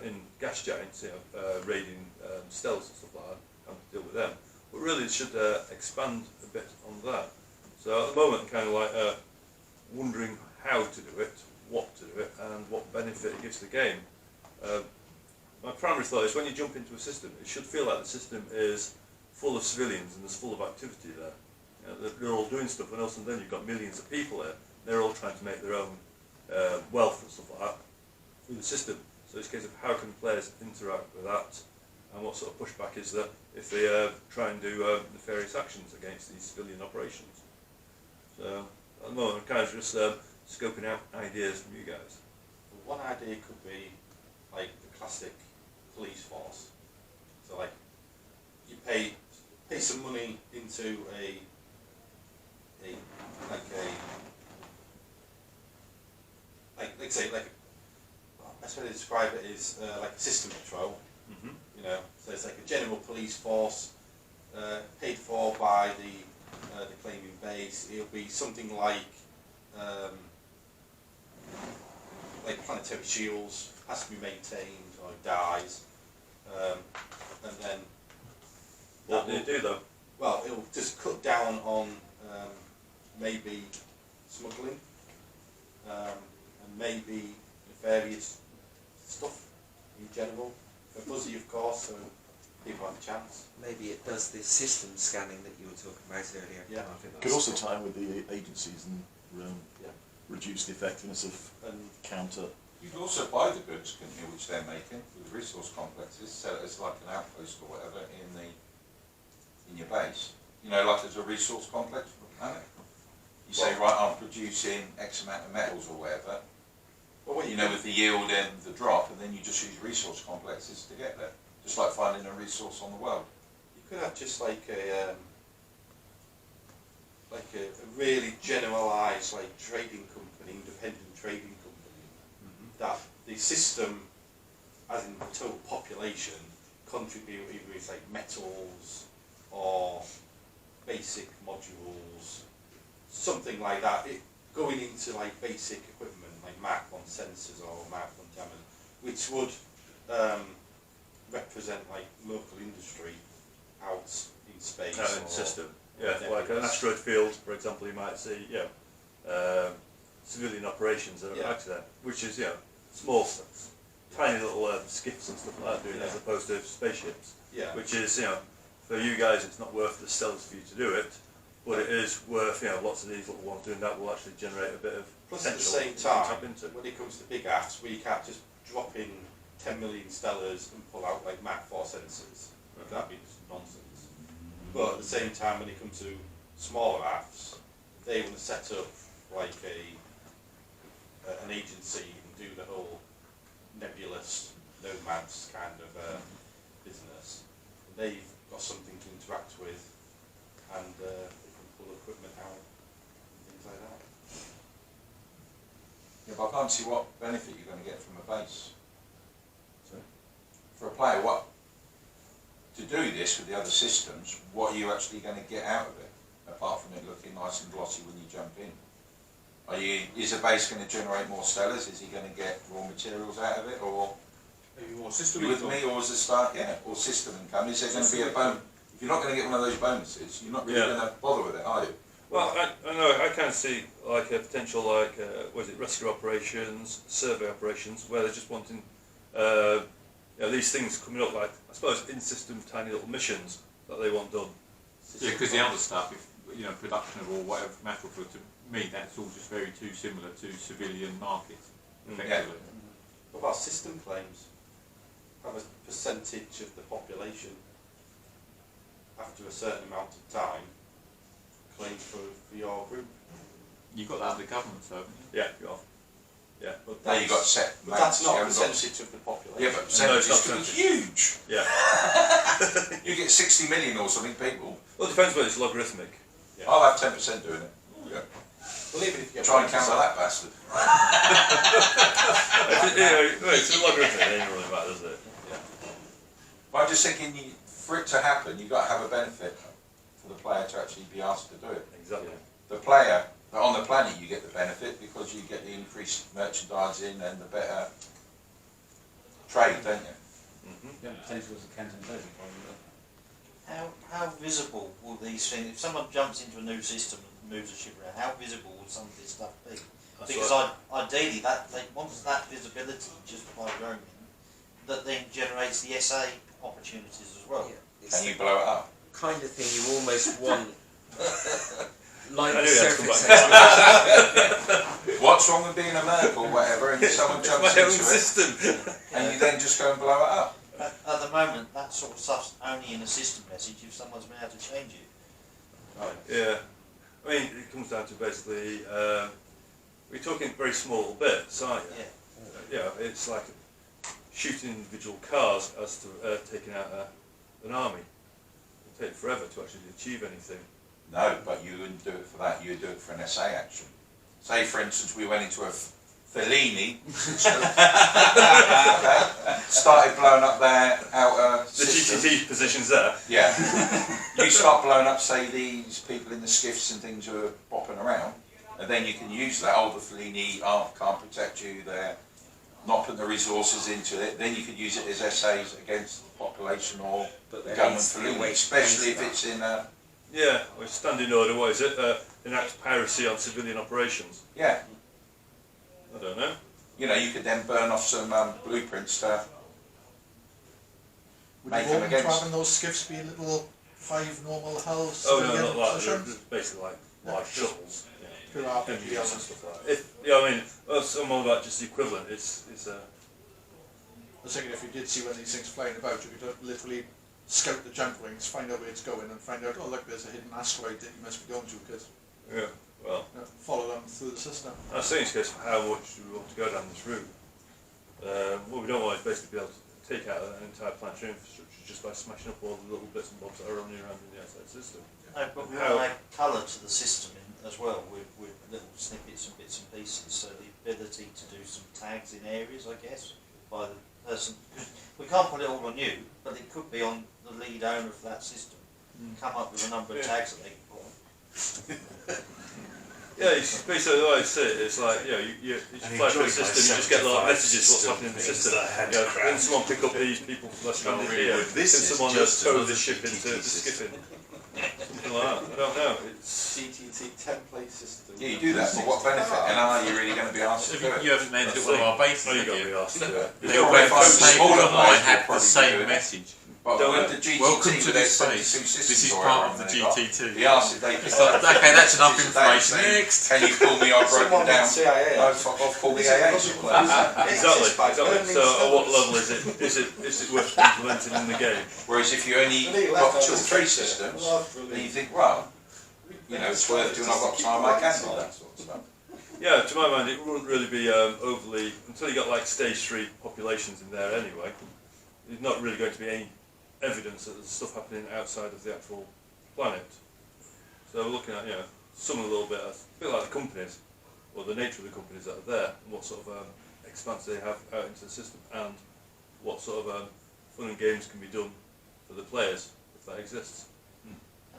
in gas giants, raiding stealths and stuff like that, and deal with them. But really, it should expand a bit on that. So at the moment, I'm kind of like wondering how to do it, what to do it, and what benefit it gives the game. My primary thought is when you jump into a system, it should feel like the system is full of civilians and there's full of activity there. They're all doing stuff, and also then you've got millions of people there. They're all trying to make their own wealth and stuff like that through the system. So it's a case of how can players interact with that, and what sort of pushback is there if they try and do nefarious actions against these civilian operations. So at the moment, I'm kind of just scoping out ideas from you guys. One idea could be like the classic police force. So like you pay some money into a best way to describe it is like a system patrol. Mm-hmm. You know, so it's like a general police force paid for by the claiming base. It'll be something like planetary shields, has to be maintained or it dies, and then What do you do though? well, it'll just cut down on maybe smuggling and maybe nefarious stuff in general. Fuzzy, of course, so people have a chance. Maybe it does the system scanning that you were talking about earlier. Yeah. I think Could that's- also tie in with the agencies and Yeah. reduce the effectiveness of And counter. You can also buy the goods, couldn't you, which they're making with the resource complexes, sell it as like an outpost or whatever in your base. You know, like as a resource complex for the planet. You say, right, I'm producing X amount of metals or whatever, well, what you know, with the yield and the drop, and then you just use resource complexes to get there. Just like finding a resource on the world. you could have just like a really generalised trading company, independent trading company, that the system, as in the total population, contribute either with metals or basic modules, something like that. Going into basic equipment like Mark 1 sensors or Mark 1 jammers, which would represent local industry out in space. Out in or the system. Yeah, whatever like it an is. asteroid field, for example, you might see, civilian operations that are Yeah. accident, which is, small stuff, tiny little skiffs and stuff like that doing it, as Yeah. opposed to spaceships, Yeah. which is, for you guys it's not worth the stellars for you to do it, but it is worth, lots of these little ones doing that will actually generate a bit of Plus, at the potential same to time, tap into. when it comes to big apps, we can't just drop in 10 million stellars and pull out Mark 4 sensors. That'd be just nonsense. But at the same time, when it comes to smaller apps, they want to set up an agency and do the whole nebulous nomads kind of business. And they've got something to interact with, and they can pull equipment out and things like that. Yeah, but I can't see what benefit you're going to get from a base. Sorry? For a player, to do this with the other systems, what are you actually going to get out of it, apart from it looking nice and glossy when you jump in? Is a base going to generate more stellars? Is he going to get raw materials out of it, or Maybe more system you with income. me, or is it start? Yeah, or system income? Is there going to be a bonus? If you're not going to get one of those bonuses, you're not really Yeah. going to bother with it, are you? Well, I know I can see a potential rescue operations, survey operations, where they're just wanting these things coming up I suppose in-system tiny little missions that they want done. Yeah, because the other stuff, production of or whatever metal, for to me that's all just very too similar to civilian markets, effectively. What about system claims? Have a percentage of the population after a certain amount of time claim for your group. You've got that under government, so Yeah, you are. Yeah. But No, you've got set. but that's you not a haven't got- percentage of the population. Yeah, but No, percentage it's is not going to be huge. Yeah. You get 60 million or something people. Well, it depends whether it's logarithmic. Yeah. I'll have 10% doing it. Yeah. Well, even if you get Try and 1%, cancel that bastard. It's a logarithmic, it ain't really matter, does it? But I'm just thinking, for it to happen, you've got to have a benefit for the player to actually be asked to do it. Exactly. The player, on the planet, you get the benefit because you get the increased merchandising and the better trade, don't you? Yeah, potentially was a counter-invasion problem. How visible will these things, if someone jumps into a new system and moves a ship around, how visible will some of this stuff be? That's Because right. ideally, they want that visibility just by roaming, that then generates the SA opportunities as well. Yeah, it's Can you the blow it up? kind of thing you almost want, like I the knew you had to come surface back. What's wrong with being America or whatever, and someone It's jumps my own into it, system. and you then just go and blow it up? At the moment, that sort of stuff's only in a system message if someone's been able to change it. Right. Yeah. I mean, it comes down to basically, we're talking very small bits, aren't you? Yeah. It's like shooting individual cars as to taking out an army. It'll take forever to actually achieve anything. No, but you wouldn't do it for that. You would do it for an SA action. Say, for instance, we went into a Fellini, started blowing up their outer The system. GTT positions there. Yeah. You start blowing up, say, these people in the skiffs and things who are bopping around, and then you can use that. Oh, the Fellini can't protect you. They're not putting the resources into it. Then you could use it as SAs against the population or But the there government needs to be a Fellini, way to especially if counter it's in a Yeah, or standing order, what is it? Enact piracy on civilian operations. yeah. I don't know. You know, you could then burn off some blueprints to Would make you them open to against. having those skiffs be little 5 normal hull Oh no, civilian not like positions? it's basically like live shuttles. Pure Yeah. RPG MUs and elements. stuff like that. If I mean, well, I'm all about just the equivalent. It's I was thinking if you did see one of these things flying about, you could literally scout the jump rings, find out where it's going, and find out, oh look, there's a hidden asteroid that you must be going to, because yeah. Well, follow them through the system. I was saying, case for how much do we want to go down this route? What we don't want is basically be able to take out an entire planetary infrastructure just by smashing up all the little bits and bobs that are running around in the outside system. No, but we How- want to add colour to the system as well, with little snippets and bits and pieces, so the ability to do some tags in areas, I guess, by the person. We can't put it all on you, but it could be on the lead owner of that system. Come up with a number of Yeah. tags that they can put on. Yeah, it's basically the way I see it, it's like, you fly through the system, you just get like messages what's happening in the system. Can someone pick up these people from left handed here? This Can is someone just tow another the ship into GTT the system. skiffing? Something like that. I don't know. It's GTT template system. Yeah, you do that for what benefit? And are you really going to be asked to do it? You haven't landed at one of our bases, oh, you have got you? to be asked to do it. You've They got all to find same smaller all of mine guys had who'll the probably same do it. message. But Don't with the GTT, Welcome to with their this 72 space. systems This is or part of whatever the they've got, GT2. he asked if they could It's like, okay, that's enough messages a day information. saying, Next. Can you call me? I've broken Someone down. from CIA. No, fuck off, call the AA. Exactly. So at what level is it worth implementing in the game? Whereas if you only got 2 or 3 systems, then you think, well, you know, it's worth doing. I've got time, I can do that sort of stuff. Yeah, to my mind, it wouldn't really be overly until you got like stage 3 populations in there anyway. There's not really going to be any evidence that there's stuff happening outside of the actual planet. So we're looking at some a little bit, a bit like the companies, or the nature of the companies that are there, and what sort of expanse they have out into the system, and what sort of fun and games can be done for the players if that exists. And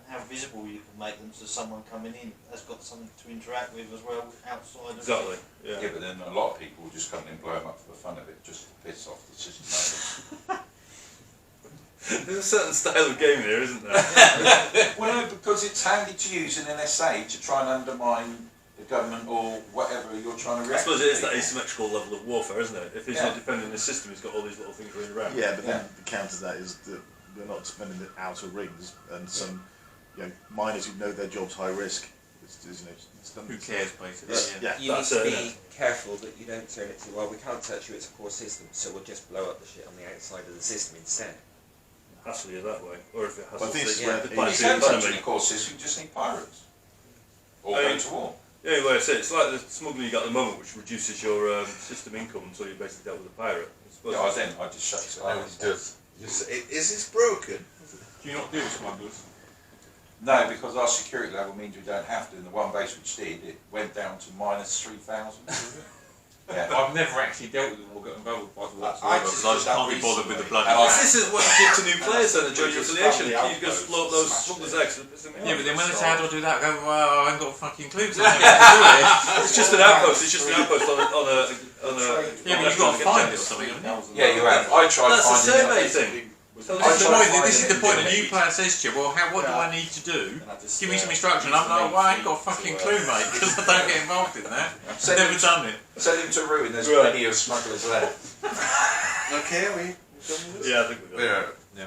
how visible you can make them so someone coming in has got something to interact with as well outside of Exactly. Yeah. Yeah, but then a lot of people will just come in and blow them up for the fun of it, just to piss off the system owners. There's a certain style of game here, isn't there? Well, no, because it's handy to use in an SA to try and undermine the government or whatever you're trying to I react suppose to it is that people. asymmetrical level of warfare, isn't it? If he's not defending the system, he's got all these little things running around. Yeah, but then the counter to that is that they're not spending the outer rings, and some miners who know their job's high risk. It's done. Who cares, basically? Yeah. You need That's to it. be careful that you don't turn it to, well, we can't touch you, it's a core system, so we'll just blow up the shit on the outside of the system instead. Hassle you that way, or if it has Well, I think it's the where You planetary can touch economy. any core system, you just need pirates. Or I go mean- to war. The only way I say it, it's like the smuggling you got at the moment, which reduces your system income until you basically dealt with a pirate. I suppose Yeah, I just shut it down. Is this broken? Do you not deal with smugglers? No, because our security level means we don't have to. In the one base which did, it went down to minus 3,000. Yeah. I've never actually dealt with them or got involved with them I whatsoever, just because I just did that can't be bothered with the recently. bloody And I- thing. This is what you give to new players then, join your Just affiliation. family You just outposts, blow up those smash smugglers' them. eggs and piss them Yeah, but then when they say, how do I do that? I go, well, I haven't got a fucking clue, because I've never had to do it. It's just an outpost, it's just an outpost on a Yeah, but you've got to find it or something, haven't you? Yeah, you have. I tried That's a finding survey it. thing. So This is the tried point. finding This is the it point. A in new the player says to you, "Well, what do I need to do? Give me some instruction." I'm like, "Well, I ain't got a fucking clue, mate, because I don't get involved in that. I've Send never him, done it." send him to ruin. There's Right. plenty of smugglers there. Okay, we. Yeah, I think we got it. Yeah.